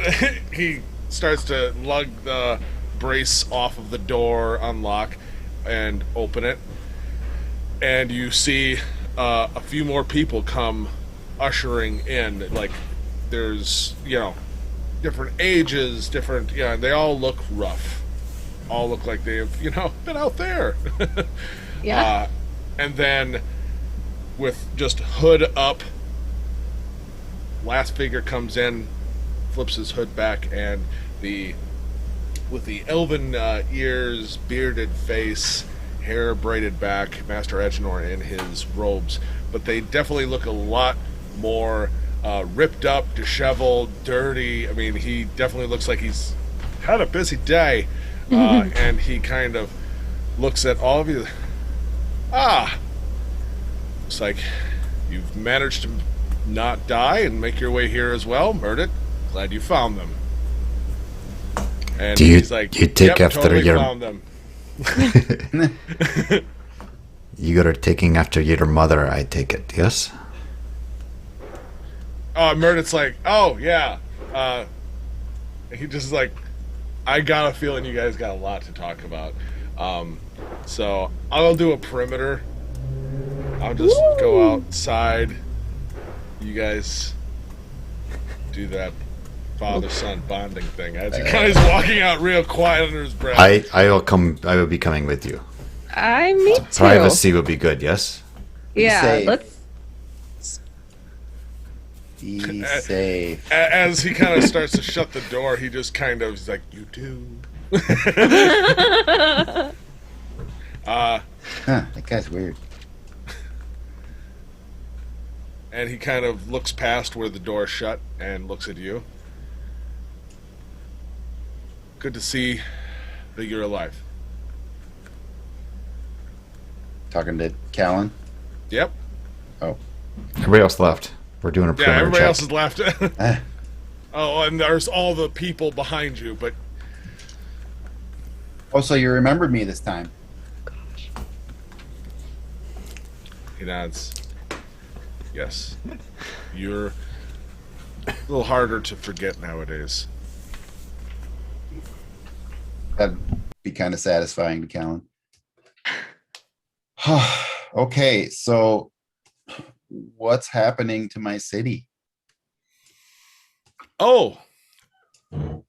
he starts to lug the brace off of the door, unlock, and open it. And you see a few more people come ushering in. Like, there's, different ages, different, they all look rough. All look like they've, been out there. Yeah. And then with just hood up, last figure comes in, flips his hood back, and with the elven ears, bearded face, hair braided back, Master Agenor in his robes. But they definitely look a lot more ripped up, disheveled, dirty. I mean, he definitely looks like he's had a busy day. And he kind of looks at all of you. Looks like you've managed to not die and make your way here as well, Murdoch. Glad you found them. And he's like, you take yep, after totally your... found them. You are taking after your mother, I take it, yes? Murdoch's like, oh, yeah. He just like, I got a feeling you guys got a lot to talk about. So I'll do a perimeter. I'll just go outside. You guys do that father-son bonding thing. As he kind of is walking out real quiet under his breath. I will be coming with you. Me too. Privacy will be good, yes? Yeah, safe. let's. Be safe. As he kind of starts to shut the door, he just kind of is like, you do. That guy's weird. And he kind of looks past where the door's shut and looks at you. Good to see that you're alive. Talking to Callan? Yep. Oh. Everybody else left. We're doing a perimeter Yeah, everybody check. else is left. Oh, and there's all the people behind you, but... Oh, so you remembered me this time. He nods. Yes. You're a little harder to forget nowadays. That'd be kind of satisfying to Callan. Okay, so what's happening to my city? Oh, a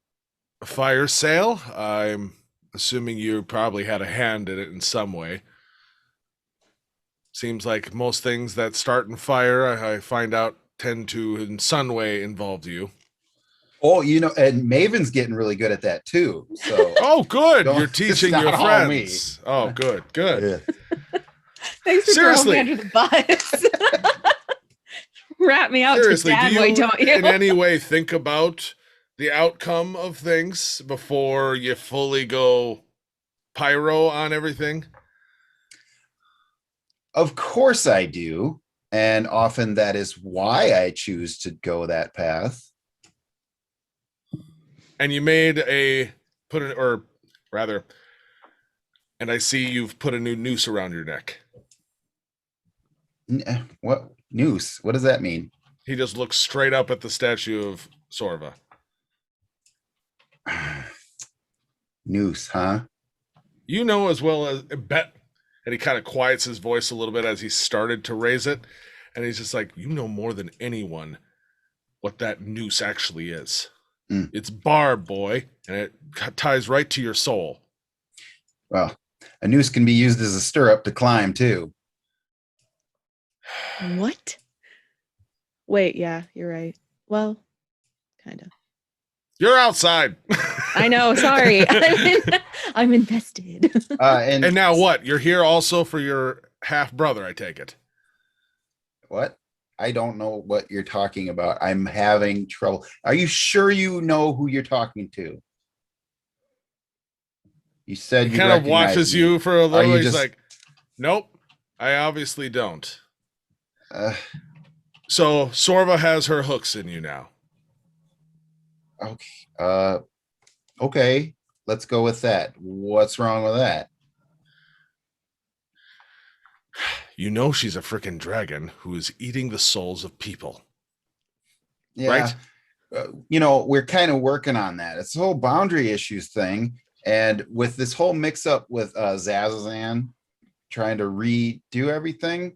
fire sale? I'm assuming you probably had a hand in it in some way. Seems like most things that start in fire, I find out, tend to in some way involve you. Oh, and Maven's getting really good at that too. So Oh, good. Don't- You're it's teaching not your all me. friends. Oh, good, good. yeah. Thanks for Seriously. throwing me under the bus. Rat me out Seriously, to dad, boy, don't you? in any way think about the outcome of things before you fully go pyro on everything? Of course I do. And often that is why I choose to go that path. And you made and I see you've put a new noose around your neck. What noose? What does that mean? He just looks straight up at the statue of Sorva. Noose, huh? You know as well as bet, and he kind of quiets his voice a little bit as he started to raise it, and he's just like, you know more than anyone what that noose actually is. It's barb, boy, and it ties right to your soul. Well, a noose can be used as a stirrup to climb too. What? Wait, yeah, you're right. Well, kind of. You're outside. I know, sorry. I'm invested. And now what? You're here also for your half brother, I take it. What? I don't know what you're talking about. I'm having trouble. Are you sure you know who you're talking to? You said He you kind of watches you for a little. He's like, nope, I obviously don't. So Sorva has her hooks in you now. Okay. Okay. Let's go with that. What's wrong with that? You know she's a freaking dragon who is eating the souls of people. Yeah. Right? We're kind of working on that. It's the whole boundary issues thing. And with this whole mix up with Zazazan trying to redo everything,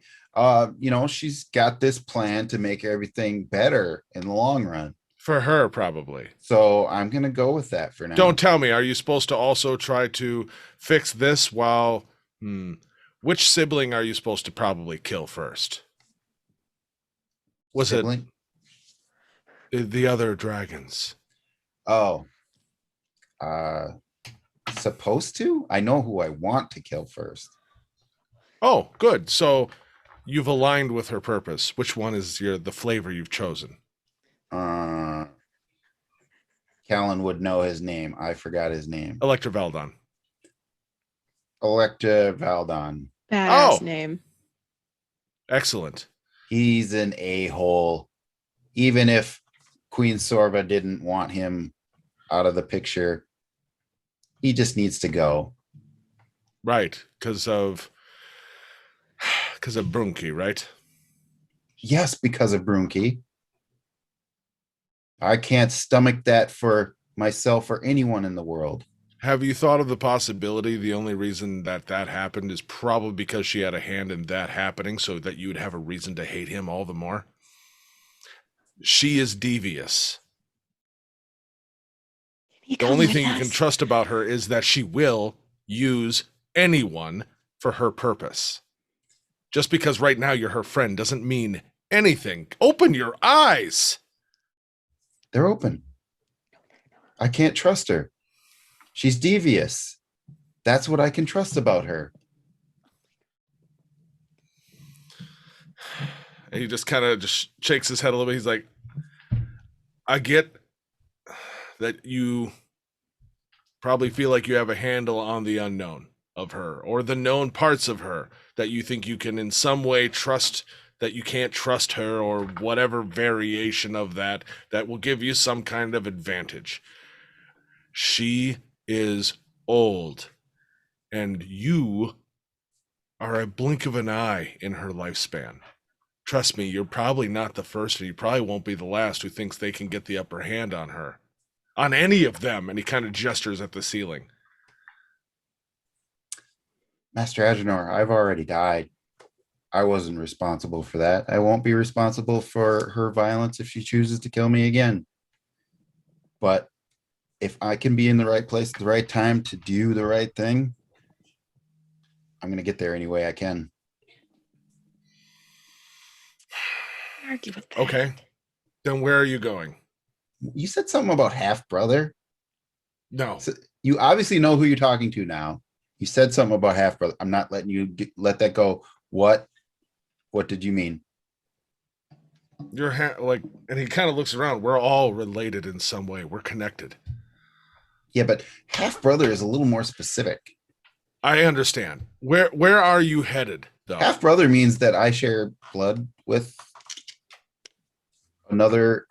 she's got this plan to make everything better in the long run. For her, probably. So I'm going to go with that for now. Don't tell me. Are you supposed to also try to fix this while... Which sibling are you supposed to probably kill first? Was Sibling? it the other dragons? Oh. Supposed to? I know who I want to kill first. Oh, good. So you've aligned with her purpose. Which one is the flavor you've chosen? Callan would know his name. I forgot his name. Electra Valdon. Electra Valdon. Badass name. Excellent. He's an a-hole. Even if Queen Sorva didn't want him out of the picture, he just needs to go. Right. Because of Brunki, right? Yes, because of Brunki. I can't stomach that for myself or anyone in the world. Have you thought of the possibility the only reason that happened is probably because she had a hand in that happening, so that you would have a reason to hate him all the more? She is devious. The only thing you can trust about her is that she will use anyone for her purpose. Just because right now you're her friend doesn't mean anything. Open your eyes. They're open. I can't trust her. She's devious. That's what I can trust about her. And he just kind of just shakes his head a little bit. He's like, I get that you probably feel like you have a handle on the unknown of her, or the known parts of her that you think you can in some way trust, that you can't trust her, or whatever variation of that will give you some kind of advantage. She is old, and you are a blink of an eye in her lifespan. Trust me, you're probably not the first, and you probably won't be the last who thinks they can get the upper hand on her. On any of them. And he kind of gestures at the ceiling. Master Agenor, I've already died. I wasn't responsible for that. I won't be responsible for her violence if she chooses to kill me again. But if I can be in the right place at the right time to do the right thing, I'm going to get there any way I can. Argue with that. Okay. Then where are you going? You said something about half brother. No. So you obviously know who you're talking to now. You said something about half brother. I'm not letting you let that go. What did you mean? You're and he kind of looks around. We're all related in some way. We're connected. Yeah, but half brother is a little more specific. I understand. Where are you headed, though? Half brother means that I share blood with another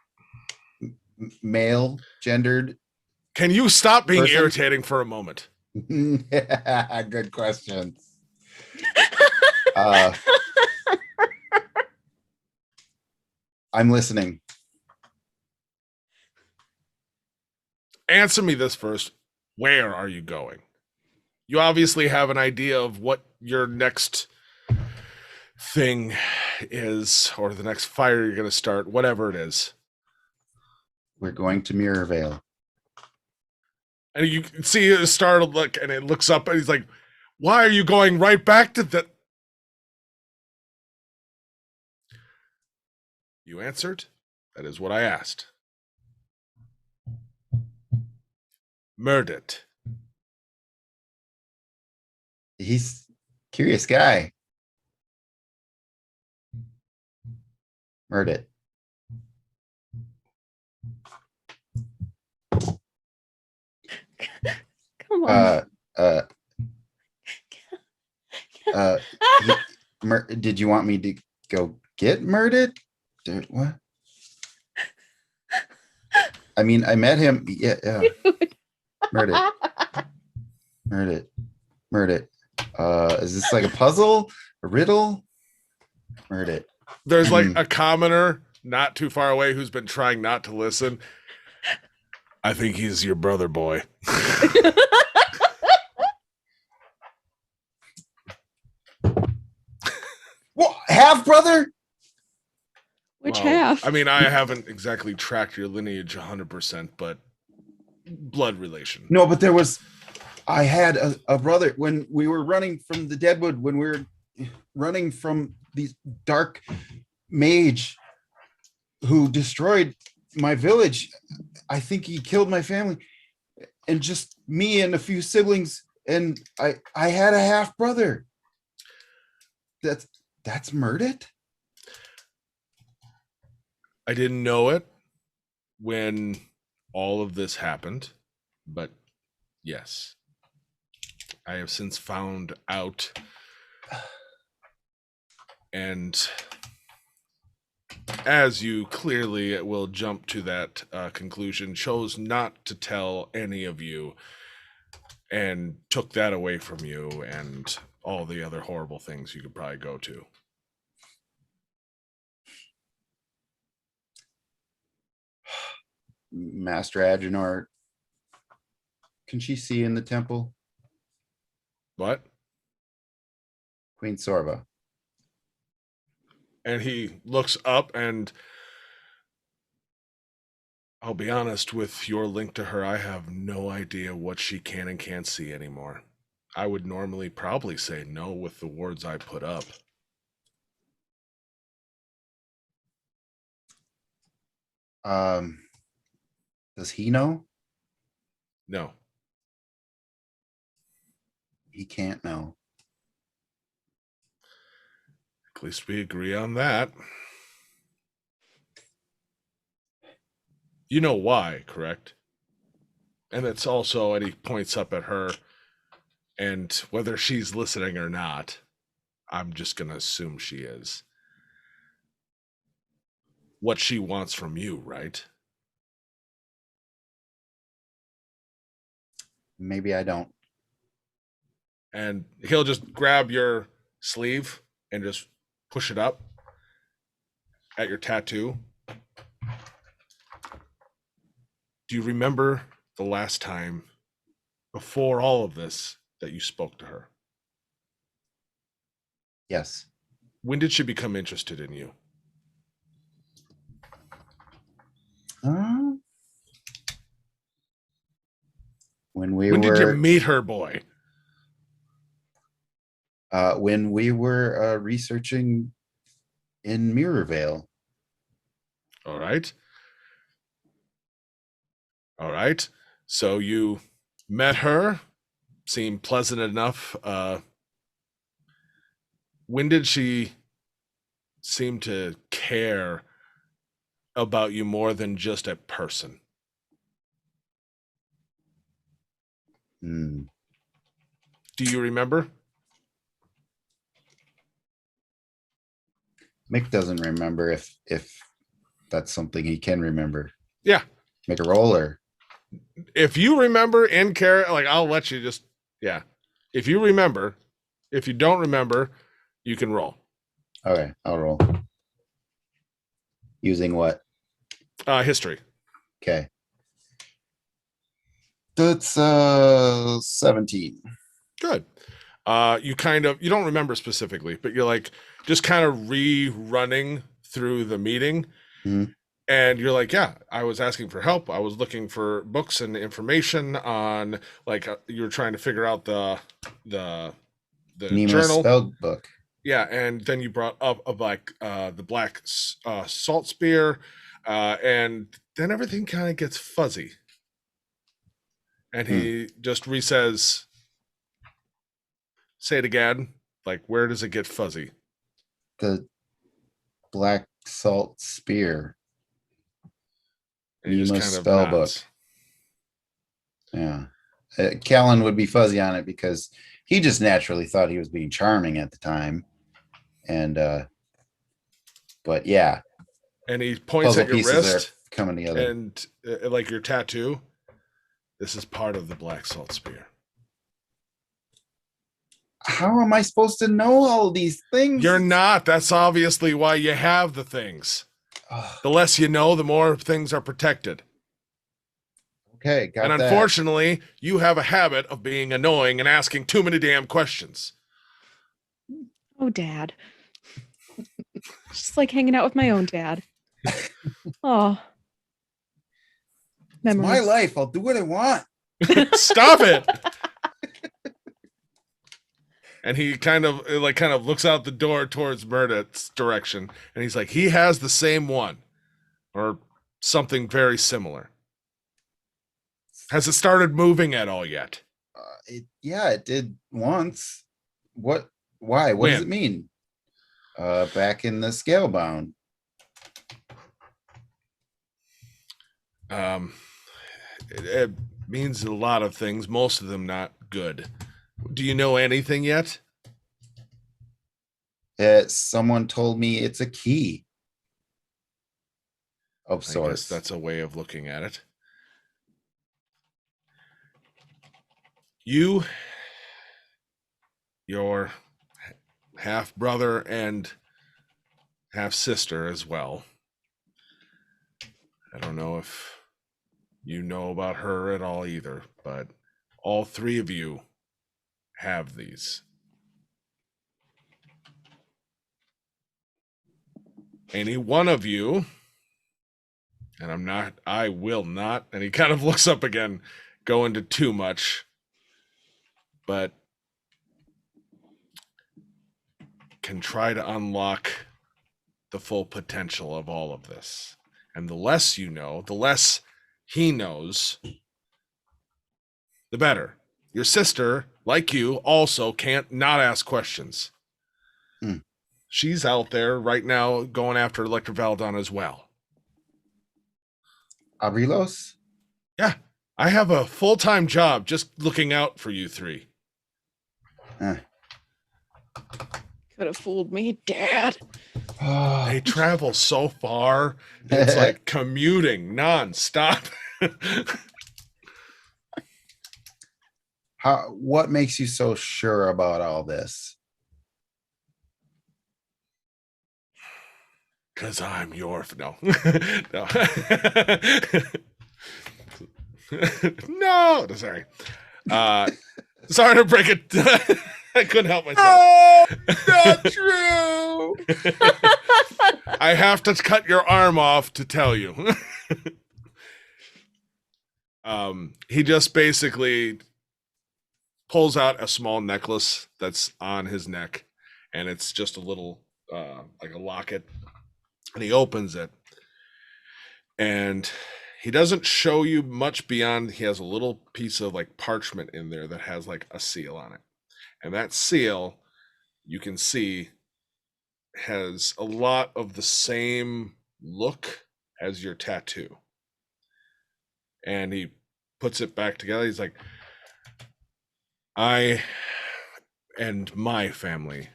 male gendered. Can you stop being person? irritating for a moment? Good question. I'm listening. Answer me this first. Where are you going? You obviously have an idea of what your next thing is, or the next fire you're going to start, whatever it is. We're going to Mirrorvale. And you can see a startled look, and it looks up, and he's like, why are you going right back to the... You answered. That is what I asked. Murdered. He's a curious guy. Murdered. Come on. Did you want me to go get murdered? What? I mean, I met him. Yeah. Murdered. Is this like a puzzle? A riddle? Murdered. There's like a commoner not too far away who's been trying not to listen. I think he's your brother, boy. What? Half brother? Which Well, half? I mean, I haven't exactly tracked your lineage 100%, but blood relation. No, but I had a brother when we were running from the Deadwood, when we were running from these dark mage who destroyed my village. I think he killed my family, and just me and a few siblings, and I had a half brother. That's murdered. I didn't know it when all of this happened, but yes, I have since found out, and as you clearly will jump to that conclusion, chose not to tell any of you and took that away from you and all the other horrible things you could probably go to. Master Agenor, can she see in the temple? What? Queen Sorba. And he looks up, and I'll be honest, with your link to her, I have no idea what she can and can't see anymore. I would normally probably say no with the words I put up. Does he know? No. He can't know. At least we agree on that. You know why, correct? And it's also, and he points up at her, and whether she's listening or not, I'm just going to assume she is. What she wants from you, right? Maybe I don't. And he'll just grab your sleeve and just push it up at your tattoo. Do you remember the last time before all of this that you spoke to her? Yes. When did she become interested in you? When did you meet her, boy? When we were researching in Mirrorvale. All right. All right. So you met her, seemed pleasant enough. When did she seem to care about you more than just a person? Hmm. Do you remember? Mick doesn't remember if that's something he can remember. Yeah. Make a roller. If you remember and care, like I'll let you just, yeah. If you remember, if you don't remember, you can roll. Okay, I'll roll. Using what? History. Okay. That's 17. Good. You don't remember specifically, but you're like just kind of rerunning through the meeting. Mm-hmm. And you're like, yeah, I was asking for help. I was looking for books and information on, like, you were trying to figure out the Nemo's journal spell book. Yeah, and then you brought up the black salt spear, and then everything kind of gets fuzzy. And he just re-says, say it again. Like, where does it get fuzzy? The black salt spear. Nemo's spell book. Yeah. Callan would be fuzzy on it because he just naturally thought he was being charming at the time. And but yeah. And he points at your wrist coming together. And like your tattoo. This is part of the black salt spear. How am I supposed to know all these things? You're not. That's obviously why you have the things. The less you know, the more things are protected. Okay, got and unfortunately, you have a habit of being annoying and asking too many damn questions. Oh, Dad. Just like hanging out with my own dad. Oh. It's my life. I'll do what I want. Stop it. And he kind of looks out the door towards Murda's direction. And he's like, he has the same one. Or something very similar. Has it started moving at all yet? It did once. What? Why? What does it mean? Back in the Scalebound. It means a lot of things. Most of them not good. Do you know anything yet? Someone told me it's a key of sorts. I guess that's a way of looking at it. You, your half brother and half sister as well. I don't know if you know about her at all either, but all three of you have these. Any one of you, and I will not, and he kind of looks up again, go into too much, but can try to unlock the full potential of all of this. And the less you know, the less he knows, the better. Your sister, like you, also can't not ask questions. She's out there right now going after Electra Valdon as well. Abrilos? Yeah, I have a full-time job just looking out for you three. Could have fooled me, Dad. They travel so far. It's like commuting nonstop. What makes you so sure about all this? Because I'm your no. No. No, sorry. Sorry to break it. I couldn't help myself. Oh, not true. I have to cut your arm off to tell you. He just basically pulls out a small necklace that's on his neck, and it's just a little like a locket, and he opens it, and he doesn't show you much beyond. He has a little piece of like parchment in there that has like a seal on it, and that seal, you can see, has a lot of the same look as your tattoo. And he puts it back together. He's like, I and my family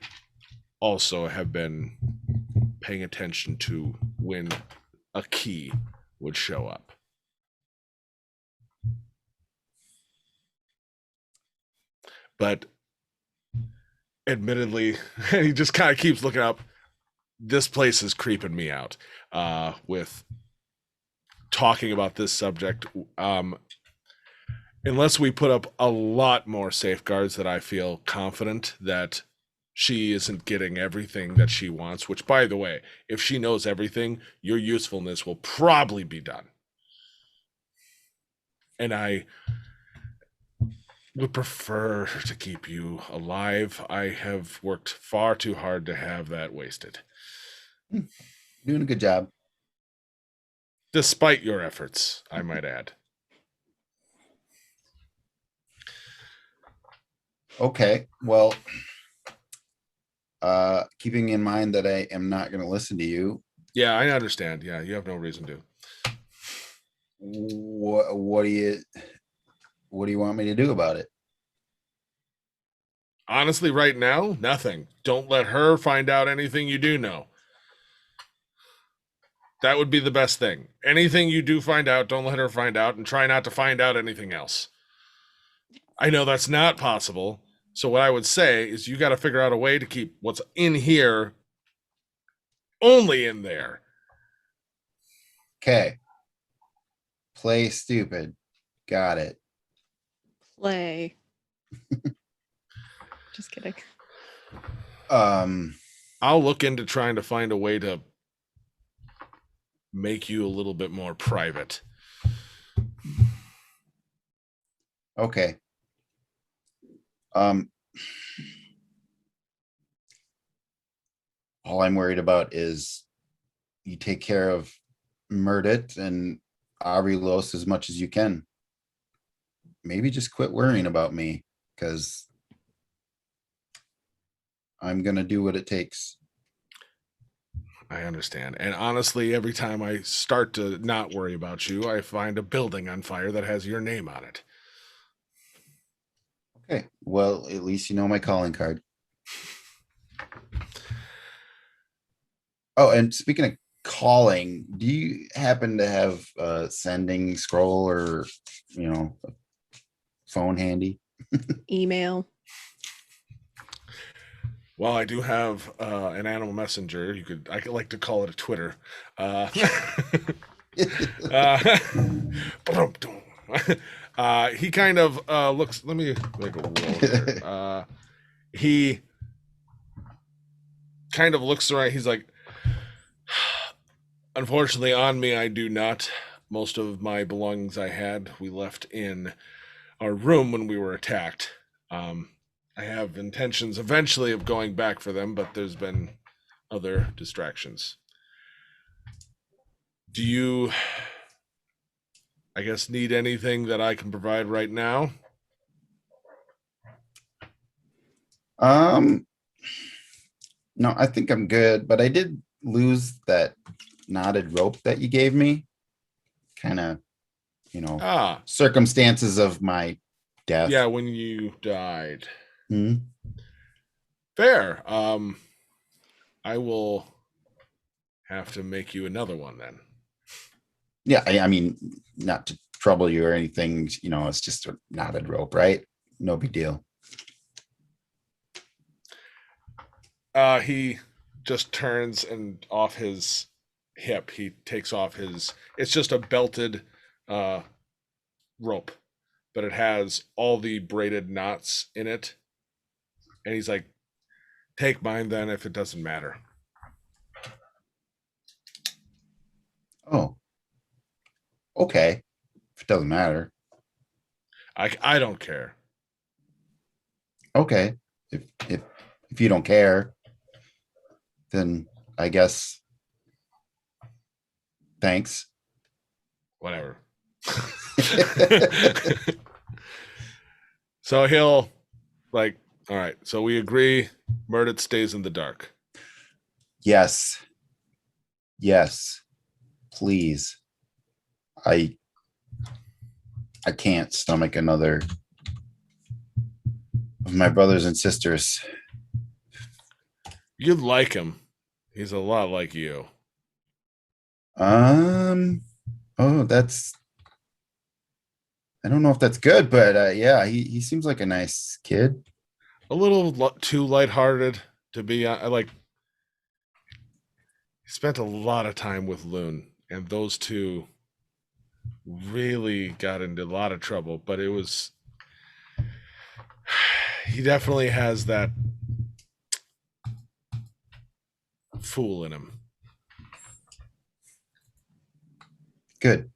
also have been paying attention to when a key would show up. But admittedly, he just kind of keeps looking up. This place is creeping me out with talking about this subject. Unless we put up a lot more safeguards that I feel confident that she isn't getting everything that she wants, which, by the way, if she knows everything, your usefulness will probably be done. And I would prefer to keep you alive. I have worked far too hard to have that wasted. Doing a good job. Despite your efforts, I might add. Okay, well, keeping in mind that I am not going to listen to you. Yeah, I understand. Yeah, you have no reason to. What do you want me to do about it? Honestly, right now, nothing. Don't let her find out anything you do know. That would be the best thing. Anything you do find out, don't let her find out, and try not to find out anything else. I know that's not possible. So what I would say is you got to figure out a way to keep what's in here only in there. Okay. Play stupid. Got it. Play. Just kidding. I'll look into trying to find a way to make you a little bit more private. Okay. All I'm worried about is you take care of Murdit and Aurilos as much as you can. Maybe just quit worrying about me, because I'm gonna do what it takes. I understand. And honestly, every time I start to not worry about you, I find a building on fire that has your name on it. Okay, well, at least you know my calling card. Oh, and speaking of calling, do you happen to have a sending scroll or, a phone handy? Email. Well, I do have an animal messenger. I could like to call it a Twitter. He kind of looks. Let me make a roll here. He kind of looks around. He's like, unfortunately, on me, I do not. Most of my belongings I had, we left in our room when we were attacked. I have intentions eventually of going back for them, but there's been other distractions. Do you, I guess, need anything that I can provide right now? No, I think I'm good, but I did lose that knotted rope that you gave me. Kind of, circumstances of my death. Yeah, when you died. Hmm? Fair. I will have to make you another one then. Yeah, I mean, not to trouble you or anything, it's just a knotted rope, right? No big deal. He just turns and off his hip, he takes off his, it's just a belted rope, but it has all the braided knots in it. And he's like, take mine then if it doesn't matter. Oh. Okay. If it doesn't matter. I don't care. Okay. If you don't care, then I guess thanks. Whatever. So he'll like, all right, so we agree Murdet stays in the dark. Yes. Yes. Please. I can't stomach another of my brothers and sisters. You'd like him. He's a lot like you. Oh, that's, I don't know if that's good, but yeah, he seems like a nice kid. A little too lighthearted to be like. He spent a lot of time with Loon, and those two really got into a lot of trouble, but it was, he definitely has that fool in him. Good.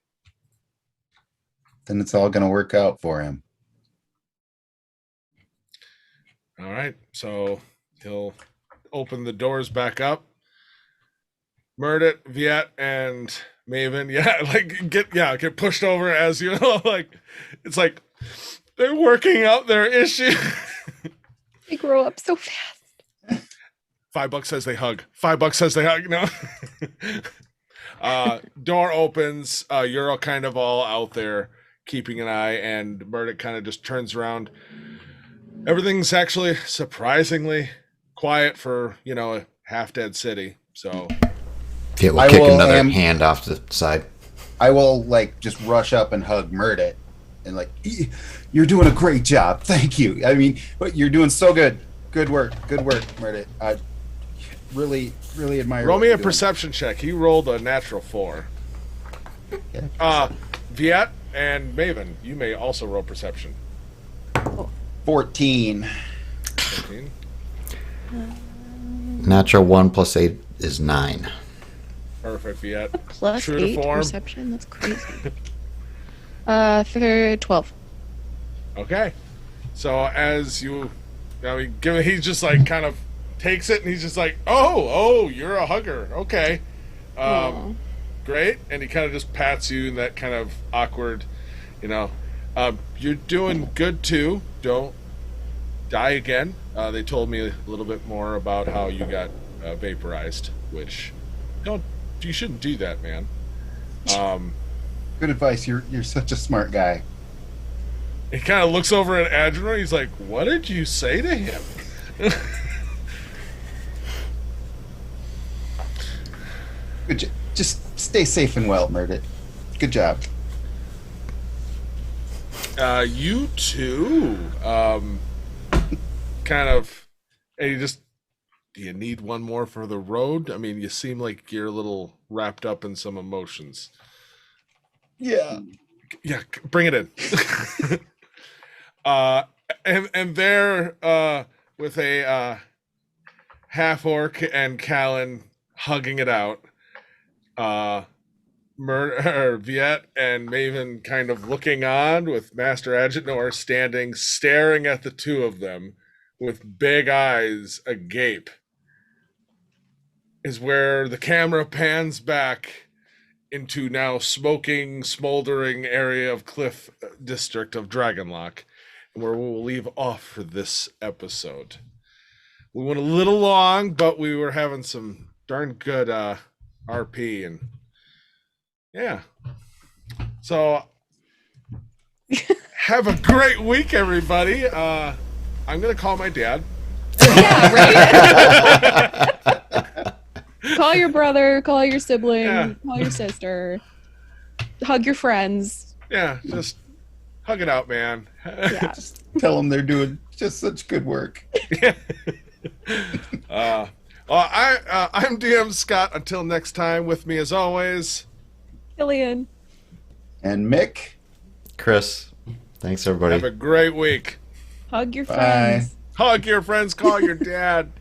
Then it's all going to work out for him. All right, so he'll open the doors back up. Murdet, Viet, and Maven, get pushed over as you know, like it's like they're working out their issue. They grow up so fast. $5 says they hug. $5 says they hug. No. Door opens. You're all kind of all out there keeping an eye, and Murdet kind of just turns around. Everything's actually surprisingly quiet for, a half-dead city. So It will kick another hand off the side. I will just rush up and hug Murdet and you're doing a great job. Thank you. I mean, you're doing so good. Good work, Murdet. I really, really admire. Roll me a perception check. He rolled a natural 4. Yeah. Viet and Maven, you may also roll perception. 14. 14. Natural 1 plus 8 is 9. Perfect, Viet. Plus True to 8 form. perception. That's crazy. 12. Okay. So as you, he just kind of takes it and he's just like, oh, you're a hugger. Okay. Great. And he kind of just pats you in that kind of awkward, you're doing good too. Don't die again. They told me a little bit more about how you got vaporized, which you shouldn't do that, man. Good advice. You're such a smart guy. He kind of looks over at Adrian. He's like, what did you say to him? Good. Just stay safe and well, Murdet. Good job. You too. Kind of. And do you need one more for the road? I mean, you seem like you're a little wrapped up in some emotions. Yeah. Yeah, bring it in. And there, with a half orc and Callan hugging it out, Viet and Maven kind of looking on with Master Agenor standing, staring at the two of them with big eyes agape, is where the camera pans back into now smoking, smoldering area of Cliff District of Dragonlock, and where we'll leave off for this episode. We went a little long, but we were having some darn good RP, and yeah. So have a great week, everybody. I'm gonna call my dad. Yeah, right. Call your brother, call your sibling, call your sister, hug your friends. Yeah, just hug it out, man. Yeah. Tell them they're doing just such good work. I'm DM Scott. Until next time, with me as always, Killian. And Mick. Chris, thanks everybody. have a great week. Hug your Bye. friends. Hug your friends, call your dad.